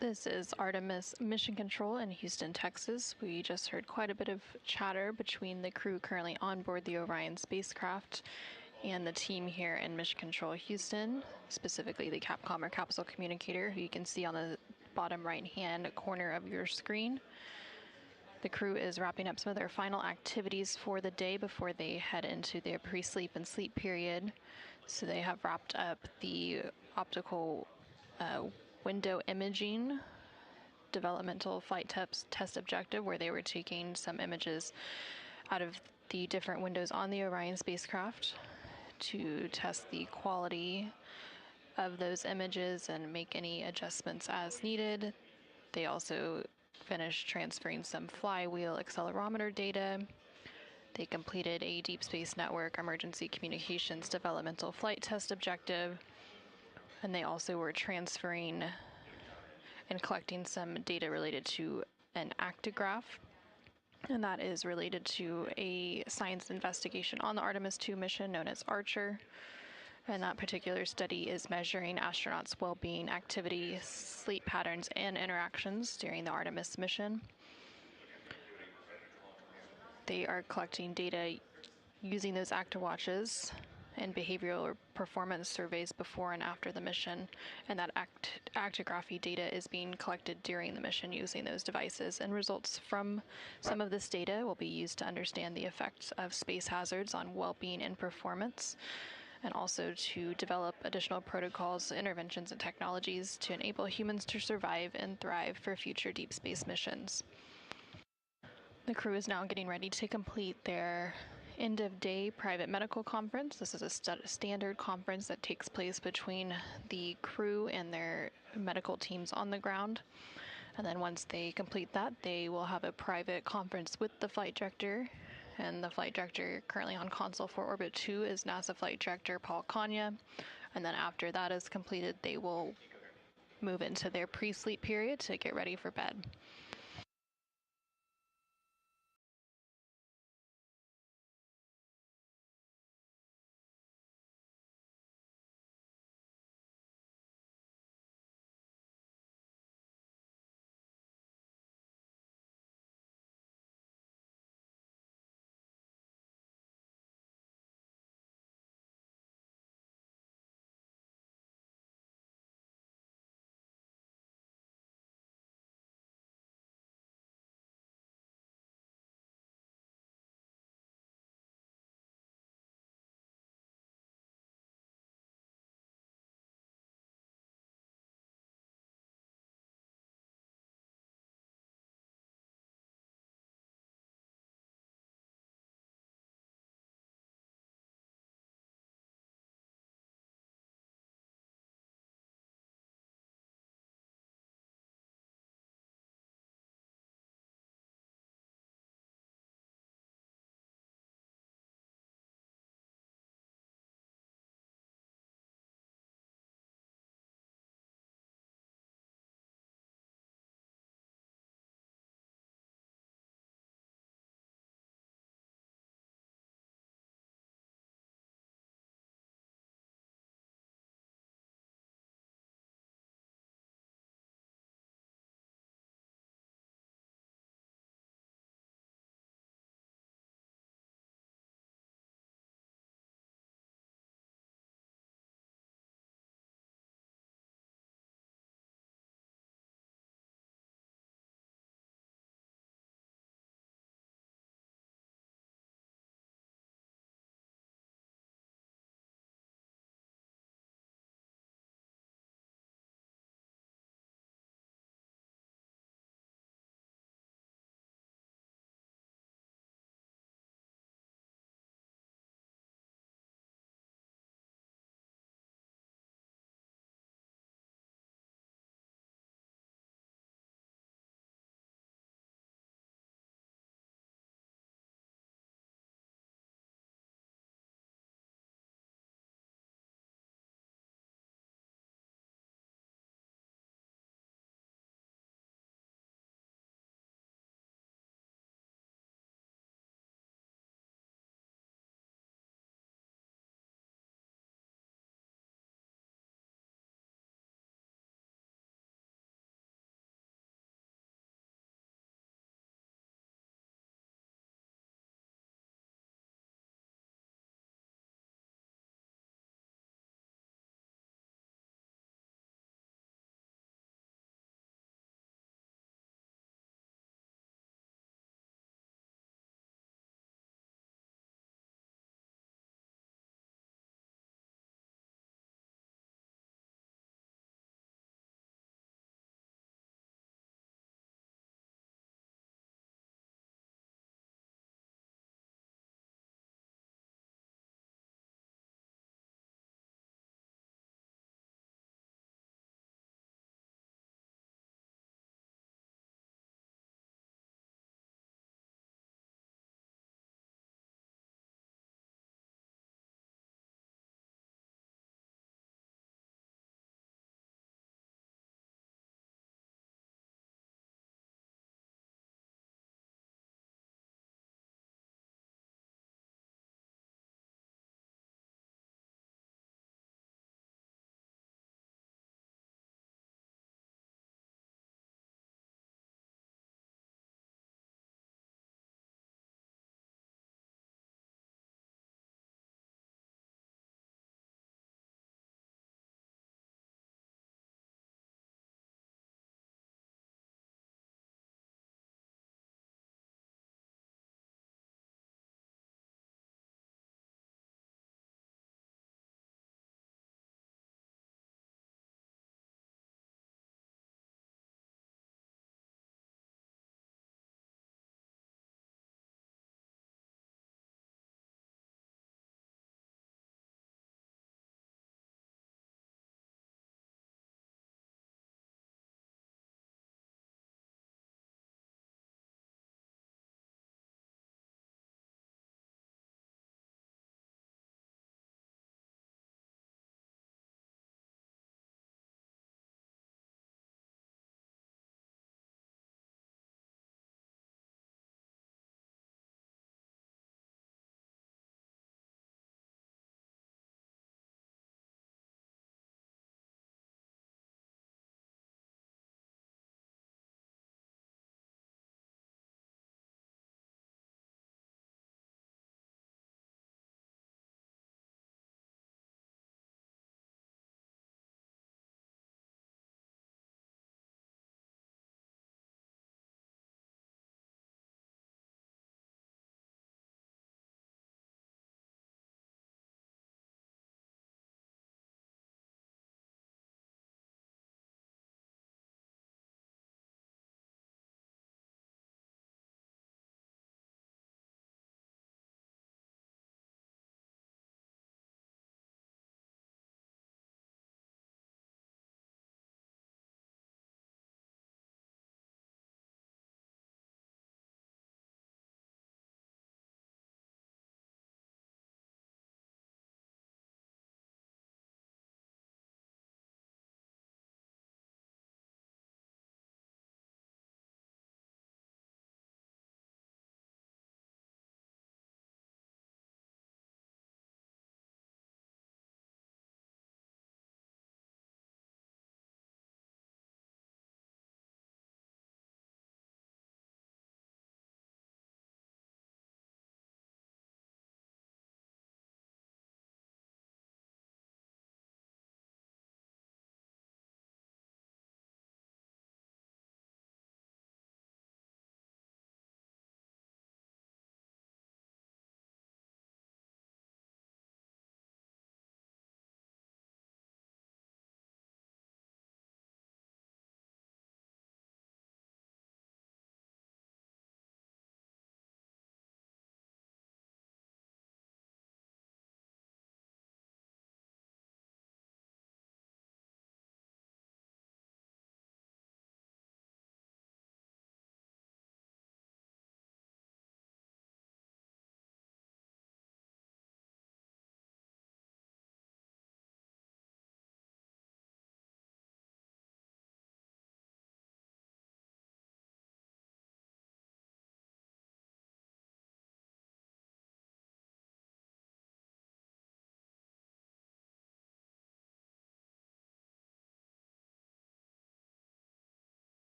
This is Artemis Mission Control in Houston, Texas. We just heard quite a bit of chatter between the crew currently on board the Orion spacecraft and the team here in Mission Control Houston, specifically the Capcom or capsule communicator, who you can see on the bottom right-hand corner of your screen. The crew is wrapping up some of their final activities for the day before they head into their pre-sleep and sleep period. So they have wrapped up the optical window imaging developmental flight test objective, where they were taking some images out of the different windows on the Orion spacecraft to test the quality of those images and make any adjustments as needed. They also finished transferring some flywheel accelerometer data. They completed a Deep Space Network emergency communications developmental flight test objective. And they also were transferring and collecting some data related to an actigraph. And that is related to a science investigation on the Artemis II mission known as Archer. And that particular study is measuring astronauts' well-being, activity, sleep patterns, and interactions during the Artemis mission. They are collecting data using those ActiWatches and behavioral or performance surveys before and after the mission, and that actigraphy data is being collected during the mission using those devices, and results from some of this data will be used to understand the effects of space hazards on well-being and performance, and also to develop additional protocols, interventions, and technologies to enable humans to survive and thrive for future deep space missions. The crew is now getting ready to complete their end-of-day private medical conference. This is a standard conference that takes place between the crew and their medical teams on the ground. And then once they complete that, they will have a private conference with the flight director. And the flight director currently on console for Orbit 2 is NASA Flight Director Paul Kanya. And then after that is completed, they will move into their pre-sleep period to get ready for bed.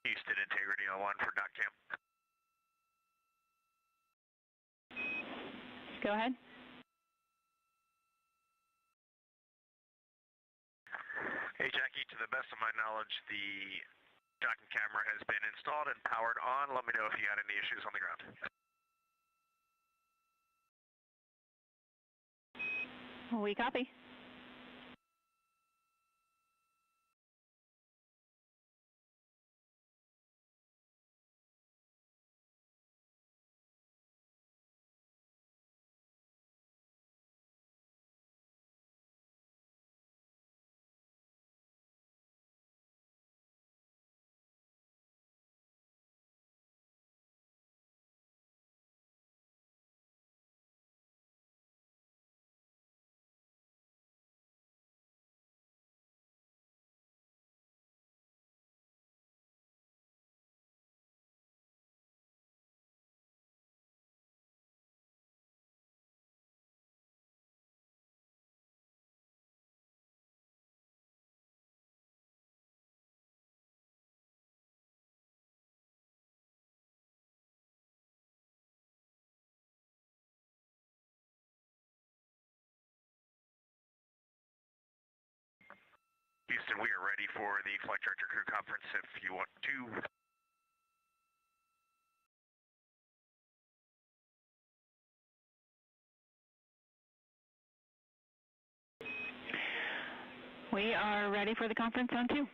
Houston Integrity on 1 for .cam. Go ahead. Hey, Jackie, to the best of my knowledge, the tracking camera has been installed and powered on. Let me know if you got any issues on the ground. We copy. Houston, we are ready for the flight director crew conference if you want to. We are ready for the conference on 2.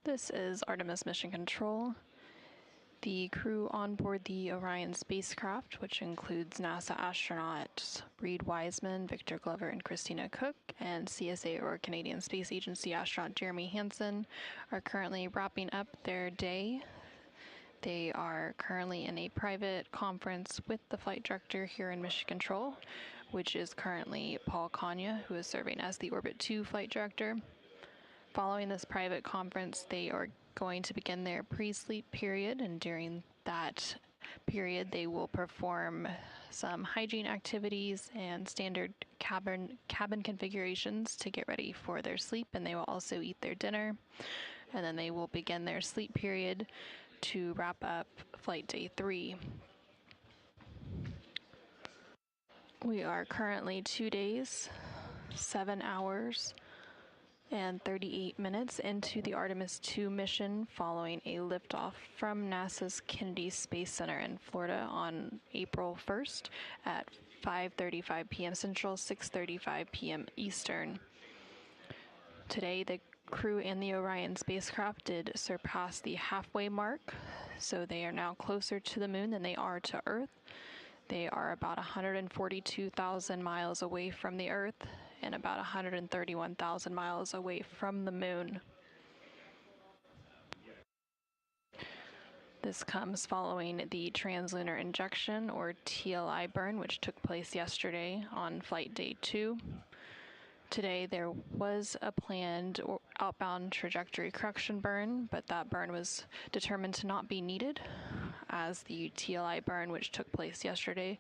This is Artemis Mission Control. The crew on board the Orion spacecraft, which includes NASA astronauts Reed Wiseman, Victor Glover, and Christina Cook, and CSA or Canadian Space Agency astronaut Jeremy Hansen, are currently wrapping up their day. They are currently in a private conference with the flight director here in Mission Control, which is currently Paul Kanya, who is serving as the Orbit 2 flight director. Following this private conference, they are going to begin their pre-sleep period, and during that period they will perform some hygiene activities and standard cabin configurations to get ready for their sleep, and they will also eat their dinner, and then they will begin their sleep period to wrap up flight day 3. We are currently 2 days, 7 hours, and 38 minutes into the Artemis 2 mission, following a liftoff from NASA's Kennedy Space Center in Florida on April 1st at 5:35 p.m. Central, 6:35 p.m. Eastern. Today, the crew and the Orion spacecraft did surpass the halfway mark, so they are now closer to the moon than they are to Earth. They are about 142,000 miles away from the Earth and about 131,000 miles away from the moon. This comes following the translunar injection, or TLI burn, which took place yesterday on flight day 2. Today there was a planned outbound trajectory correction burn, but that burn was determined to not be needed, as the TLI burn, which took place yesterday,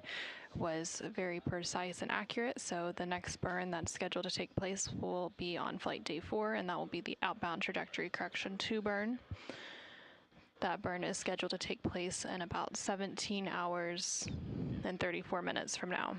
was very precise and accurate. So the next burn that's scheduled to take place will be on flight day 4, and that will be the outbound trajectory correction 2 burn. That burn is scheduled to take place in about 17 hours and 34 minutes from now.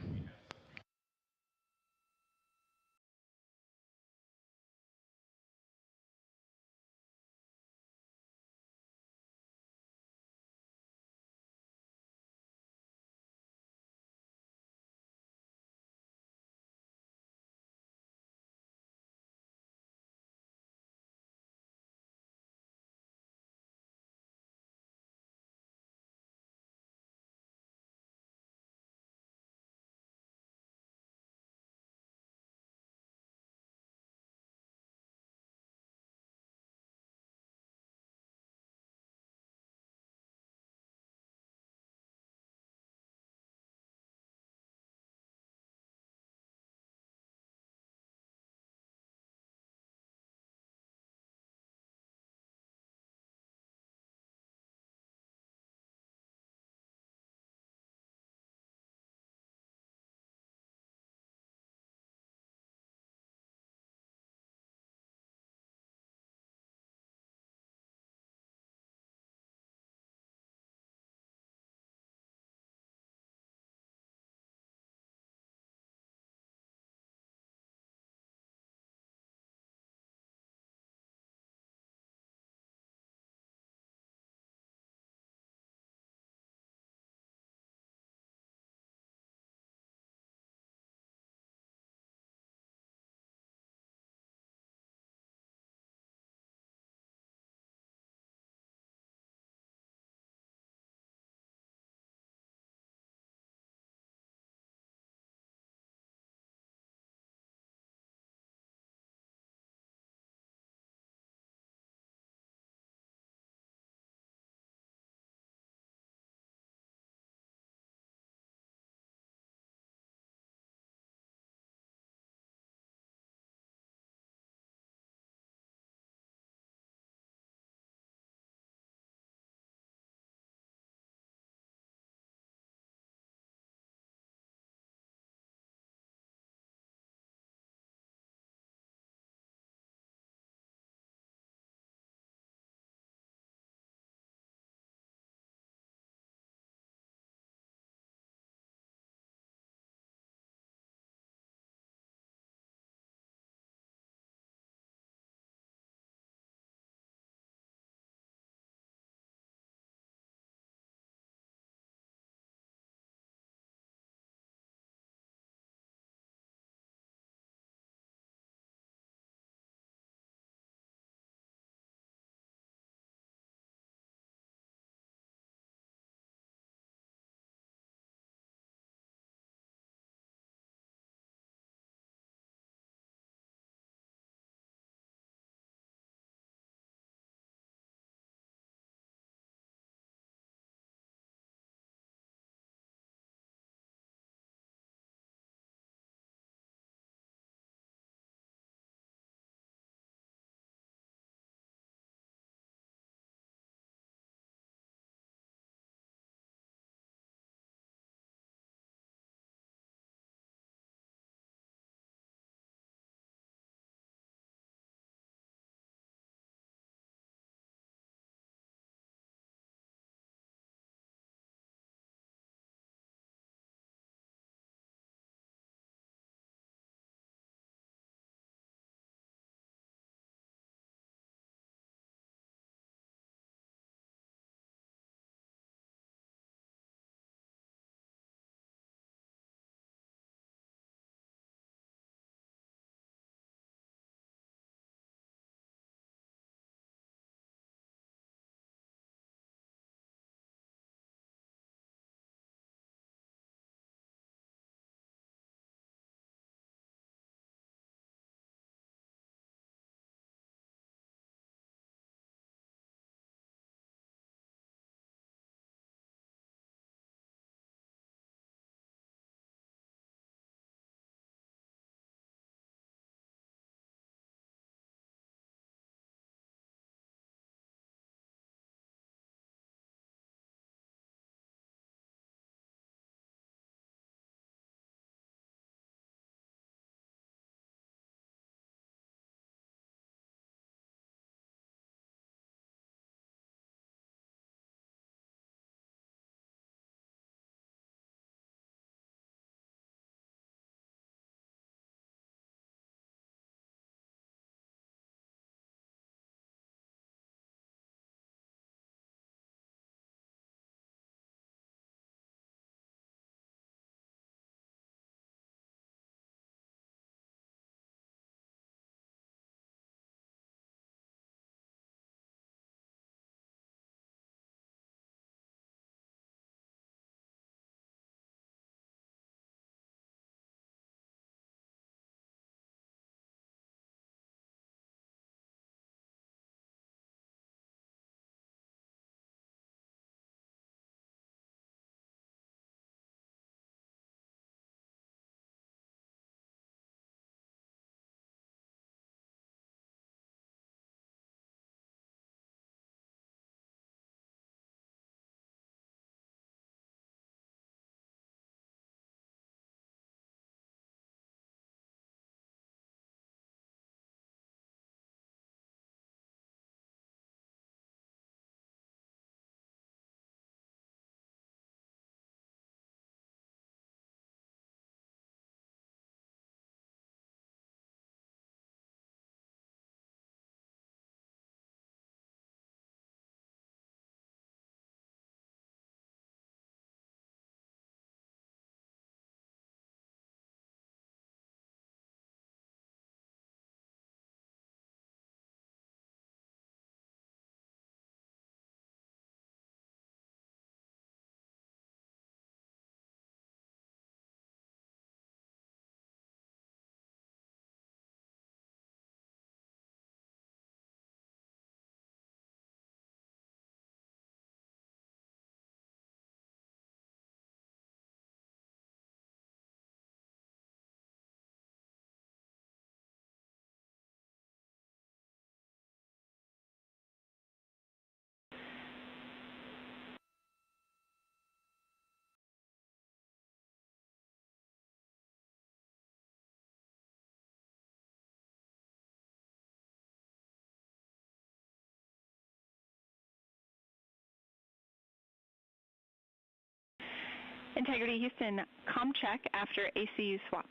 Integrity Houston, com check after ACU swap.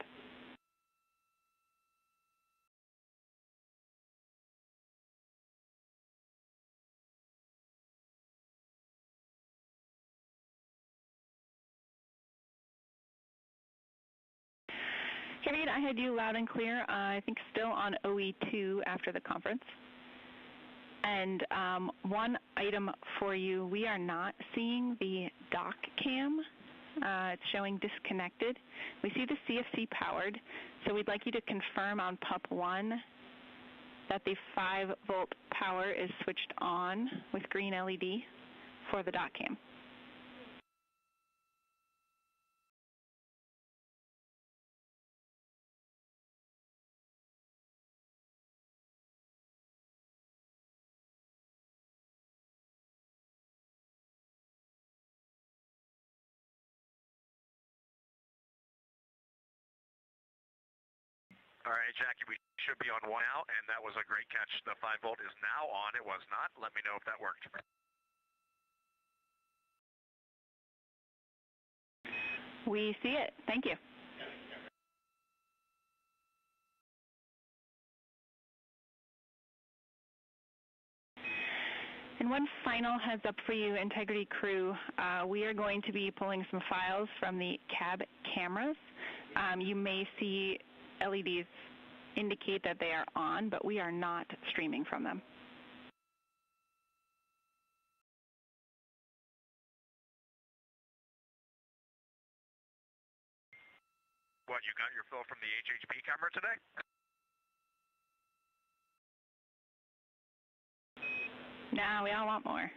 Harriet, I had you loud and clear, I think still on OE2 after the conference. And one item for you, we are not seeing the dock cam. It's showing disconnected. We see the CFC powered, so we'd like you to confirm on PUP 1 that the 5-volt power is switched on with green LED for the dock cam. All right, Jackie, we should be on one now, and that was a great catch. The 5-volt is now on. It was not. Let me know if that worked. We see it. Thank you. And one final heads up for you, Integrity crew. We are going to be pulling some files from the cab cameras. You may see LEDs indicate that they are on, but we are not streaming from them. What, you got your fill from the HHP camera today? No, we all want more.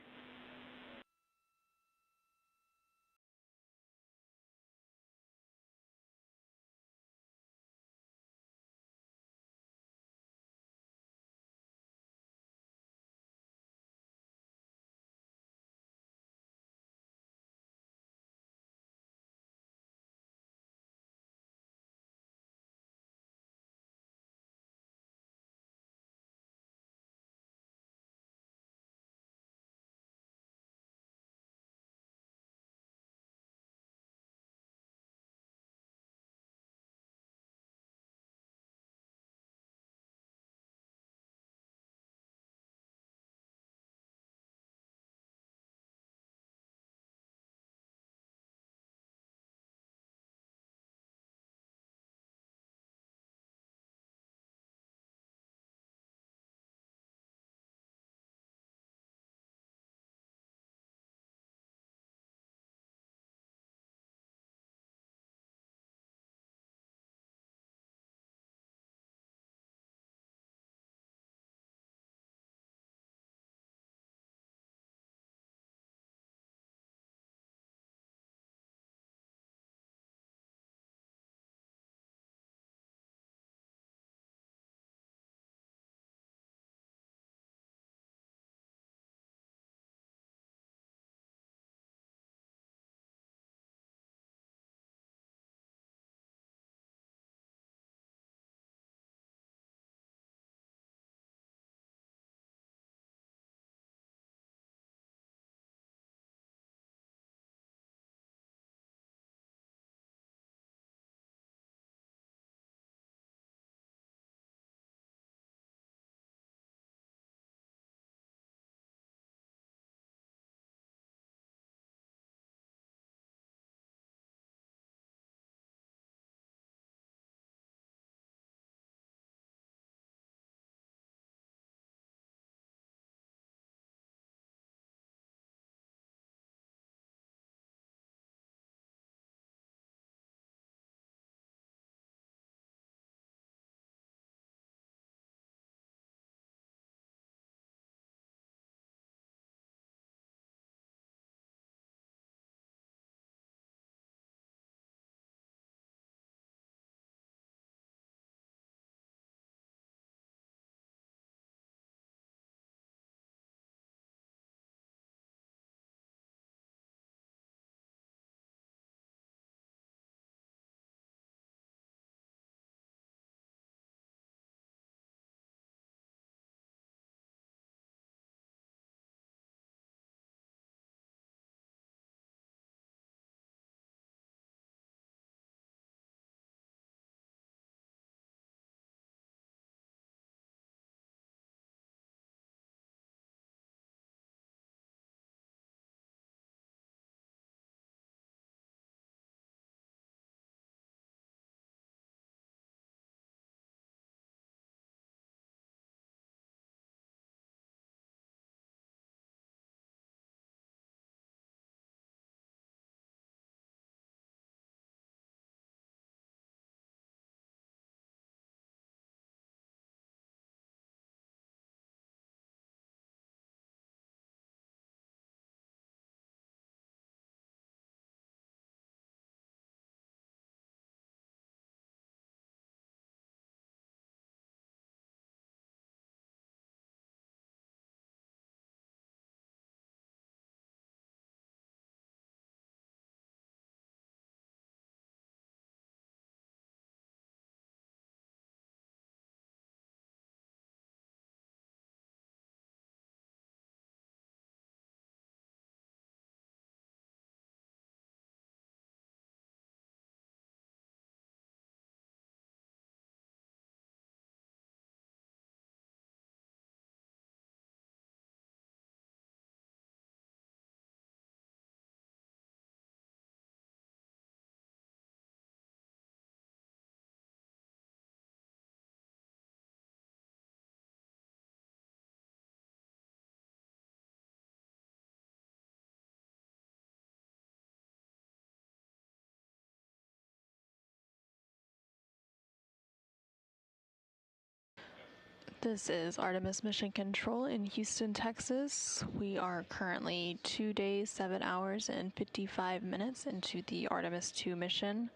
This is Artemis Mission Control in Houston, Texas. We are currently 2 days, 7 hours, and 55 minutes into the Artemis 2 mission.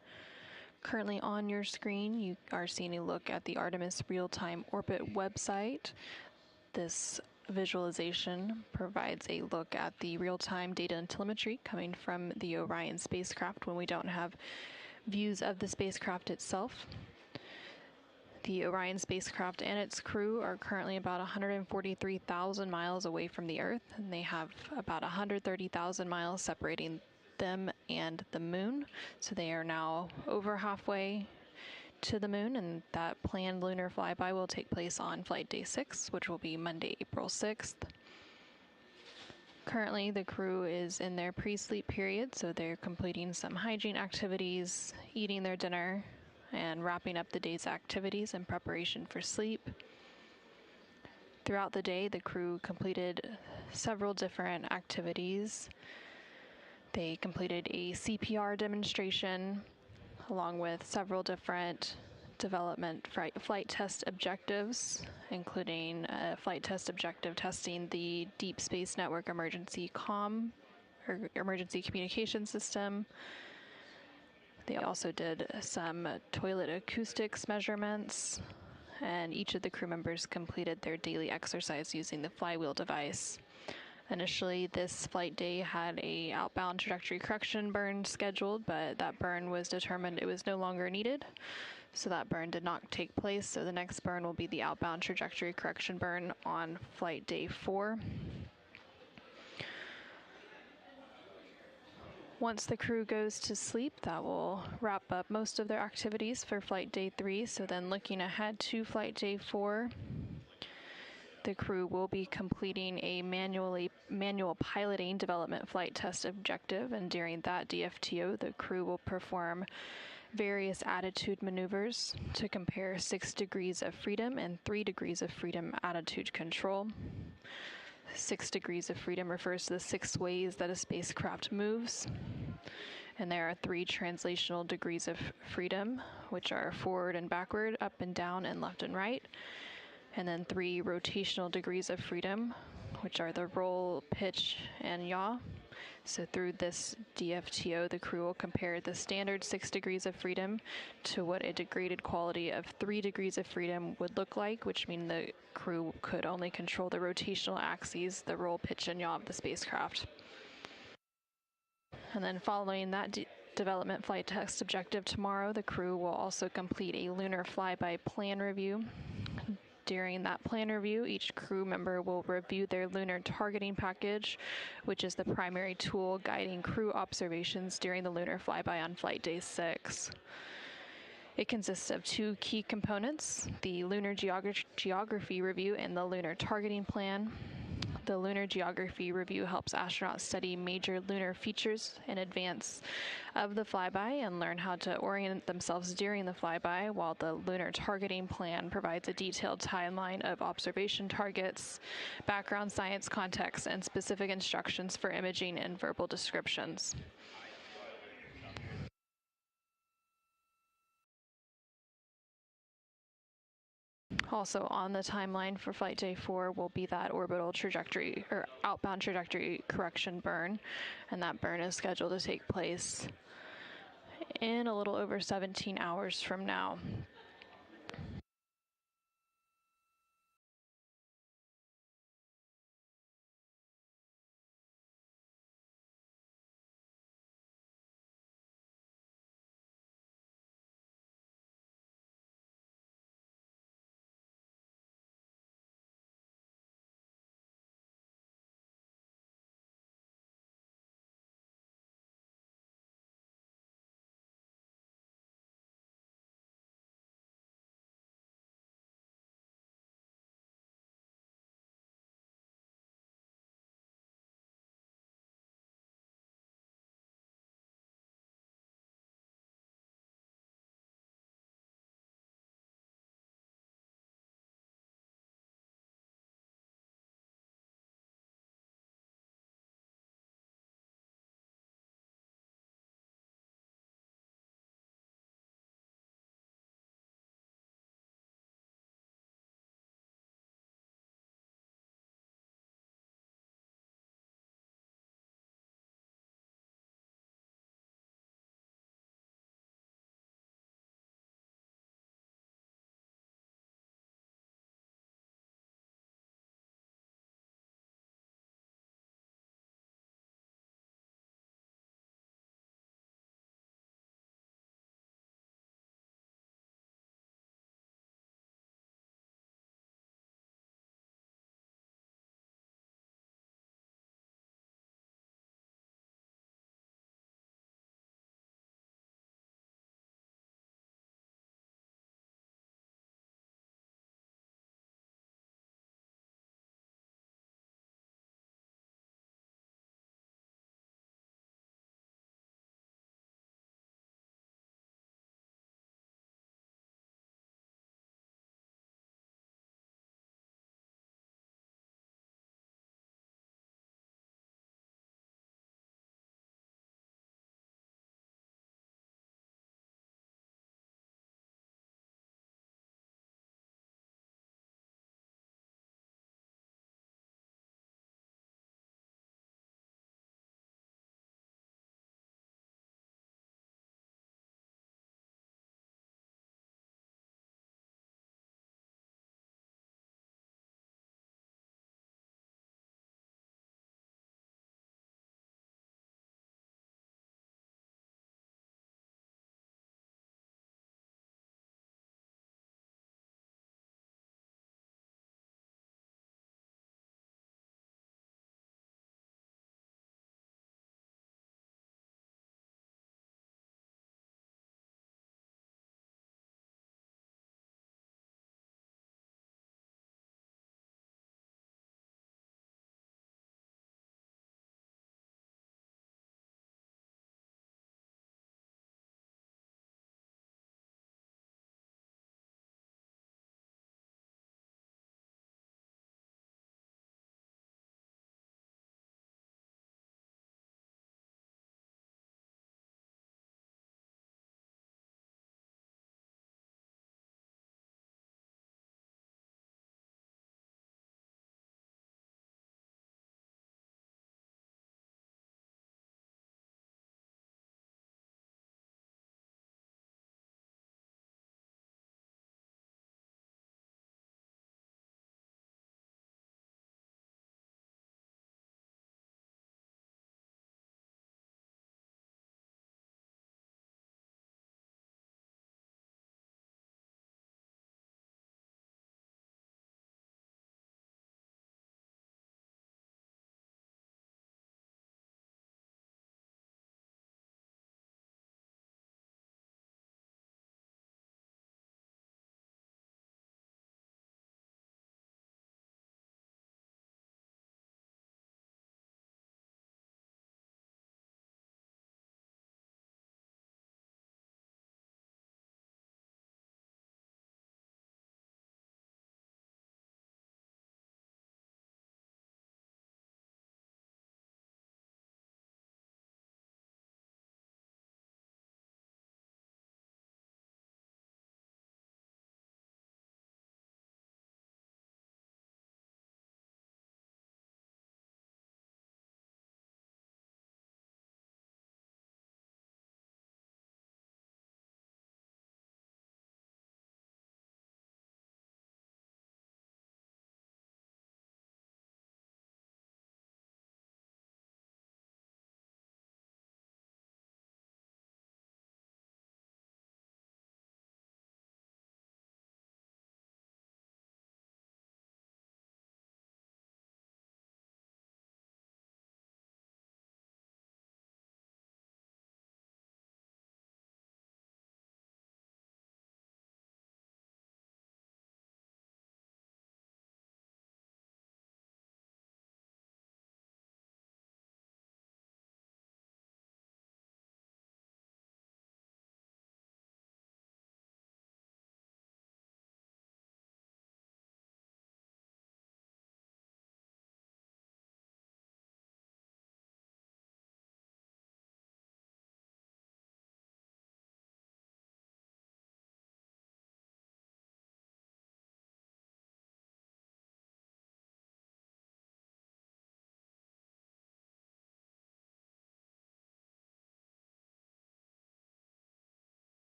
Currently on your screen, you are seeing a look at the Artemis Real-Time Orbit website. This visualization provides a look at the real-time data and telemetry coming from the Orion spacecraft when we don't have views of the spacecraft itself. The Orion spacecraft and its crew are currently about 143,000 miles away from the Earth, and they have about 130,000 miles separating them and the moon. So they are now over halfway to the moon, and that planned lunar flyby will take place on flight day 6, which will be Monday, April 6th. Currently, the crew is in their pre-sleep period, so they're completing some hygiene activities, eating their dinner, and wrapping up the day's activities in preparation for sleep. Throughout the day, the crew completed several different activities. They completed a CPR demonstration, along with several different development flight test objectives, including a flight test objective testing the Deep Space Network emergency communication system. They also did some toilet acoustics measurements, and each of the crew members completed their daily exercise using the flywheel device. Initially, this flight day had a outbound trajectory correction burn scheduled, but that burn was determined it was no longer needed, so that burn did not take place. So the next burn will be the outbound trajectory correction burn on flight day 4. Once the crew goes to sleep, that will wrap up most of their activities for flight day 3. So then looking ahead to flight day 4, the crew will be completing a manual piloting development flight test objective, and during that DFTO, the crew will perform various attitude maneuvers to compare 6 degrees of freedom and 3 degrees of freedom attitude control. 6 degrees of freedom refers to the 6 ways that a spacecraft moves, and there are 3 translational degrees of freedom, which are forward and backward, up and down, and left and right, and then 3 rotational degrees of freedom, which are the roll, pitch, and yaw. So through this DFTO, the crew will compare the standard 6 degrees of freedom to what a degraded quality of 3 degrees of freedom would look like, which means the crew could only control the rotational axes, the roll, pitch, and yaw of the spacecraft. And then following that development flight test objective tomorrow, the crew will also complete a lunar flyby plan review. During that plan review, each crew member will review their lunar targeting package, which is the primary tool guiding crew observations during the lunar flyby on flight day 6. It consists of 2 key components, the lunar geography review and the lunar targeting plan. The lunar geography review helps astronauts study major lunar features in advance of the flyby and learn how to orient themselves during the flyby, while the lunar targeting plan provides a detailed timeline of observation targets, background science context, and specific instructions for imaging and verbal descriptions. Also on the timeline for flight day 4 will be that orbital trajectory or outbound trajectory correction burn, and that burn is scheduled to take place in a little over 17 hours from now.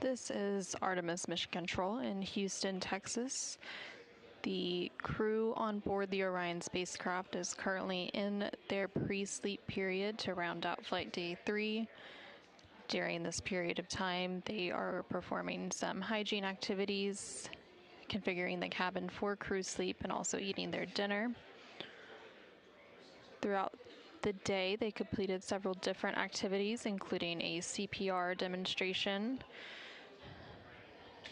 This is Artemis Mission Control in Houston, Texas. The crew on board the Orion spacecraft is currently in their pre-sleep period to round out Flight Day 3. During this period of time, they are performing some hygiene activities, configuring the cabin for crew sleep, and also eating their dinner. Throughout the day, they completed several different activities, including a CPR demonstration,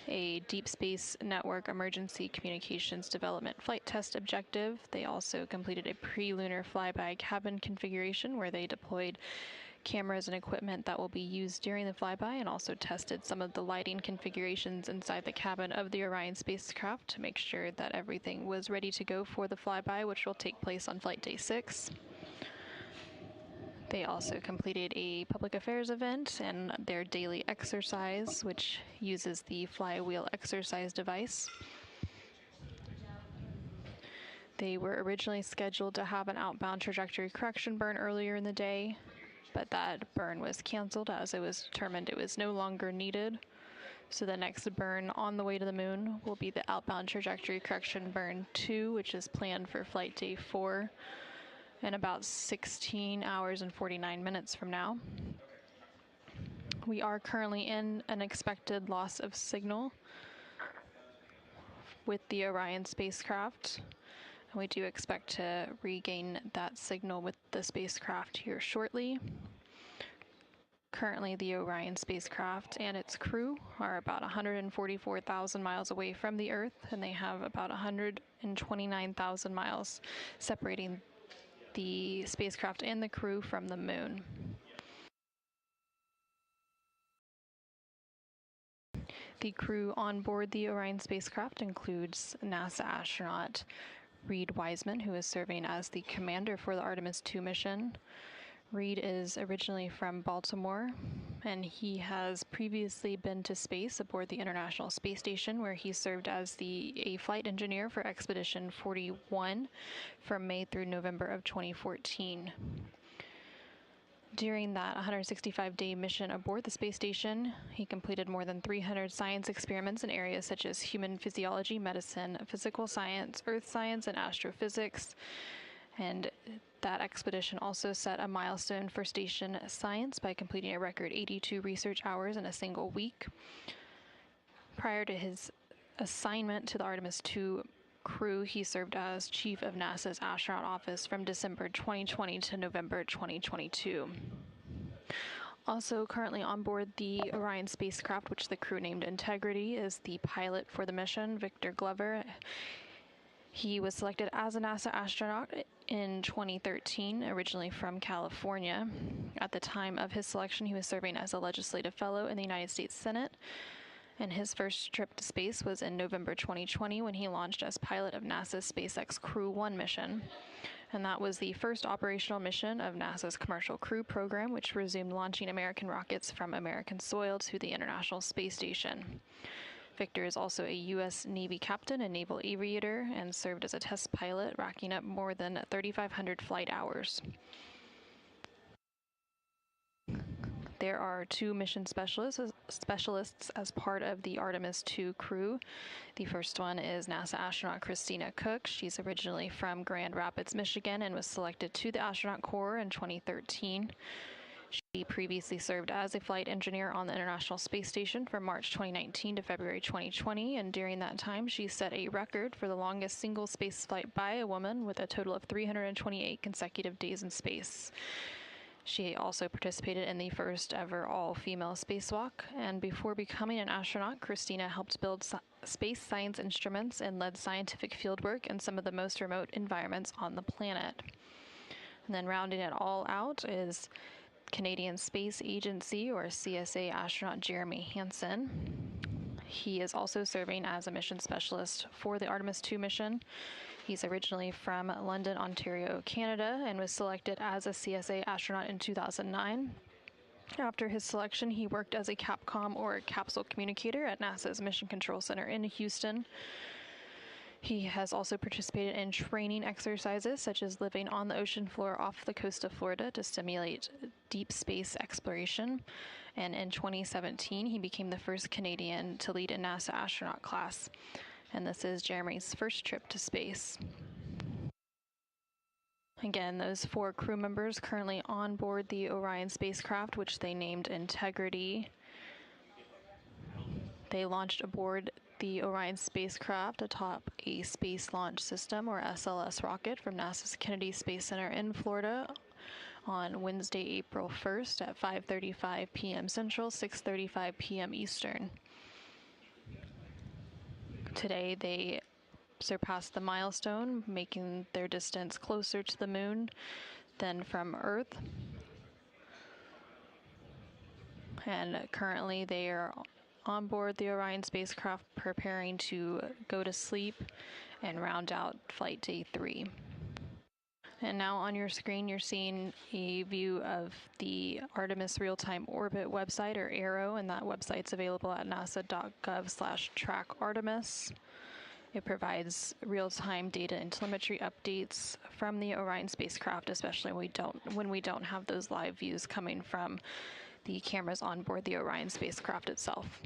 a Deep Space Network Emergency Communications Development Flight Test objective. They also completed a pre-lunar flyby cabin configuration where they deployed cameras and equipment that will be used during the flyby, and also tested some of the lighting configurations inside the cabin of the Orion spacecraft to make sure that everything was ready to go for the flyby, which will take place on Flight Day 6. They also completed a public affairs event and their daily exercise, which uses the flywheel exercise device. They were originally scheduled to have an outbound trajectory correction burn earlier in the day, but that burn was canceled as it was determined it was no longer needed. So the next burn on the way to the moon will be the outbound trajectory correction burn 2, which is planned for Flight Day 4 in about 16 hours and 49 minutes from now. We are currently in an expected loss of signal with the Orion spacecraft, and we do expect to regain that signal with the spacecraft here shortly. Currently, the Orion spacecraft and its crew are about 144,000 miles away from the Earth, and they have about 129,000 miles separating the spacecraft and the crew from the moon. The crew on board the Orion spacecraft includes NASA astronaut Reed Wiseman, who is serving as the commander for the Artemis 2 mission. Reed is originally from Baltimore, and he has previously been to space aboard the International Space Station, where he served as a flight engineer for Expedition 41 from May through November of 2014. During that 165-day mission aboard the space station, he completed more than 300 science experiments in areas such as human physiology, medicine, physical science, earth science, and astrophysics. And that expedition also set a milestone for station science by completing a record 82 research hours in a single week. Prior to his assignment to the Artemis 2 crew, he served as chief of NASA's astronaut office from December 2020 to November 2022. Also currently on board the Orion spacecraft, which the crew named Integrity, is the pilot for the mission, Victor Glover. He was selected as a NASA astronaut in 2013, originally from California. At the time of his selection, he was serving as a legislative fellow in the United States Senate, and his first trip to space was in November 2020 when he launched as pilot of NASA's SpaceX Crew 1 mission. And that was the first operational mission of NASA's Commercial Crew program, which resumed launching American rockets from American soil to the International Space Station. Victor is also a U.S. Navy captain and naval aviator and served as a test pilot, racking up more than 3,500 flight hours. There are 2 mission specialists as part of the Artemis 2 crew. The first one is NASA astronaut Christina Cook. She's originally from Grand Rapids, Michigan, and was selected to the astronaut corps in 2013. She previously served as a flight engineer on the International Space Station from March 2019 to February 2020, and during that time she set a record for the longest single space flight by a woman with a total of 328 consecutive days in space. She also participated in the first ever all-female spacewalk, and before becoming an astronaut, Christina helped build space science instruments and led scientific fieldwork in some of the most remote environments on the planet. And then rounding it all out is Canadian Space Agency, or CSA, astronaut Jeremy Hansen. He is also serving as a mission specialist for the Artemis 2 mission. He's originally from London, Ontario, Canada, and was selected as a CSA astronaut in 2009. After his selection, he worked as a CAPCOM, or capsule communicator, at NASA's Mission Control Center in Houston. He has also participated in training exercises, such as living on the ocean floor off the coast of Florida to stimulate deep space exploration. And in 2017, he became the first Canadian to lead a NASA astronaut class. And this is Jeremy's first trip to space. Again, those 4 crew members currently on board the Orion spacecraft, which they named Integrity. They launched aboard the Orion spacecraft atop a Space Launch System, or SLS, rocket from NASA's Kennedy Space Center in Florida on Wednesday, April 1st at 5:35 p.m. Central, 6:35 p.m. Eastern. Today, they surpassed the milestone, making their distance closer to the moon than from Earth. And currently, they are on board the Orion spacecraft preparing to go to sleep and round out Flight Day 3. And now on your screen, you're seeing a view of the Artemis Real-Time Orbit website, or ARO, and that website's available at nasa.gov/trackartemis. It provides real-time data and telemetry updates from the Orion spacecraft, especially when we don't have those live views coming from the cameras on board the Orion spacecraft itself.